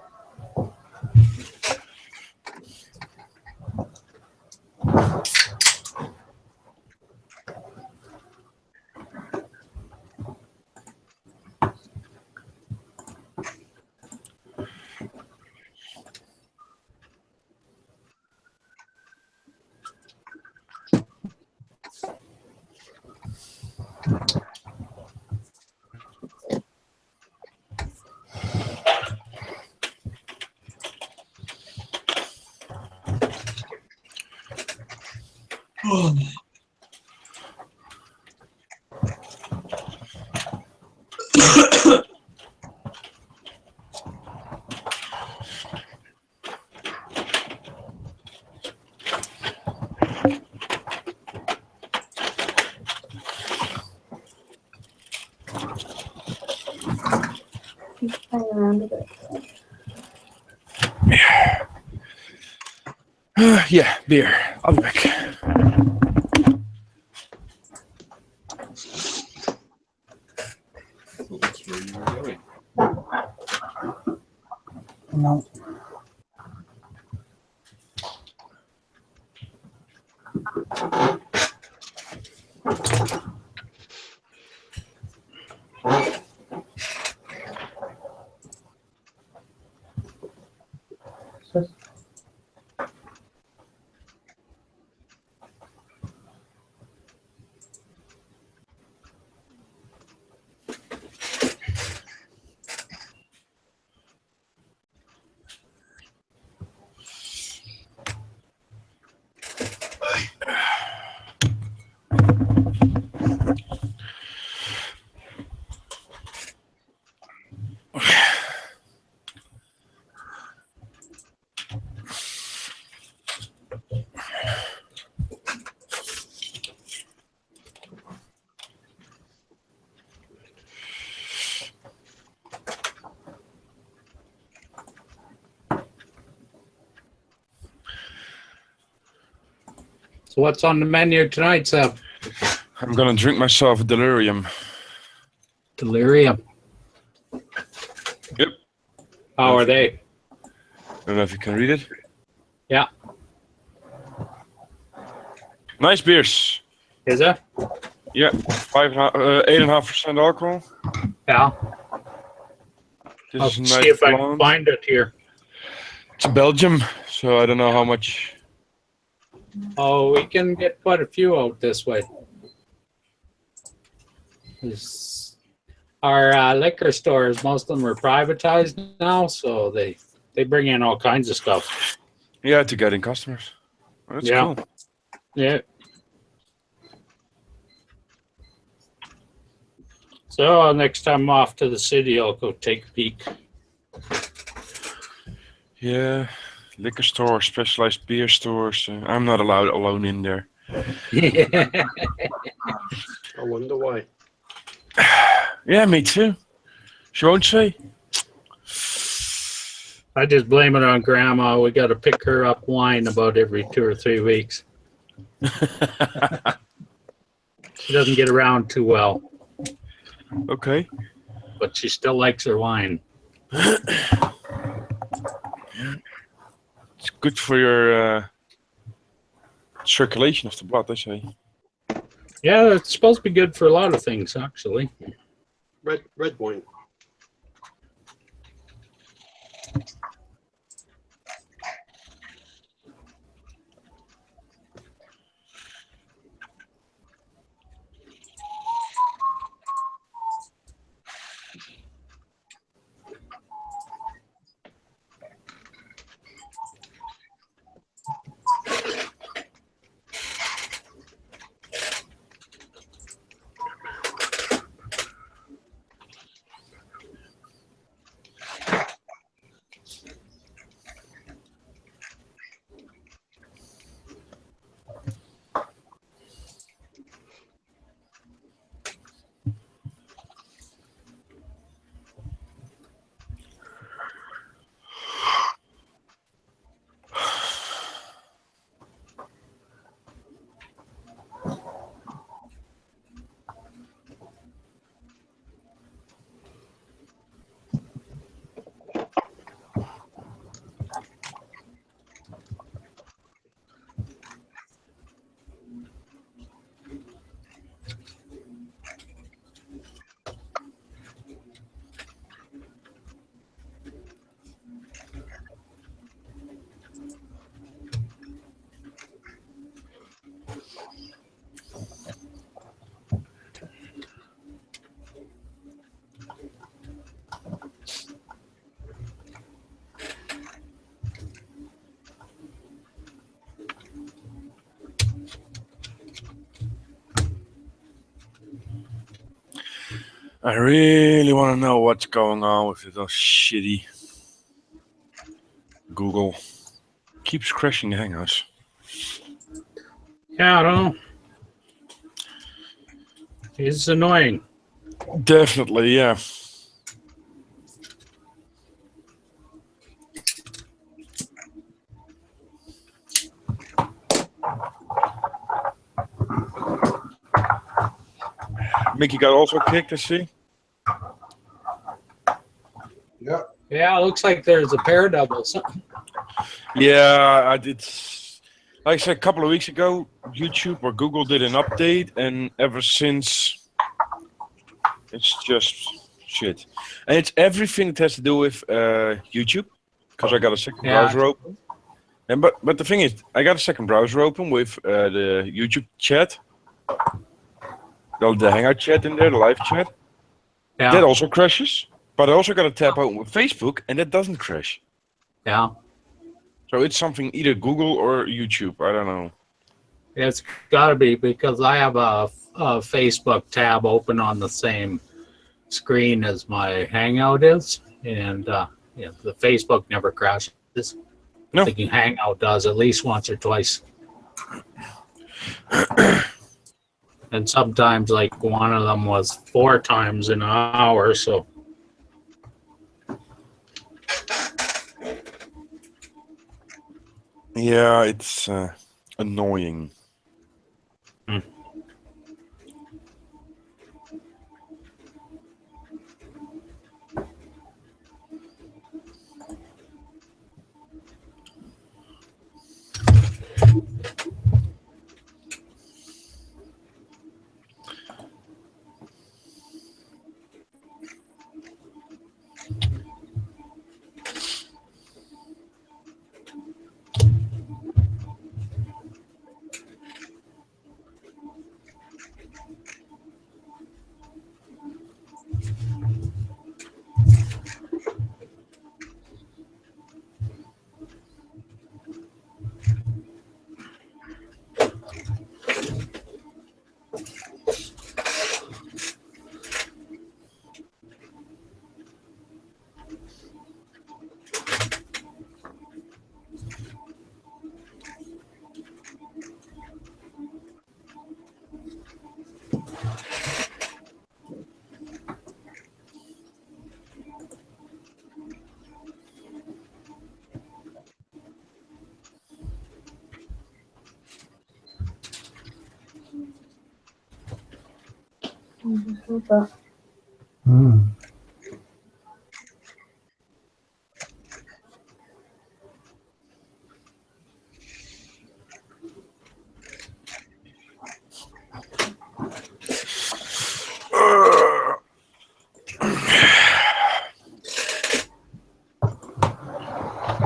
Playing around with it. Yeah, beer. I'll be back. That's where you were going. No. So what's on the menu tonight, Seb? I'm gonna drink myself a delirium. Delirium. Yep. How are they? I don't know if you can read it. Yeah. Nice beers. Is it? Yeah, 8.5% alcohol. Yeah. This I'll is a see nice if I can blonde. find it here. It's Belgium, so I don't know how much. Oh, we can get quite a few out this way. Our liquor stores, most of them are privatized now, so they bring in all kinds of stuff. Yeah, to get in customers. That's Yeah. cool. Yeah. So next time I'm off to the city, I'll go take a peek. Yeah, liquor store, specialized beer stores. I'm not allowed alone in there. I wonder why. Yeah, me too. She won't say. I just blame it on Grandma. We got to pick her up wine about every 2 or 3 weeks. She doesn't get around too well, Okay. but she still likes her wine. It's good for your circulation of the blood, they say. Yeah, it's supposed to be good for a lot of things, actually. Red wine. I really want to know what's going on with those shitty Google. Keeps crashing the Hangouts. Yeah, I don't know. It's annoying. Definitely, yeah. Mickey got also kicked, I see. Yeah. Yeah, it looks like there's a pair doubles. Yeah, I did. Like I said, a couple of weeks ago, YouTube or Google did an update, and ever since, it's just shit. And it's everything that has to do with YouTube, because I got a second browser open. And but the thing is, I got a second browser open with the YouTube chat, the Hangout chat in there, the live chat. Yeah. That also crashes. But I also got to tap out with Facebook, and that doesn't crash. Yeah. So it's something either Google or YouTube. I don't know. It's got to be because I have a Facebook tab open on the same screen as my Hangout is, and yeah, the Facebook never crashes. No. I think Hangout does at least once or twice. And sometimes, like one of them was 4 times in an hour, so. Yeah, it's annoying.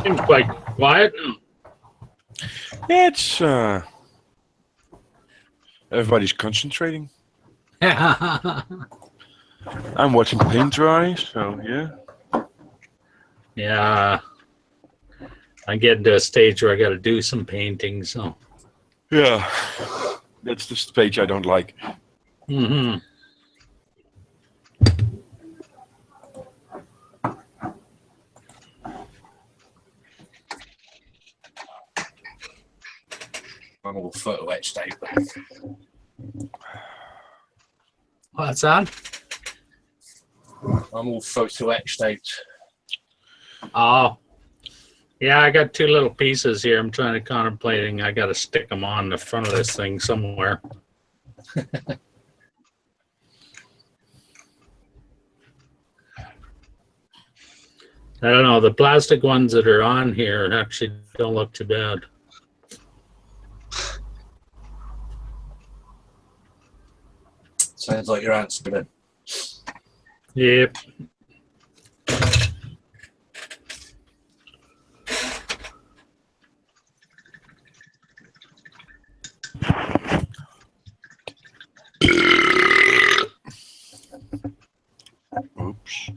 Seems quite quiet. It's everybody's concentrating. I'm watching paint dry, so yeah. Yeah. I'm getting to a stage where I got to do some painting, so. Yeah, that's the stage I don't like. Mm-hmm. I'm all photo etched out. What's that? I'm all photo etched out. Oh. Yeah, I got 2 little pieces here. I'm trying to contemplating. I got to stick them on the front of this thing somewhere. I don't know. The plastic ones that are on here actually don't look too bad. Sounds like your answer then. Yep. Oops.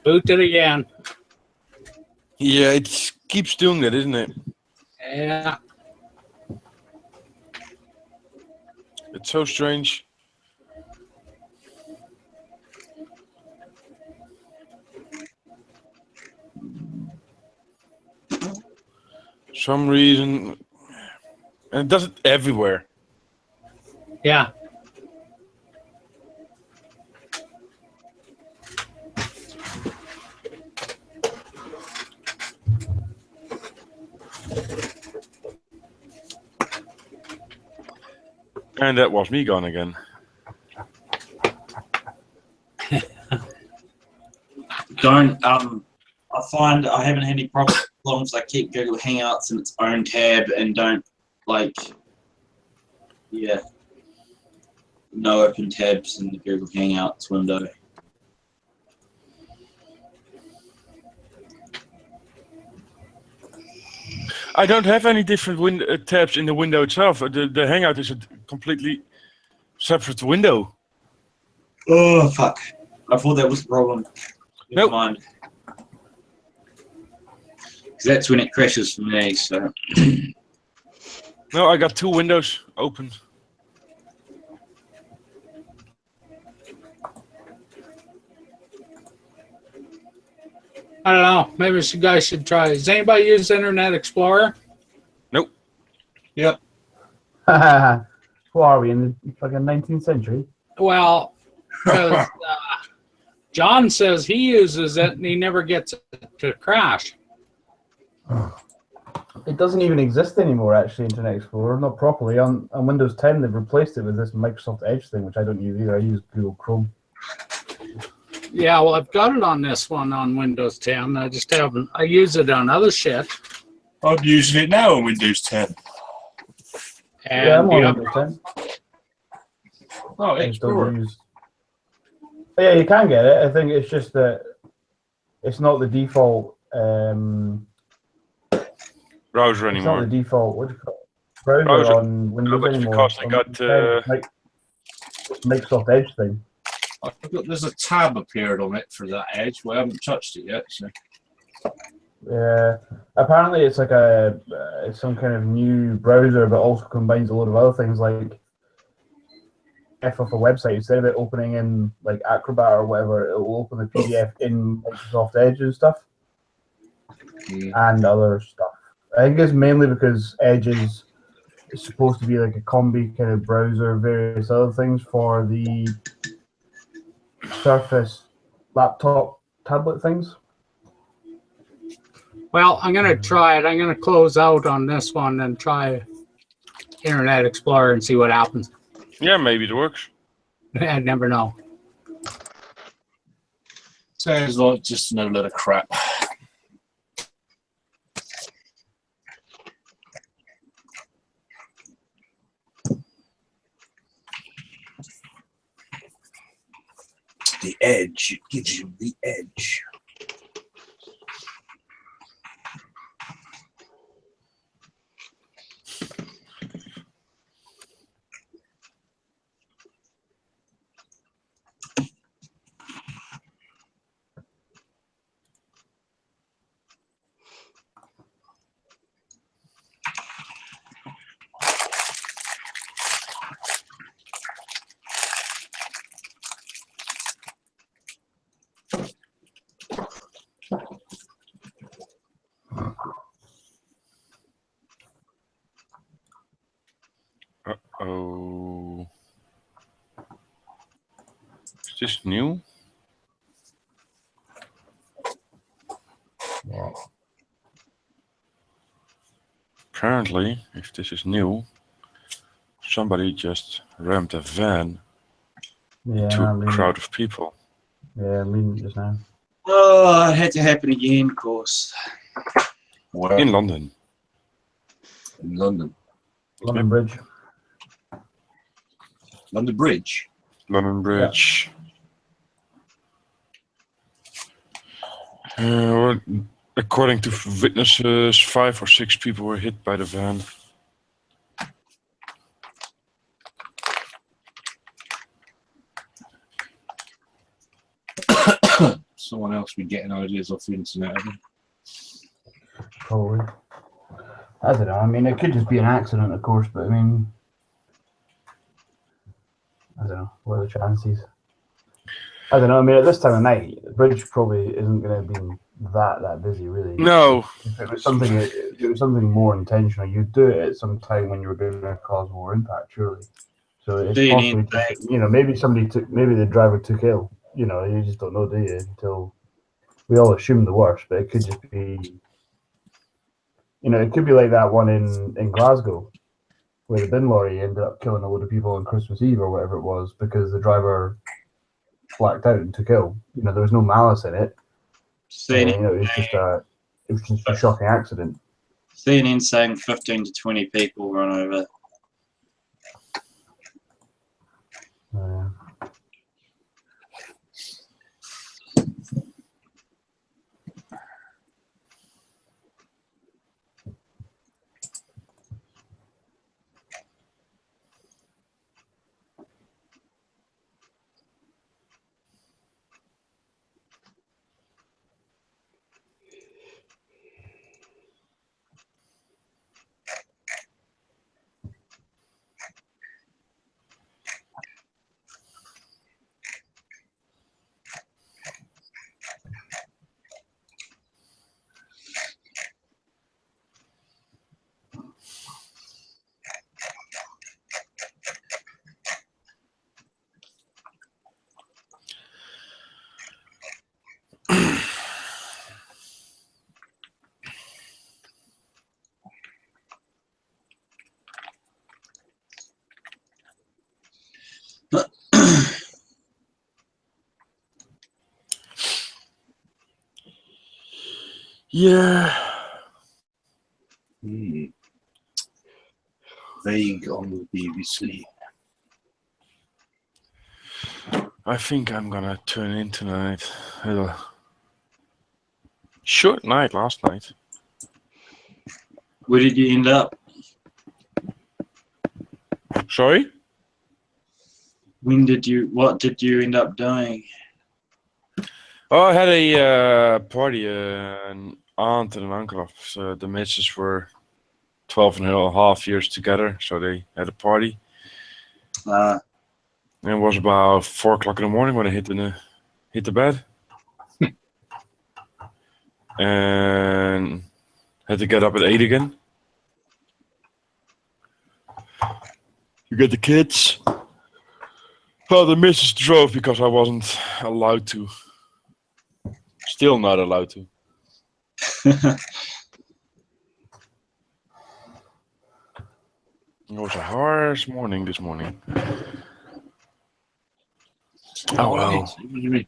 Boot it again. Yeah, it keeps doing that, isn't it? Yeah. It's so strange. Some reason, and it does it everywhere. Yeah. And that was me gone again. Don't I find I haven't had any problems. I keep Google Hangouts in its own tab and don't no open tabs in the Google Hangouts window. I don't have any different tabs in the window itself. The Hangout is a completely separate window. Oh fuck! I thought that was the problem. Never Nope. mind. 'Cause that's when it crashes for me. So No, I got two windows open. I don't know. Maybe you guys should try. Does anybody use Internet Explorer? Nope. Yep. Who are we in the fucking 19th century? Well, 'cause, John says he uses it and he never gets it to crash. It doesn't even exist anymore, actually, Internet Explorer, not properly. On Windows 10, they've replaced it with this Microsoft Edge thing, which I don't use either. I use Google Chrome. Yeah, well, I've got it on this one on Windows 10. I just haven't. I use it on other shit. I'm using it now on Windows 10. And Yeah, I'm on the Windows 10. Oh, I just don't Explorer. use... Yeah, you can get it. I think it's just that it's not the default... Browser it's not anymore. the default... What do you call it? Browser Browser. on Windows But it's anymore. because they On got, Windows 10, it's Microsoft Edge thing. There's a tab appeared on it for that Edge. Well, I haven't touched it yet. So. Yeah, apparently it's like it's some kind of new browser, but also combines a lot of other things like if of a website, instead of it opening in like Acrobat or whatever, it will open the PDF in Microsoft Edge and stuff, and other stuff. I think it's mainly because Edge is supposed to be like a combi kind of browser, various other things for the Surface laptop tablet things. Well, I'm going to try it. I'm going to close out on this one and try Internet Explorer and see what happens. Yeah, maybe it works. I never know. Sounds like just another load of crap. The edge, it gives you the edge. Uh-oh. Is this new? Apparently, if this is new, somebody just rammed a van Yeah, to I'm a reading crowd it. of people. Yeah, I'm reading it just now. oh, it had to happen again, of course. Where? In London. In London. London Bridge. London Bridge. London Bridge. Well, according to witnesses, 5 or 6 people were hit by the van. someone else be getting ideas off the internet. I think. Probably. I don't know. I mean, it could just be an accident, of course, but I mean, I don't know. What are the chances? I don't know. I mean, at this time of night, the bridge probably isn't going to be that busy, really. No. If it was something more intentional, you'd do it at some time when you were going to cause more impact, surely. So it's possibly, maybe maybe the driver took ill. You know, you just don't know, do you? Until we all assume the worst, but it could just be, it could be like that one in Glasgow, where the bin lorry ended up killing a load of people on Christmas Eve or whatever it was because the driver blacked out and took ill. There was no malice in it. It was just a shocking accident. CNN saying 15 to 20 people run over. Yeah. Vague on the BBC. I think I'm gonna tune in tonight. Had a short night last night. Where did you end up? Sorry? What did you end up doing? Oh, I had a party. An aunt and an uncle of the missus were 12 and a half years together, so they had a party. And it was about 4 o'clock in the morning when I hit the bed. And had to get up at 8 again. You get the kids. Well, the missus drove because I wasn't allowed to. Still not allowed to. It was a harsh morning this morning. Oh, well. What do you mean?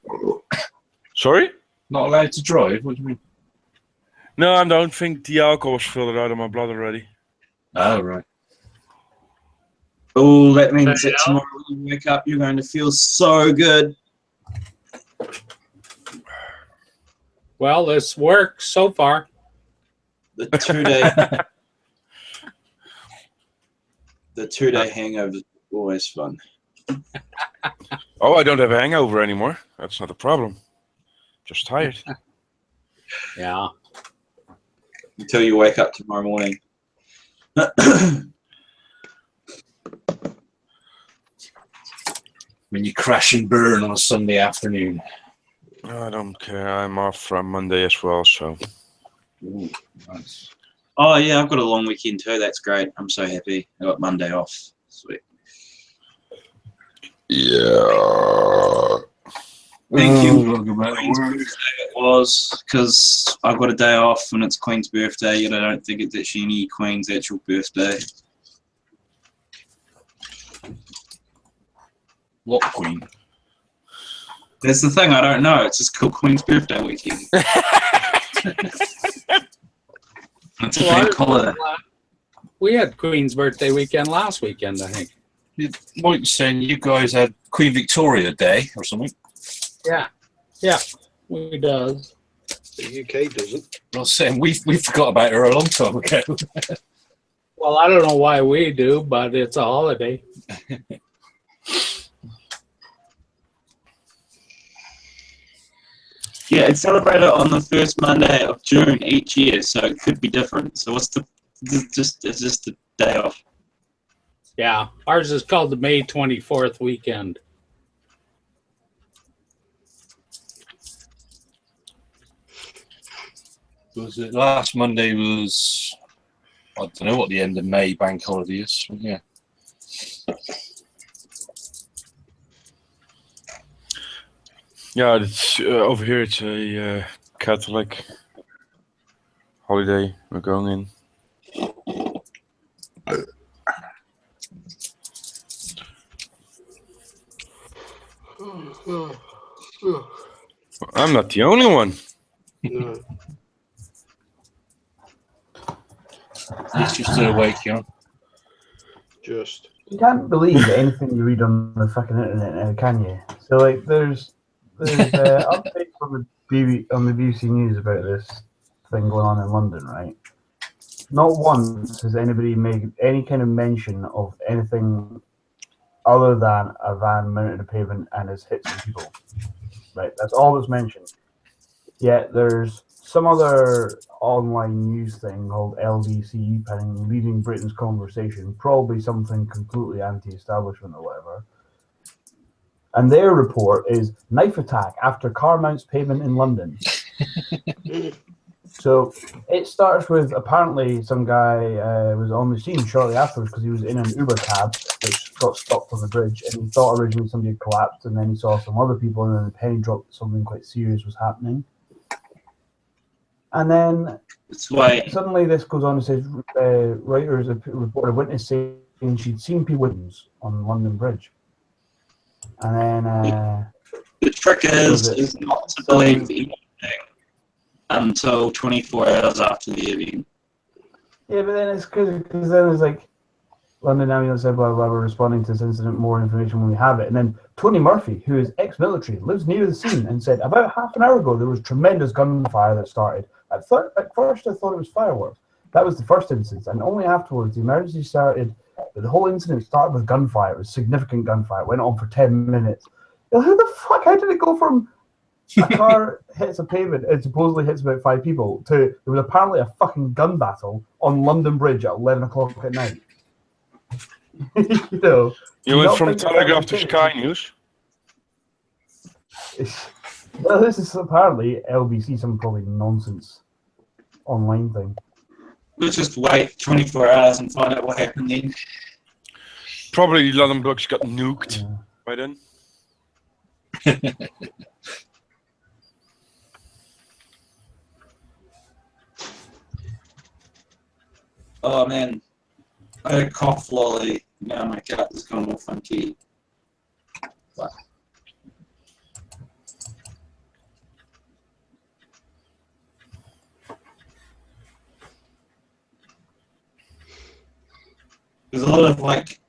Sorry? Not allowed to drive? What do you mean? No, I don't think the alcohol was filtered out of my blood already. Oh, right. Oh, that means that tomorrow when you wake up, you're going to feel so good. Well, this works so far. The 2-day hangover is always fun. Oh, I don't have a hangover anymore. That's not a problem. Just tired. Yeah. Until you wake up tomorrow morning. When you crash and burn on a Sunday afternoon. I don't care. I'm off from Monday as well, so. Ooh, nice. Oh, yeah, I've got a long weekend too. That's great. I'm so happy. I got Monday off. Sweet. Yeah. Thank you. Queen's birthday it was, because I've got a day off and it's Queen's birthday, and I don't think it's actually any Queen's actual birthday. What Queen? That's the thing, I don't know. It's just called Queen's birthday weekend. It's a bank holiday. We had Queen's birthday weekend last weekend, I think. Mike's saying you guys had Queen Victoria Day or something. Yeah, we does. The UK doesn't. I was saying we forgot about her a long time ago. Well, I don't know why we do, but it's a holiday. Yeah, it's celebrated on the first Monday of June each year, so it could be different. So what's the? It's just the day off. Yeah, ours is called the May 24th weekend. Was it last Monday? Was I don't know what the end of May bank holiday is. Yeah. Yeah, it's over here. It's a Catholic holiday. We're going in. I'm not the only one. No. At least you're still awake, Jan. Just. You can't believe anything you read on the fucking internet now, can you? So like, there's updates on the BBC News about this thing going on in London, right? Not once has anybody made any kind of mention of anything other than a van mounted a pavement and has hit some people. Right, that's all that's mentioned. Yet there's some other online news thing called LDC penning leading Britain's conversation, probably something completely anti-establishment or whatever. And their report is knife attack after car mounts pavement in London. So it starts with apparently some guy was on the scene shortly afterwards because he was in an Uber cab which got stopped on the bridge, and he thought originally somebody had collapsed, and then he saw some other people, and then the penny dropped that something quite serious was happening. And then suddenly this goes on and says Reuters reported a witness saying she'd seen people on London Bridge. And then the trick is not to believe anything until 24 hours after the event. Yeah, but then it's crazy because then it's like London Ambulance said, blah, blah, blah, we're responding to this incident, more information when we have it. And then Tony Murphy, who is ex-military, lives near the scene and said, about half an hour ago, there was tremendous gunfire that started. At first, I thought it was fireworks. That was the first instance. And only afterwards, the emergency started. The whole incident started with gunfire. It was significant gunfire. It went on for 10 minutes. Who the fuck? How did it go from a car hits a pavement and supposedly hits about 5 people to there was apparently a fucking gun battle on London Bridge at 11 o'clock at night? You went from Telegraph to Sky News? Well, this is apparently LBC, some probably nonsense online thing. Let's just wait 24 hours and find out what happened then. Probably the London blocks got nuked by then. Oh man, I had a cough lolly. Now my cat is going all funky. But there's a lot of like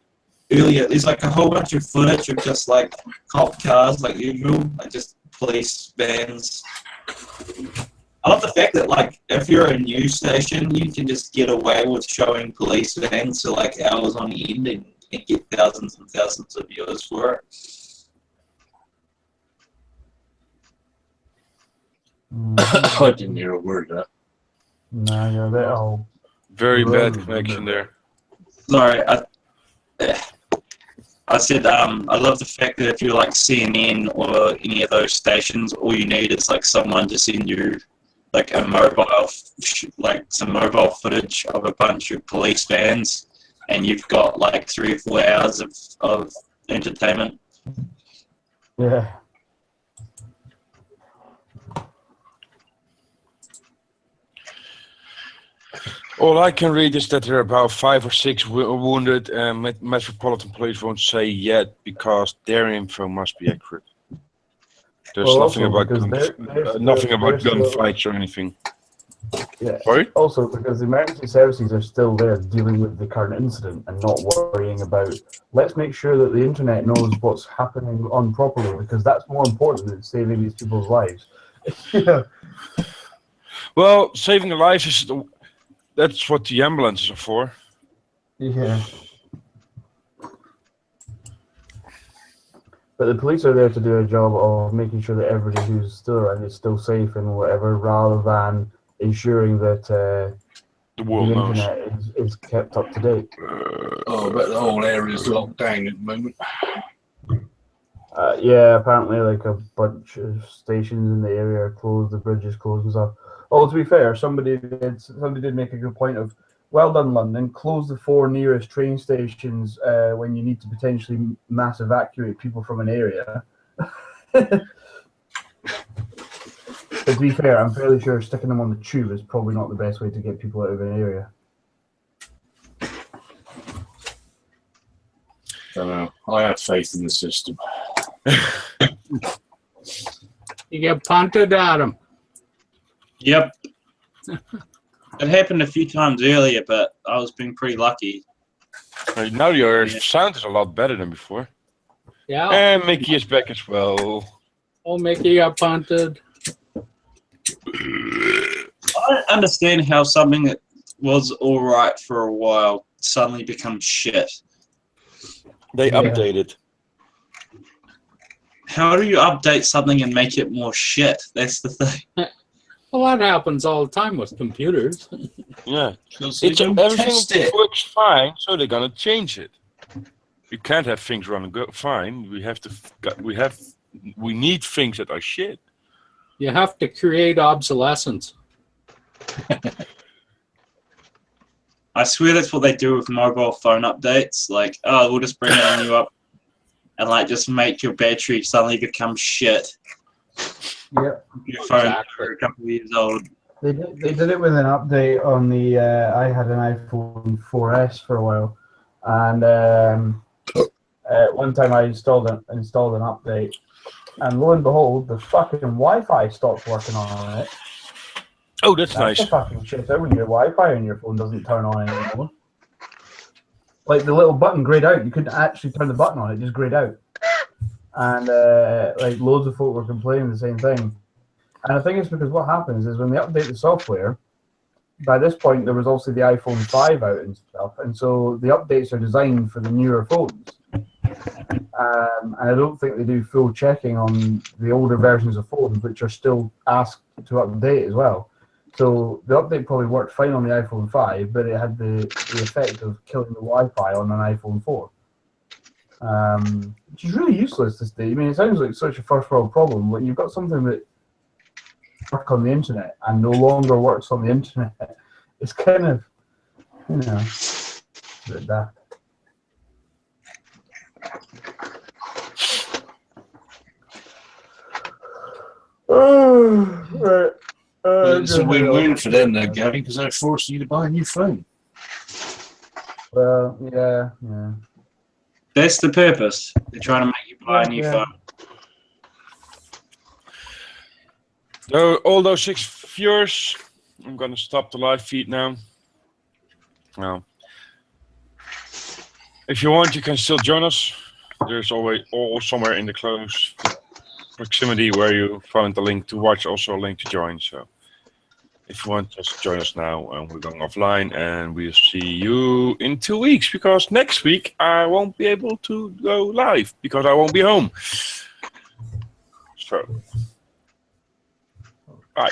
earlier. There's like a whole bunch of footage of just like cop cars, like usual, like just police vans. I love the fact that, like, if you're a news station, you can just get away with showing police vans for, like, hours on end and get thousands and thousands of viewers for it. I didn't hear a word of that. No, you're a bit old. Very bad connection there. Sorry, I said I love the fact that if you're like CNN or any of those stations, all you need is like someone to send you like a some mobile footage of a bunch of police vans, and you've got like 3 or 4 hours of entertainment. Yeah. All I can read is that there are about 5 or 6 wounded, and Metropolitan Police won't say yet because their info must be accurate. There's nothing about gunfights or anything. Yeah. Sorry? Also, because the emergency services are still there dealing with the current incident and not worrying about, let's make sure that the internet knows what's happening on properly, because that's more important than saving these people's lives. Yeah. Well, saving a life is that's what the ambulances are for. Yeah. But the police are there to do a job of making sure that everybody who's still around is still safe and whatever, rather than ensuring that The the world knows. internet is kept up to date. Oh, but the whole area's locked down at the moment. Yeah, apparently like a bunch of stations in the area are closed, the bridge is closed and stuff. Oh, to be fair, somebody did make a good point of, well done, London. Close the 4 nearest train stations when you need to potentially mass evacuate people from an area. But to be fair, I'm fairly sure sticking them on the tube is probably not the best way to get people out of an area. Don't know. I have faith in the system. You get punted at them. Yep. It happened a few times earlier, but I was being pretty lucky. Now your sound is a lot better than before. Yeah. And Mickey is back as well. Oh, Mickey got punted. I don't understand how something that was all right for a while suddenly becomes shit. They Yeah. updated. How do you update something and make it more shit? That's the thing. Well, that happens all the time with computers. Yeah. Because It's everything test it. works fine, so they're gonna change it. We can't have things running fine. We need things that are shit. You have to create obsolescence. I swear that's what they do with mobile phone updates. Like, oh, we'll just bring a new up and like just make your battery suddenly become shit. Yep. Your phone Exactly. for a couple of years old. They did it with an update on the. I had an iPhone 4S for a while, and one time I installed an update, and lo and behold, the fucking Wi-Fi stopped working on it. Oh, that's That's nice. the fucking shit out when your Wi-Fi on your phone doesn't turn on anymore. Like the little button grayed out. You couldn't actually turn the button on; it just grayed out. And like loads of folk were complaining the same thing. And I think it's because what happens is when they update the software, by this point there was also the iPhone 5 out and stuff, and so the updates are designed for the newer phones. And I don't think they do full checking on the older versions of phones, which are still asked to update as well. So the update probably worked fine on the iPhone 5, but it had the effect of killing the Wi-Fi on an iPhone 4. Which is really useless this day. I mean, it sounds like such a first world problem, but you've got something that works on the internet and no longer works on the internet. It's kind of, you know, a bit daft. Right. It's a win-win for them, though, Gavin, because they're forcing you to buy a new phone. Well, yeah. That's the purpose. They're trying to make you buy a new Yeah. phone. So, all those 6 viewers, I'm gonna stop the live feed now. Now, if you want, you can still join us. There's always somewhere in the close proximity where you found the link to watch, also a link to join. So, if you want, just join us now, and we're going offline, and we'll see you in 2 weeks. Because next week I won't be able to go live because I won't be home. So. Bye.